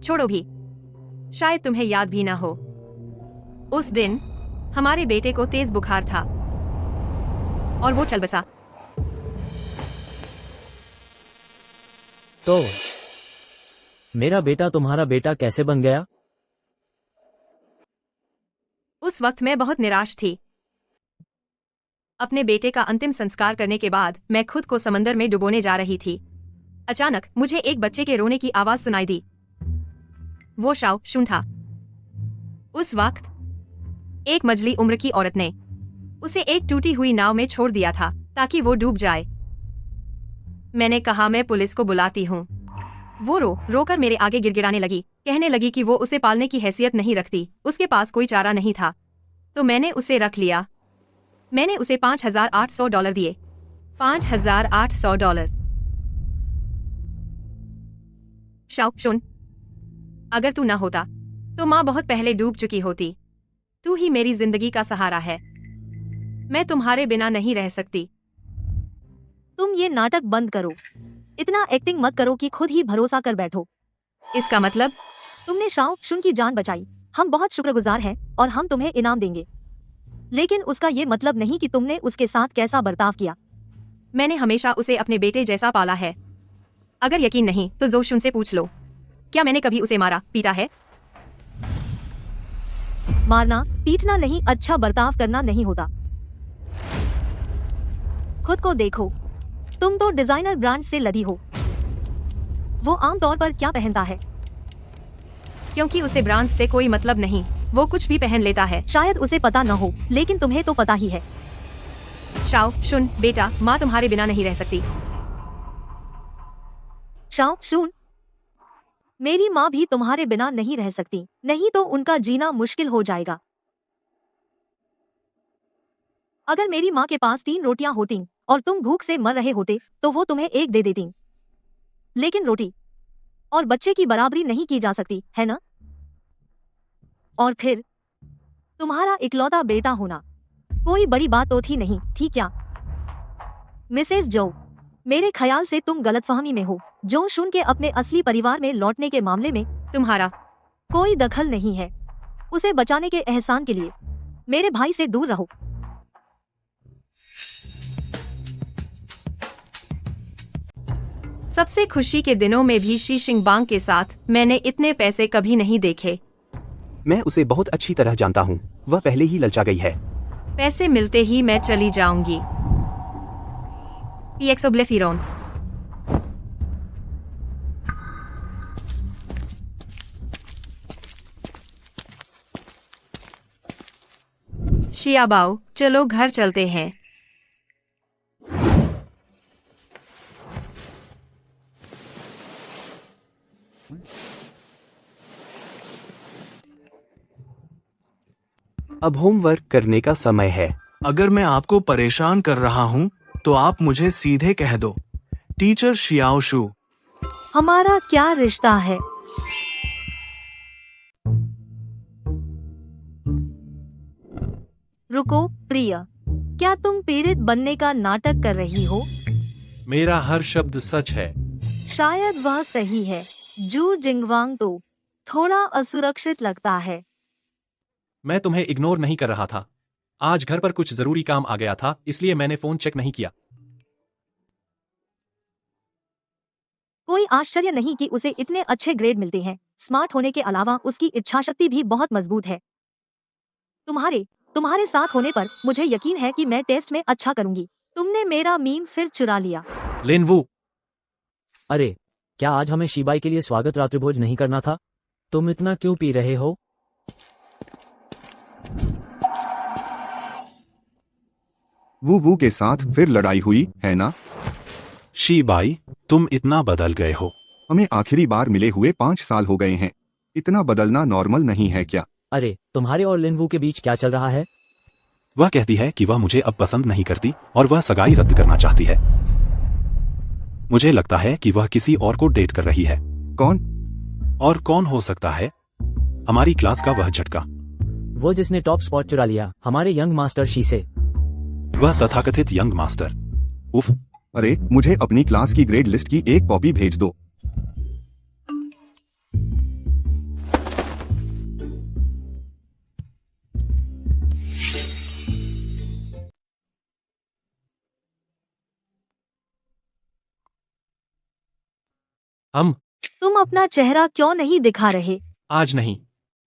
[SPEAKER 1] छोड़ो भी, शायद तुम्हें याद भी ना हो। उस दिन हमारे बेटे को तेज बुखार था और वो चल बसा।
[SPEAKER 8] तो मेरा बेटा तुम्हारा बेटा कैसे बन गया?
[SPEAKER 1] उस वक्त मैं बहुत निराश थी। अपने बेटे का अंतिम संस्कार करने के बाद मैं खुद को समंदर में डुबोने जा रही थी। अचानक मुझे एक बच्चे के रोने की आवाज सुनाई दी। वो श्याओशुन था। उस वक्त एक मझली उम्र की औरत ने उसे एक टूटी हुई नाव में छोड़ दिया था ताकि वो डूब जाए। मैंने कहा मैं पुलिस को बुलाती हूँ। वो रोकर मेरे आगे गिड़गिड़ाने लगी, कहने लगी कि वो उसे पालने की हैसियत नहीं रखती, उसके पास कोई चारा नहीं था। तो मैंने उसे रख लिया। मैंने उसे $5,800 दिए। $5,800। शाओ सुन, अगर तू ना होता तो माँ बहुत पहले डूब चुकी होती। तू ही मेरी जिंदगी का सहारा है। मैं तुम्हारे बिना नहीं रह सकती।
[SPEAKER 3] तुम ये नाटक बंद करो। इतना एक्टिंग मत करो कि खुद ही भरोसा कर बैठो।
[SPEAKER 1] इसका मतलब?
[SPEAKER 3] तुमने शाओ शुन की जान बचाई। हम बहुत शुक्रगुजार हैं और हम तुम्हें इनाम देंगे। लेकिन उसका ये मतलब नहीं कि तुमने उसके साथ कैसा बर्ताव किया।
[SPEAKER 1] मैंने हमेशा उसे अपने बेटे जैसा पाला है। अगर यकीन नहीं तो जो शुन से पूछ लो। क्या मैंने कभी उसे मारा पीटा है?
[SPEAKER 3] मारना पीटना नहीं, अच्छा बर्ताव करना नहीं होता। खुद को देखो, तुम तो डिजाइनर ब्रांड से लदी हो। वो आमतौर पर क्या पहनता है?
[SPEAKER 1] क्योंकि उसे ब्रांड से कोई मतलब नहीं, वो कुछ भी पहन लेता है।
[SPEAKER 3] शायद उसे पता न हो, लेकिन तुम्हें तो पता ही है।
[SPEAKER 1] शाओ शुन बेटा, माँ तुम्हारे बिना नहीं रह सकती।
[SPEAKER 3] शाओ शुन, मेरी माँ भी तुम्हारे बिना नहीं रह सकती, नहीं तो उनका जीना मुश्किल हो जाएगा। अगर मेरी माँ के पास 3 रोटियां होती और तुम भूख से मर रहे होते तो वो तुम्हें एक दे देती। लेकिन रोटी और बच्चे की बराबरी नहीं की जा सकती, है ना? और फिर तुम्हारा इकलौता बेटा होना कोई बड़ी बात तो थी नहीं, थी क्या? मिसेस जो, मेरे ख्याल से तुम गलतफहमी में हो। जो शुन के अपने असली परिवार में लौटने के मामले में
[SPEAKER 1] तुम्हारा
[SPEAKER 3] कोई दखल नहीं है। उसे बचाने के एहसान के लिए मेरे भाई से दूर रहो।
[SPEAKER 1] सबसे खुशी के दिनों में भी शी शिंगबांग के साथ मैंने इतने पैसे कभी नहीं देखे।
[SPEAKER 12] मैं उसे बहुत अच्छी तरह जानता हूँ, वह पहले ही ललचा गई है।
[SPEAKER 1] पैसे मिलते ही मैं चली जाऊंगी। एक्सोब्लेफिरोन। शियाबाओ, चलो घर चलते हैं।
[SPEAKER 12] अब होमवर्क करने का समय है।
[SPEAKER 6] अगर मैं आपको परेशान कर रहा हूँ तो आप मुझे सीधे कह दो। टीचर शियाओ शू।
[SPEAKER 3] हमारा क्या रिश्ता है? रुको प्रिय, क्या तुम पीड़ित बनने का नाटक कर रही हो?
[SPEAKER 9] मेरा हर शब्द सच है।
[SPEAKER 3] शायद वह सही है। जू जिंगवांग तो थोड़ा असुरक्षित लगता है।
[SPEAKER 9] मैं तुम्हें इग्नोर नहीं कर रहा था। आज घर पर कुछ जरूरी काम आ गया था, इसलिए मैंने फोन चेक नहीं किया।
[SPEAKER 3] कोई आश्चर्य नहीं कि उसे इतने अच्छे ग्रेड मिलते हैं। स्मार्ट होने के अलावा उसकी इच्छाशक्ति भी बहुत मजबूत है। तुम्हारे साथ होने पर मुझे यकीन है कि मैं टेस्ट में अच्छा करूंगी। तुमने मेरा मीम फिर चुरा लिया।
[SPEAKER 9] लिनवू,
[SPEAKER 8] अरे, क्या आज हमें शिबाई के लिए स्वागत रात्रिभोज नहीं करना था? तुम इतना क्यों पी रहे हो?
[SPEAKER 13] वू के साथ फिर लड़ाई हुई है ना?
[SPEAKER 5] शीबाई, तुम इतना बदल गए हो।
[SPEAKER 13] हमें आखिरी बार मिले हुए 5 साल हो गए हैं। इतना बदलना नॉर्मल नहीं है क्या?
[SPEAKER 8] अरे, तुम्हारे और लिनवू के बीच क्या चल रहा है?
[SPEAKER 5] वह कहती है कि वह मुझे अब पसंद नहीं करती और वह सगाई रद्द करना चाहती है। मुझे लगता है कि वह किसी और को डेट कर रही है।
[SPEAKER 13] कौन?
[SPEAKER 5] और कौन हो सकता है? हमारी क्लास का वह झटका।
[SPEAKER 8] वो जिसने टॉप स्पॉट चुरा लिया, हमारे यंग मास्टर शी से।
[SPEAKER 5] वह तथाकथित यंग मास्टर। उफ।
[SPEAKER 13] अरे, मुझे अपनी क्लास की ग्रेड लिस्ट की एक कॉपी भेज दो।
[SPEAKER 3] तुम अपना चेहरा क्यों नहीं दिखा रहे?
[SPEAKER 9] आज नहीं,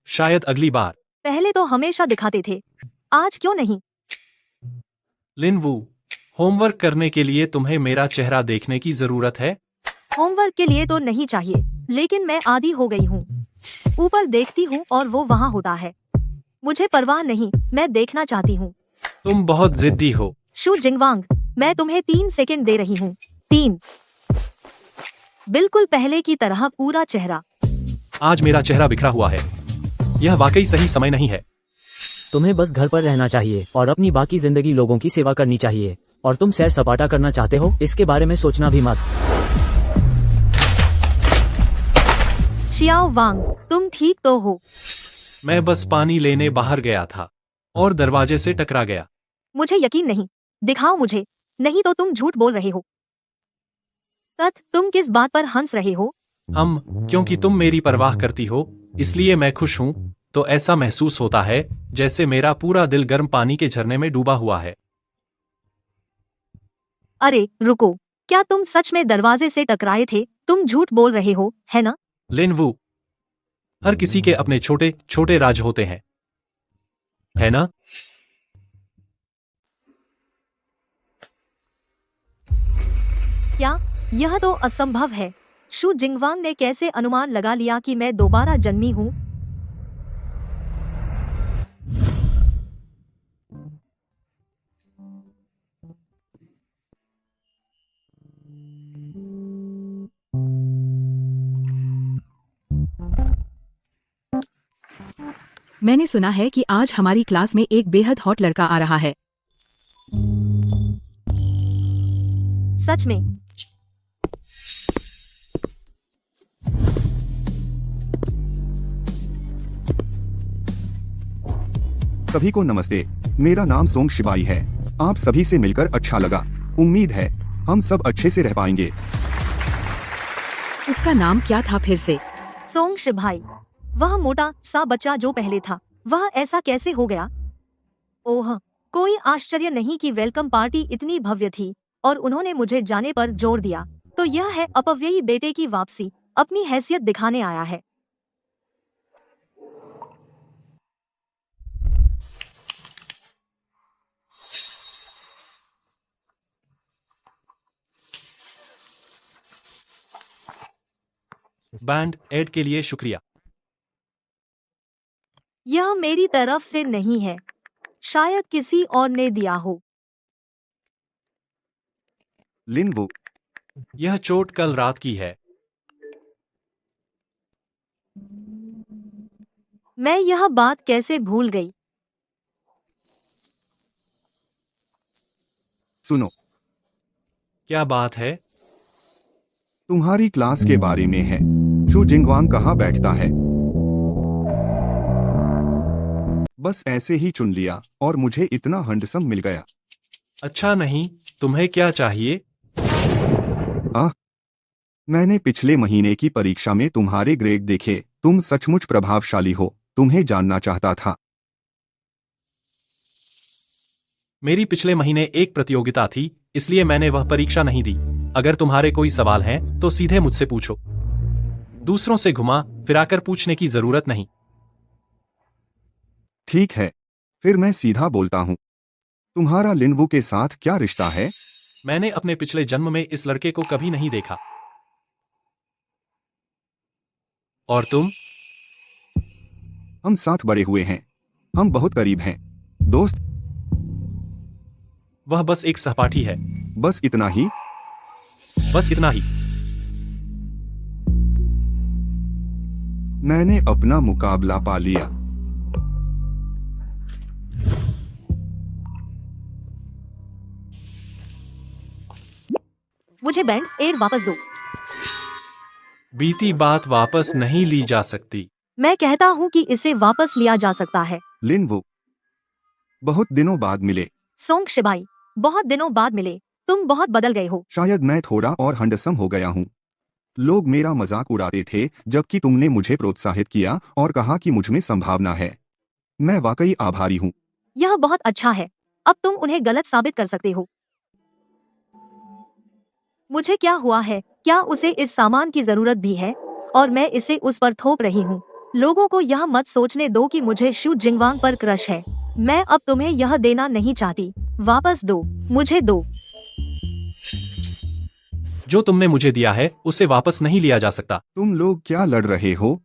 [SPEAKER 9] शायद अगली बार।
[SPEAKER 3] पहले तो हमेशा दिखाते थे, आज क्यों नहीं?
[SPEAKER 9] लिनवू, होमवर्क करने के लिए तुम्हें मेरा चेहरा देखने की जरूरत है?
[SPEAKER 3] होमवर्क के लिए तो नहीं चाहिए, लेकिन मैं आदी हो गई हूँ। ऊपर देखती हूँ और वो वहाँ होता है। मुझे परवाह नहीं, मैं देखना चाहती हूँ।
[SPEAKER 9] तुम बहुत जिद्दी हो।
[SPEAKER 3] शू जिंगवांग, मैं तुम्हें 3 सेकंड दे रही हूँ। 3। बिल्कुल पहले की तरह पूरा चेहरा।
[SPEAKER 9] आज मेरा चेहरा बिखरा हुआ है। यह वाकई सही समय नहीं है।
[SPEAKER 8] तुम्हें बस घर पर रहना चाहिए और अपनी बाकी जिंदगी लोगों की सेवा करनी चाहिए। और तुम सैर सपाटा करना चाहते हो, इसके बारे में सोचना भी मत।
[SPEAKER 3] शियाओ वांग, तुम ठीक तो हो?
[SPEAKER 9] मैं बस पानी लेने बाहर गया था और दरवाजे से टकरा गया।
[SPEAKER 3] मुझे यकीन नहीं, दिखाओ मुझे, नहीं तो तुम झूठ बोल रहे हो। तुम किस बात पर हंस रहे हो?
[SPEAKER 9] क्योंकि तुम मेरी परवाह करती हो, इसलिए मैं खुश हूँ। तो ऐसा महसूस होता है जैसे मेरा पूरा दिल गर्म पानी के झरने में डूबा हुआ है।
[SPEAKER 3] अरे रुको, क्या तुम सच में दरवाजे से टकराए थे? तुम झूठ बोल रहे हो, है ना?
[SPEAKER 9] लिनवू, हर किसी के अपने छोटे छोटे राज होते हैं, है ना?
[SPEAKER 3] क्या? यह तो असंभव है। शू जिंगवांग ने कैसे अनुमान लगा लिया कि मैं दोबारा जन्मी हूँ?
[SPEAKER 10] मैंने सुना है कि आज हमारी क्लास में एक बेहद हॉट लड़का आ रहा है।
[SPEAKER 3] सच में?
[SPEAKER 13] सभी को नमस्ते, मेरा नाम सोंग शिबाई है। आप सभी से मिलकर अच्छा लगा। उम्मीद है हम सब अच्छे से रह पाएंगे।
[SPEAKER 10] उसका नाम क्या था फिर से?
[SPEAKER 3] सोंग शिभाई, वह मोटा सा बच्चा जो पहले था, वह ऐसा कैसे हो गया? ओह, कोई आश्चर्य नहीं कि वेलकम पार्टी इतनी भव्य थी और उन्होंने मुझे जाने पर जोर दिया। तो यह है अपव्ययी बेटे की वापसी, अपनी हैसियत दिखाने आया है।
[SPEAKER 9] बैंड एड के लिए शुक्रिया।
[SPEAKER 3] यह मेरी तरफ से नहीं है, शायद किसी और ने दिया हो।
[SPEAKER 13] लिनवू,
[SPEAKER 9] यह चोट कल रात की है।
[SPEAKER 3] मैं यह बात कैसे भूल गई?
[SPEAKER 13] सुनो,
[SPEAKER 9] क्या बात है?
[SPEAKER 13] तुम्हारी क्लास के बारे में है। शू जिंगवांग कहाँ बैठता है? बस ऐसे ही चुन लिया और मुझे इतना हैंडसम मिल गया।
[SPEAKER 9] अच्छा नहीं, तुम्हें क्या चाहिए?
[SPEAKER 13] मैंने पिछले महीने की परीक्षा में तुम्हारे ग्रेड देखे। तुम सचमुच प्रभावशाली हो। तुम्हें जानना चाहता था।
[SPEAKER 9] मेरी पिछले महीने एक प्रतियोगिता थी, इसलिए मैंने वह परीक्षा नहीं दी। अगर तुम्हारे कोई सवाल हैं, तो सीधे मुझसे पूछो। दूसरों से घुमा फिराकर पूछने की जरूरत नहीं।
[SPEAKER 13] ठीक है, फिर मैं सीधा बोलता हूँ। तुम्हारा लिनवू के साथ क्या रिश्ता है?
[SPEAKER 9] मैंने अपने पिछले जन्म में इस लड़के को कभी नहीं देखा। और तुम?
[SPEAKER 13] हम साथ बड़े हुए हैं। हम बहुत करीब हैं। दोस्त?
[SPEAKER 9] वह बस एक सहपाठी है।
[SPEAKER 13] बस इतना ही?
[SPEAKER 9] बस इतना ही।
[SPEAKER 13] मैंने अपना मुकाबला पा लिया।
[SPEAKER 3] मुझे बैंड एड वापस दो।
[SPEAKER 9] बीती बात वापस नहीं ली जा सकती।
[SPEAKER 3] मैं कहता हूँ कि इसे वापस लिया जा सकता है।
[SPEAKER 13] लिनवू, बहुत दिनों बाद मिले।
[SPEAKER 3] सोंग शिबाई, बहुत दिनों बाद मिले। तुम बहुत बदल गए हो।
[SPEAKER 13] शायद मैं थोड़ा और हैंडसम हो गया हूँ। लोग मेरा मजाक उड़ाते थे, जबकि तुमने मुझे प्रोत्साहित किया और कहा कि मुझमें संभावना है। मैं वाकई आभारी हूँ।
[SPEAKER 3] यह बहुत अच्छा है। अब तुम उन्हें गलत साबित कर सकते हो। मुझे क्या हुआ है? क्या उसे इस सामान की जरूरत भी है? और मैं इसे उस पर थोप रही हूँ। लोगों को यह मत सोचने दो कि मुझे शू जिंगवांग पर क्रश है। मैं अब तुम्हें यह देना नहीं चाहती। वापस दो, मुझे दो।
[SPEAKER 9] जो तुमने मुझे दिया है, उसे वापस नहीं लिया जा सकता।
[SPEAKER 13] तुम लोग क्या लड़ रहे हो?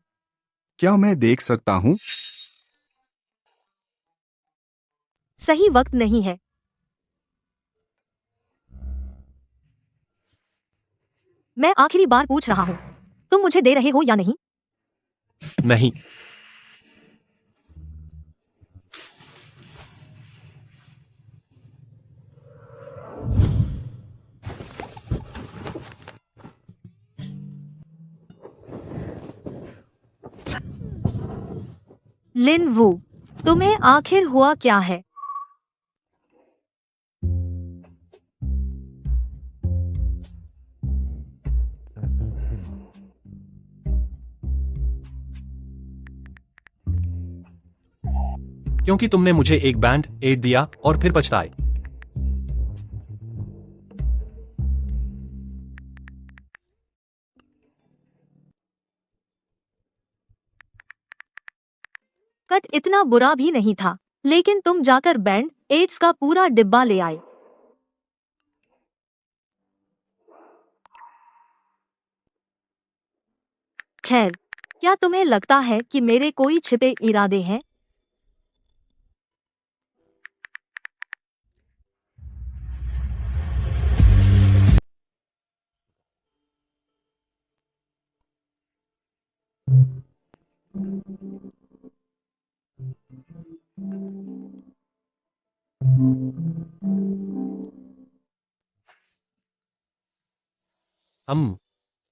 [SPEAKER 13] क्या मैं देख सकता हूँ?
[SPEAKER 3] सही वक्त नहीं है। मैं आखिरी बार पूछ रहा हूँ, तुम मुझे दे रहे हो या नहीं?
[SPEAKER 9] नहीं।
[SPEAKER 3] लिन वू, तुम्हें आखिर हुआ क्या है?
[SPEAKER 9] क्योंकि तुमने मुझे एक बैंड एड दिया और फिर पछताए।
[SPEAKER 3] कट इतना बुरा भी नहीं था, लेकिन तुम जाकर बैंड एड्स का पूरा डिब्बा ले आए। खैर, क्या तुम्हें लगता है कि मेरे कोई छिपे इरादे हैं?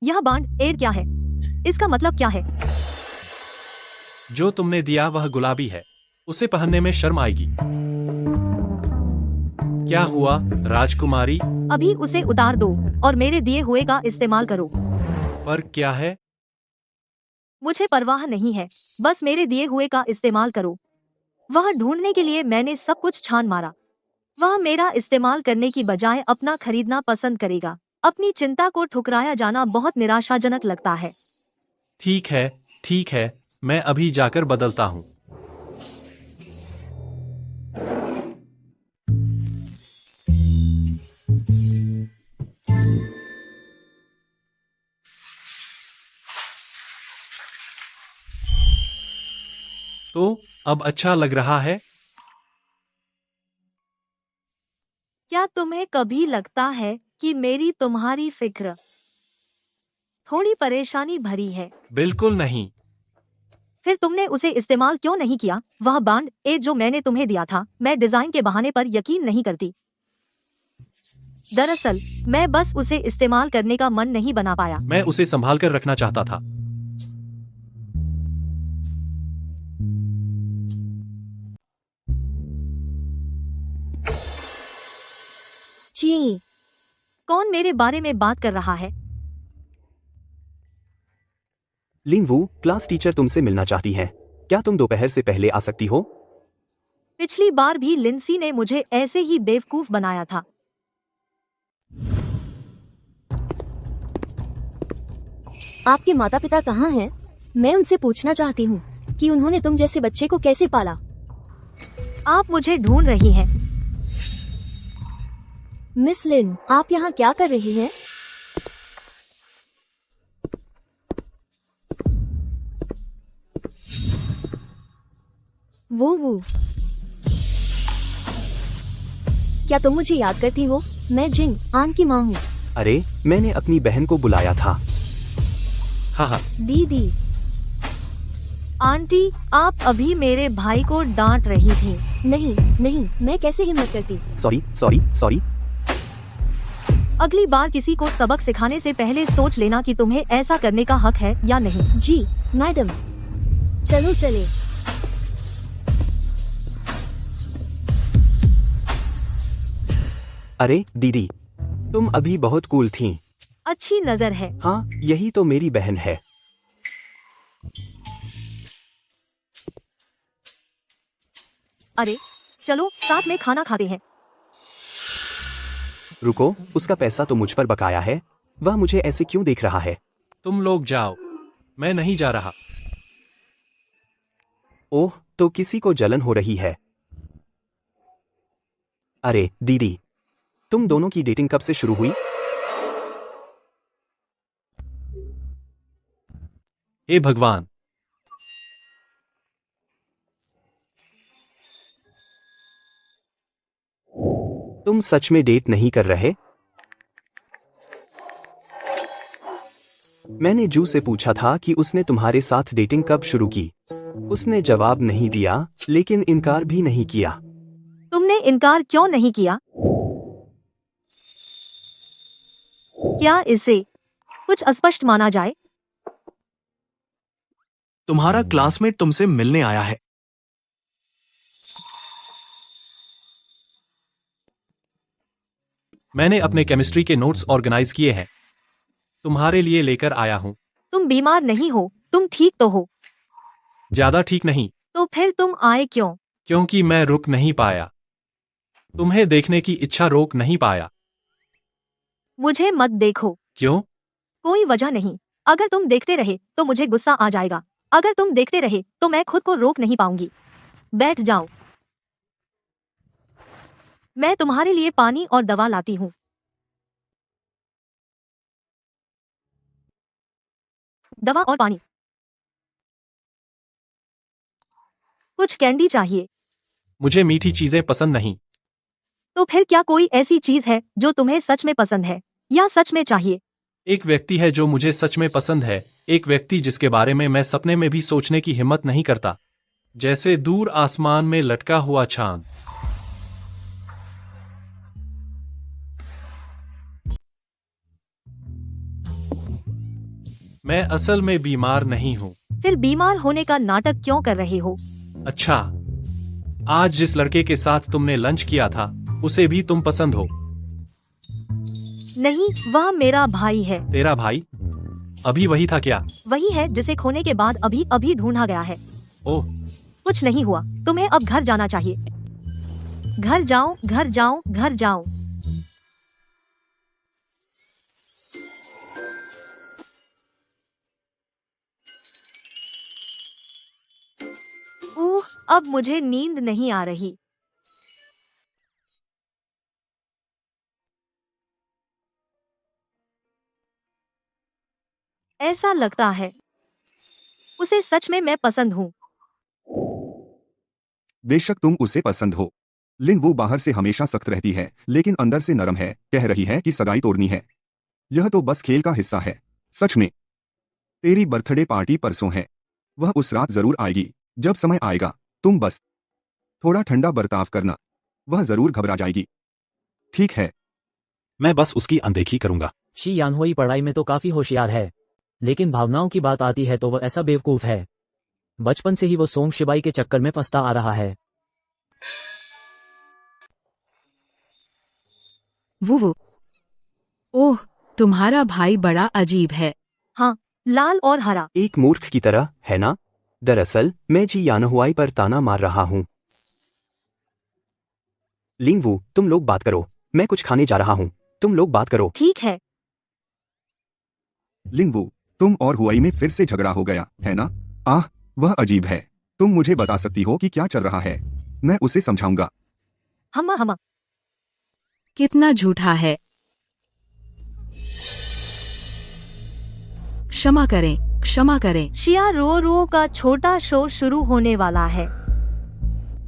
[SPEAKER 3] यह बैंड एड क्या है? इसका मतलब क्या है?
[SPEAKER 9] जो तुमने दिया वह गुलाबी है, उसे पहनने में शर्म आएगी। क्या हुआ राजकुमारी?
[SPEAKER 3] अभी उसे उतार दो और मेरे दिए हुए का इस्तेमाल करो।
[SPEAKER 9] पर क्या है?
[SPEAKER 3] मुझे परवाह नहीं है, बस मेरे दिए हुए का इस्तेमाल करो। वह ढूंढने के लिए मैंने सब कुछ छान मारा। वह मेरा इस्तेमाल करने की बजाय अपना खरीदना पसंद करेगा। अपनी चिंता को ठुकराया जाना बहुत निराशाजनक लगता है।
[SPEAKER 9] ठीक है, मैं अभी जाकर बदलता हूँ। तो अब अच्छा लग रहा है?
[SPEAKER 3] क्या तुम्हें कभी लगता है कि मेरी तुम्हारी फिक्र थोड़ी परेशानी भरी है?
[SPEAKER 9] बिल्कुल नहीं।
[SPEAKER 3] फिर तुमने उसे इस्तेमाल क्यों नहीं किया? वह बैंड एड जो मैंने तुम्हें दिया था, मैं डिजाइन के बहाने पर यकीन नहीं करती। दरअसल मैं बस उसे इस्तेमाल करने का मन नहीं बना पाया।
[SPEAKER 9] मैं उसे संभाल कर रखना चाहता था।
[SPEAKER 3] छी, कौन मेरे बारे में बात कर रहा है?
[SPEAKER 12] लिन वू, क्लास टीचर तुमसे मिलना चाहती हैं। क्या तुम दोपहर से पहले आ सकती हो?
[SPEAKER 3] पिछली बार भी लिंसी ने मुझे ऐसे ही बेवकूफ बनाया था।
[SPEAKER 4] आपके माता पिता कहाँ हैं? मैं उनसे पूछना चाहती हूँ कि उन्होंने तुम जैसे बच्चे को कैसे पाला।
[SPEAKER 3] आप मुझे ढूंढ रही हैं?
[SPEAKER 4] मिस लिन, आप यहाँ क्या कर रही हैं? वो क्या तुम मुझे याद करती हो? मैं जिंग आन की माँ हूँ।
[SPEAKER 12] अरे, मैंने अपनी बहन को बुलाया था।
[SPEAKER 9] हाँ।
[SPEAKER 4] दीदी।
[SPEAKER 3] आंटी, आप अभी मेरे भाई को डांट रही थी।
[SPEAKER 4] नहीं, मैं कैसे हिम्मत करती।
[SPEAKER 12] सॉरी।
[SPEAKER 3] अगली बार किसी को सबक सिखाने से पहले सोच लेना कि तुम्हें ऐसा करने का हक है या नहीं।
[SPEAKER 4] जी मैडम, चलो चले।
[SPEAKER 12] अरे दीदी, तुम अभी बहुत कूल थीं।
[SPEAKER 3] अच्छी नजर है।
[SPEAKER 12] हाँ, यही तो मेरी बहन है।
[SPEAKER 3] अरे चलो साथ में खाना खाते हैं।
[SPEAKER 12] रुको, उसका पैसा तो मुझ पर बकाया है। वह मुझे ऐसे क्यों देख रहा है?
[SPEAKER 9] तुम लोग जाओ, मैं नहीं जा रहा।
[SPEAKER 12] ओह, तो किसी को जलन हो रही है। अरे दीदी, तुम दोनों की डेटिंग कब से शुरू हुई?
[SPEAKER 9] हे भगवान।
[SPEAKER 12] तुम सच में डेट नहीं कर रहे? मैंने जू से पूछा था कि उसने तुम्हारे साथ डेटिंग कब शुरू की। उसने जवाब नहीं दिया, लेकिन इनकार भी नहीं किया।
[SPEAKER 3] तुमने इनकार क्यों नहीं किया? क्या इसे कुछ अस्पष्ट माना जाए?
[SPEAKER 6] तुम्हारा क्लासमेट तुमसे मिलने आया है।
[SPEAKER 9] मैंने अपने केमिस्ट्री के नोट्स ऑर्गेनाइज किए हैं, तुम्हारे लिए लेकर आया हूँ।
[SPEAKER 3] तुम बीमार नहीं हो, तुम ठीक तो हो।
[SPEAKER 9] ज्यादा ठीक नहीं।
[SPEAKER 3] तो फिर तुम आए क्यों?
[SPEAKER 9] क्योंकि मैं रुक नहीं पाया, तुम्हें देखने की इच्छा रोक नहीं पाया।
[SPEAKER 3] मुझे मत देखो।
[SPEAKER 9] क्यों?
[SPEAKER 3] कोई वजह नहीं। अगर तुम देखते रहे तो मुझे गुस्सा आ जाएगा, अगर तुम देखते रहे तो मैं खुद को रोक नहीं पाऊंगी। बैठ जाओ, मैं तुम्हारे लिए पानी और दवा लाती हूँ। दवा और पानी। कुछ कैंडी चाहिए?
[SPEAKER 9] मुझे मीठी चीजें पसंद नहीं।
[SPEAKER 3] तो फिर क्या कोई ऐसी चीज है जो तुम्हें सच में पसंद है या सच में चाहिए?
[SPEAKER 9] एक व्यक्ति है जो मुझे सच में पसंद है, एक व्यक्ति जिसके बारे में मैं सपने में भी सोचने की हिम्मत नहीं करता, जैसे दूर आसमान में लटका हुआ चांद। मैं असल में बीमार नहीं हूँ।
[SPEAKER 3] फिर बीमार होने का नाटक क्यों कर रहे हो?
[SPEAKER 9] अच्छा, आज जिस लड़के के साथ तुमने लंच किया था उसे भी तुम पसंद हो?
[SPEAKER 3] नहीं, वह मेरा भाई है।
[SPEAKER 9] तेरा भाई? अभी वही था क्या?
[SPEAKER 3] वही है जिसे खोने के बाद अभी अभी ढूंढा गया है।
[SPEAKER 9] ओह,
[SPEAKER 3] कुछ नहीं हुआ, तुम्हें अब घर जाना चाहिए। घर जाओ, घर जाओ, घर जाओ। अब मुझे नींद नहीं आ रही। ऐसा लगता है उसे सच में मैं पसंद हूँ।
[SPEAKER 13] बेशक तुम उसे पसंद हो। लिन वो बाहर से हमेशा सख्त रहती है लेकिन अंदर से नरम है, कह रही है कि सगाई तोड़नी है। यह तो बस खेल का हिस्सा है। सच में तेरी बर्थडे पार्टी परसों है। वह उस रात जरूर आएगी। जब समय आएगा तुम बस थोड़ा ठंडा बर्ताव करना, वह जरूर घबरा जाएगी। ठीक है?
[SPEAKER 5] मैं बस उसकी अनदेखी करूंगा।
[SPEAKER 8] शी यानहुई पढ़ाई में तो काफी होशियार है, लेकिन भावनाओं की बात आती है तो वह ऐसा बेवकूफ है। बचपन से ही वो सोंग शिबाई के चक्कर में फंसता आ रहा है।
[SPEAKER 10] वो ओह, तुम्हारा भाई बड़ा अजीब है।
[SPEAKER 3] हाँ, लाल और हरा।
[SPEAKER 12] एक मूर्ख की तरह, है ना? दरअसल मैं जी यानहुआई पर ताना मार रहा हूँ। लिंगवू, तुम लोग बात करो, मैं कुछ खाने जा रहा हूँ। तुम लोग बात करो।
[SPEAKER 3] ठीक है।
[SPEAKER 13] लिंगवू, तुम और हुआई में फिर से झगड़ा हो गया है ना? आह, वह अजीब है। तुम मुझे बता सकती हो कि क्या चल रहा है? मैं उसे समझाऊंगा।
[SPEAKER 3] हमा
[SPEAKER 10] कितना झूठा है। क्षमा करें, क्षमा करें।
[SPEAKER 3] शिया रो का छोटा शो शुरू होने वाला है।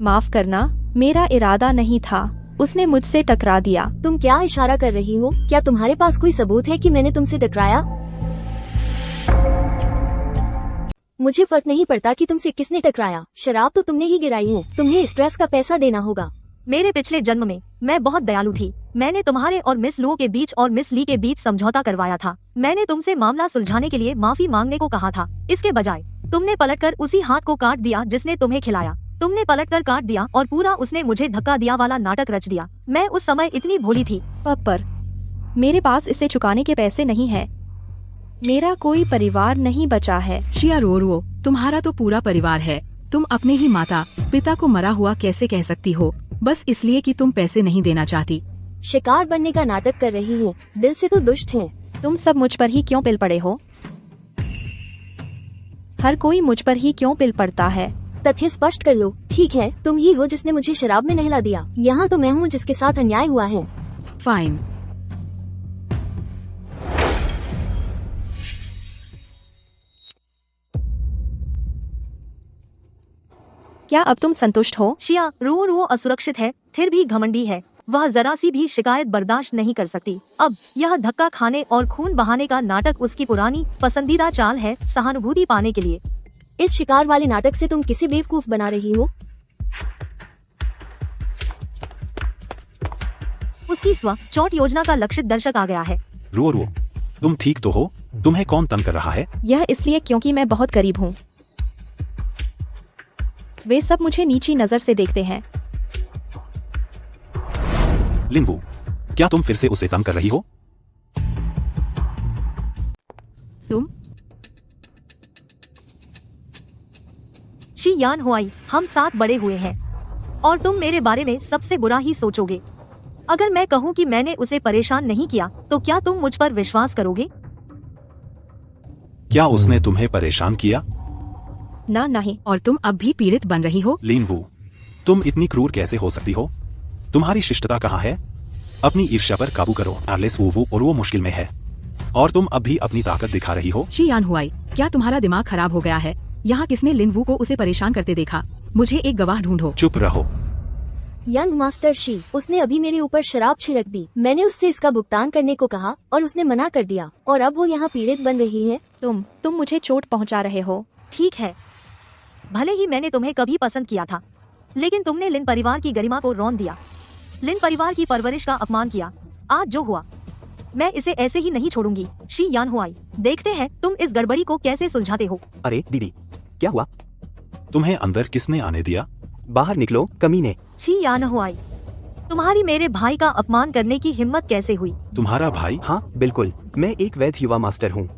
[SPEAKER 2] माफ करना, मेरा इरादा नहीं था। उसने मुझसे टकरा दिया।
[SPEAKER 4] तुम क्या इशारा कर रही हो? क्या तुम्हारे पास कोई सबूत है कि मैंने तुमसे टकराया? मुझे फर्क नहीं पड़ता कि तुमसे किसने टकराया, शराब तो तुमने ही गिराई है। तुम्हें स्ट्रेस का पैसा देना होगा।
[SPEAKER 3] मेरे पिछले जन्म में मैं बहुत दयालु थी। मैंने तुम्हारे और मिस लुओ के बीच और मिस ली के बीच समझौता करवाया था। मैंने तुमसे मामला सुलझाने के लिए माफी मांगने को कहा था। इसके बजाय तुमने पलटकर उसी हाथ को काट दिया जिसने तुम्हें खिलाया। तुमने पलटकर काट दिया और पूरा उसने मुझे धक्का दिया वाला नाटक रच दिया। मैं उस समय इतनी भोली थी।
[SPEAKER 2] पर मेरे पास इसे चुकाने के पैसे नहीं है। मेरा कोई परिवार नहीं बचा है।
[SPEAKER 10] शिया रो, तुम्हारा तो पूरा परिवार है। तुम अपने ही माता पिता को मरा हुआ कैसे कह सकती हो, बस इसलिए कि तुम पैसे नहीं देना चाहती?
[SPEAKER 4] शिकार बनने का नाटक कर रही हो, दिल से तो दुष्ट है।
[SPEAKER 2] तुम सब मुझ पर ही क्यों पिल पड़े हो? हर कोई मुझ पर ही क्यों पिल पड़ता है?
[SPEAKER 4] तथ्य स्पष्ट कर लो। ठीक है, तुम ही हो जिसने मुझे शराब में नहला दिया। यहाँ तो मैं हूँ जिसके साथ अन्याय हुआ है।
[SPEAKER 10] फाइन।
[SPEAKER 2] क्या अब तुम संतुष्ट हो?
[SPEAKER 3] शिया रो असुरक्षित है, फिर भी घमंडी है। वह जरा सी भी शिकायत बर्दाश्त नहीं कर सकती। अब यह धक्का खाने और खून बहाने का नाटक उसकी पुरानी पसंदीदा चाल है, सहानुभूति पाने के लिए।
[SPEAKER 4] इस शिकार वाले नाटक से तुम किसे बेवकूफ बना रही हो?
[SPEAKER 3] उसकी चोट योजना का लक्षित दर्शक आ गया है।
[SPEAKER 5] रो, तुम ठीक तो हो? तुम्हें कौन तंग कर रहा है?
[SPEAKER 2] यह इसलिए क्योंकि मैं बहुत गरीब हूँ। वे सब मुझे नीची नजर से देखते हैं।
[SPEAKER 5] लिंगवू, क्या तुम फिर से उसे तंग कर रही हो?
[SPEAKER 2] तुम
[SPEAKER 3] शी यान हुआई, हम साथ बड़े हुए हैं और तुम मेरे बारे में सबसे बुरा ही सोचोगे। अगर मैं कहूँ कि मैंने उसे परेशान नहीं किया तो क्या तुम मुझ पर विश्वास करोगे?
[SPEAKER 5] क्या उसने तुम्हें परेशान किया?
[SPEAKER 2] ना नहीं।
[SPEAKER 10] और तुम अब भी पीड़ित बन रही हो?
[SPEAKER 5] लिन वू, तुम इतनी क्रूर कैसे हो सकती हो? तुम्हारी शिष्टता कहाँ है? अपनी ईर्ष्या पर काबू करो एलिस वू, और वो मुश्किल में है और तुम अब भी अपनी ताकत दिखा रही हो।
[SPEAKER 10] शी यान हुआई, क्या तुम्हारा दिमाग खराब हो गया है? यहाँ किसने लिन वू को उसे परेशान करते देखा? मुझे एक गवाह ढूंढो।
[SPEAKER 5] चुप रहो।
[SPEAKER 4] यंग मास्टर शी, उसने अभी मेरे ऊपर शराब छिड़क दी। मैंने उससे इसका भुगतान करने को कहा और उसने मना कर दिया और अब वो यहाँ पीड़ित बन रही है।
[SPEAKER 2] तुम मुझे चोट पहुंचा रहे हो।
[SPEAKER 3] ठीक है, भले ही मैंने तुम्हें कभी पसंद किया था, लेकिन तुमने लिन परिवार की गरिमा को रौंद दिया, लिन परिवार की परवरिश का अपमान किया। आज जो हुआ, मैं इसे ऐसे ही नहीं छोड़ूंगी। शी यान हुआई, देखते हैं तुम इस गड़बड़ी को कैसे सुलझाते हो।
[SPEAKER 7] अरे दीदी, क्या हुआ?
[SPEAKER 5] तुम्हें अंदर किसने आने दिया?
[SPEAKER 7] बाहर निकलो कमीने।
[SPEAKER 3] शी यान हुआई, तुम्हारी मेरे भाई का अपमान करने की हिम्मत कैसे हुई?
[SPEAKER 5] तुम्हारा भाई?
[SPEAKER 7] हाँ बिल्कुल, मैं एक वैध युवा मास्टर हूँ।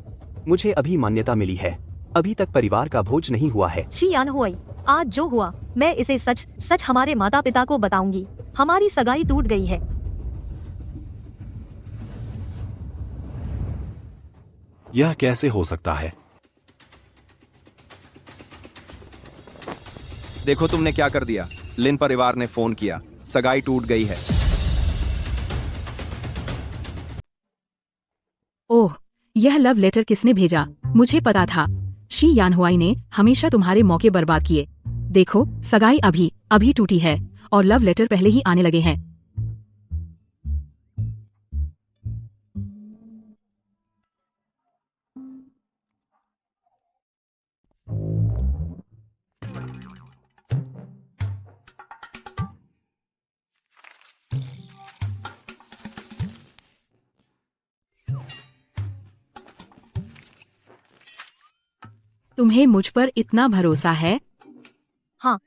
[SPEAKER 7] मुझे अभी मान्यता मिली है, अभी तक परिवार का भोज नहीं हुआ है।
[SPEAKER 3] शी यान हुआई, आज जो हुआ मैं इसे सच सच हमारे माता पिता को बताऊंगी। हमारी सगाई टूट गई है।
[SPEAKER 5] यह कैसे हो सकता है?
[SPEAKER 7] देखो तुमने क्या कर दिया। लिन परिवार ने फोन किया, सगाई टूट गई है।
[SPEAKER 10] ओह, यह लव लेटर किसने भेजा? मुझे पता था। शी यान हुआई ने हमेशा तुम्हारे मौके बर्बाद किए। देखो, सगाई अभी अभी टूटी है और लव लेटर पहले ही आने लगे हैं। तुम्हें मुझ पर इतना भरोसा है?
[SPEAKER 3] हाँ,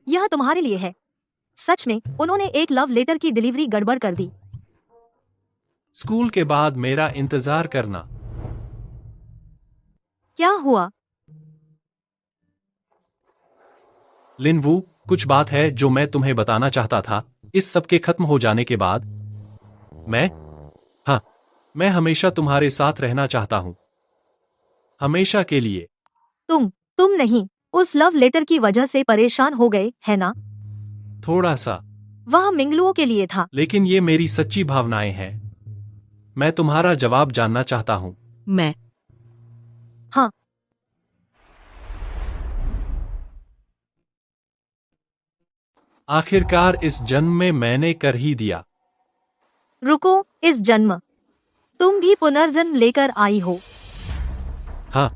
[SPEAKER 3] यह तुम्हारे लिए है। सच में उन्होंने एक लव लेटर की डिलीवरी गड़बड़ कर दी।
[SPEAKER 9] स्कूल के बाद मेरा इंतजार करना।
[SPEAKER 3] क्या हुआ?
[SPEAKER 9] लिन वू, कुछ बात है जो मैं तुम्हें बताना चाहता था। इस सब के खत्म हो जाने के बाद मैं हमेशा तुम्हारे साथ रहना चाहता हूँ, हमेशा के लिए।
[SPEAKER 3] तुम नहीं, उस लव लेटर की वजह से परेशान हो गए, है ना?
[SPEAKER 9] थोड़ा सा।
[SPEAKER 3] वह मिंगलुओं के लिए था।
[SPEAKER 9] लेकिन ये मेरी सच्ची भावनाएं हैं। मैं तुम्हारा जवाब जानना चाहता हूँ।
[SPEAKER 10] मैं
[SPEAKER 3] हाँ।
[SPEAKER 9] आखिरकार इस जन्म में मैंने कर ही दिया।
[SPEAKER 3] रुको, इस जन्म तुम भी पुनर्जन्म लेकर आई हो?
[SPEAKER 9] हाँ।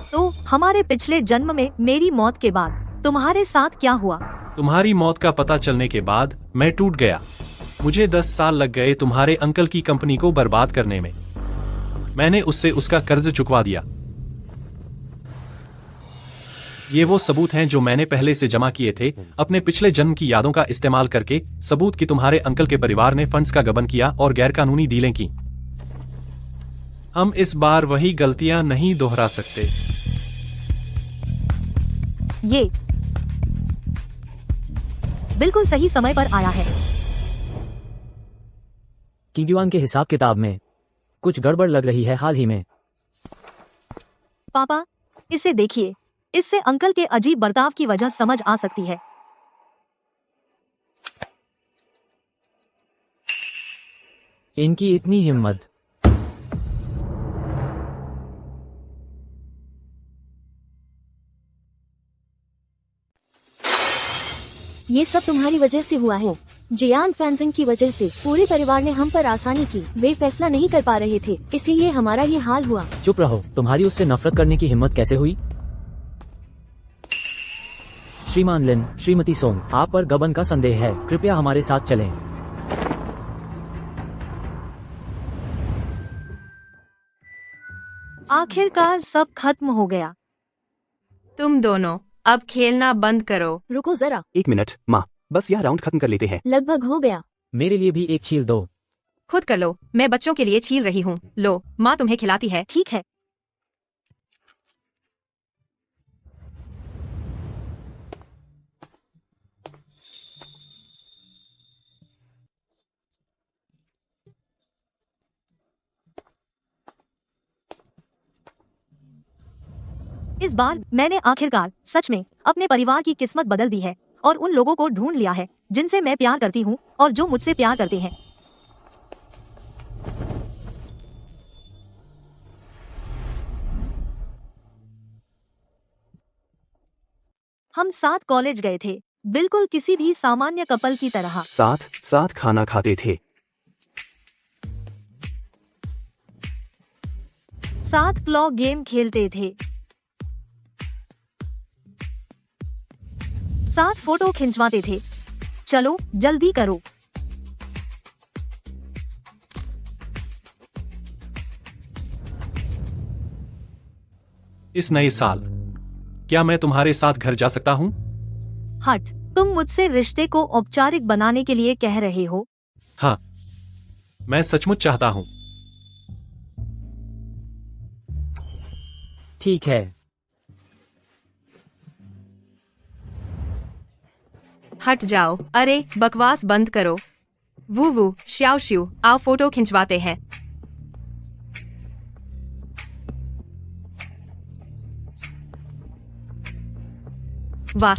[SPEAKER 3] तो हमारे पिछले जन्म में मेरी मौत के बाद तुम्हारे साथ क्या हुआ?
[SPEAKER 9] तुम्हारी मौत का पता चलने के बाद मैं टूट गया। मुझे 10 साल लग गए तुम्हारे अंकल की कंपनी को बर्बाद करने में। मैंने उससे उसका कर्ज चुकवा दिया। ये वो सबूत हैं जो मैंने पहले से जमा किए थे, अपने पिछले जन्म की यादों का इस्तेमाल करके। सबूत कि तुम्हारे अंकल के परिवार ने फंड्स का गबन किया और गैरकानूनी डीलें की। हम इस बार वही गलतियां नहीं दोहरा सकते।
[SPEAKER 3] ये बिल्कुल सही समय पर आया है।
[SPEAKER 8] किंगयुआन के हिसाब किताब में कुछ गड़बड़ लग रही है हाल ही में।
[SPEAKER 3] पापा, इसे देखिए। इससे अंकल के अजीब बर्ताव की वजह समझ आ सकती है।
[SPEAKER 8] इनकी इतनी हिम्मत।
[SPEAKER 4] ये सब तुम्हारी वजह से हुआ है। जियान फैंसिंग की वजह से पूरे परिवार ने हम पर आसानी की। वे फैसला नहीं कर पा रहे थे, इसीलिए हमारा ये हाल हुआ।
[SPEAKER 8] चुप रहो। तुम्हारी उससे नफरत करने की हिम्मत कैसे हुई? श्रीमान लिन, श्रीमती सोंग, आप पर गबन का संदेह है। कृपया हमारे साथ चलें।
[SPEAKER 3] आखिरकार सब खत्म हो गया।
[SPEAKER 1] तुम दोनों अब खेलना बंद करो।
[SPEAKER 4] रुको जरा।
[SPEAKER 7] 1 मिनट माँ, बस यह राउंड खत्म कर लेते हैं।
[SPEAKER 4] लगभग हो गया।
[SPEAKER 8] मेरे लिए भी एक छील दो।
[SPEAKER 1] खुद कर लो, मैं बच्चों के लिए छील रही हूँ। लो, माँ तुम्हें खिलाती है।
[SPEAKER 3] ठीक है। इस बार मैंने आखिरकार सच में अपने परिवार की किस्मत बदल दी है और उन लोगों को ढूंढ लिया है जिनसे मैं प्यार करती हूँ और जो मुझसे प्यार करते हैं। हम साथ कॉलेज गए थे, बिल्कुल किसी भी सामान्य कपल की तरह।
[SPEAKER 12] साथ साथ खाना खाते थे,
[SPEAKER 3] साथ क्लॉ गेम खेलते थे, साथ फोटो खिंचवाते थे। चलो जल्दी करो।
[SPEAKER 9] इस नए साल क्या मैं तुम्हारे साथ घर जा सकता हूँ?
[SPEAKER 3] हट, तुम मुझसे रिश्ते को औपचारिक बनाने के लिए कह रहे हो?
[SPEAKER 9] हाँ, मैं सचमुच चाहता हूँ।
[SPEAKER 8] ठीक है।
[SPEAKER 1] हट जाओ, अरे बकवास बंद करो। वू श्याओ श्यू, आओ फोटो खिंचवाते हैं। वाह,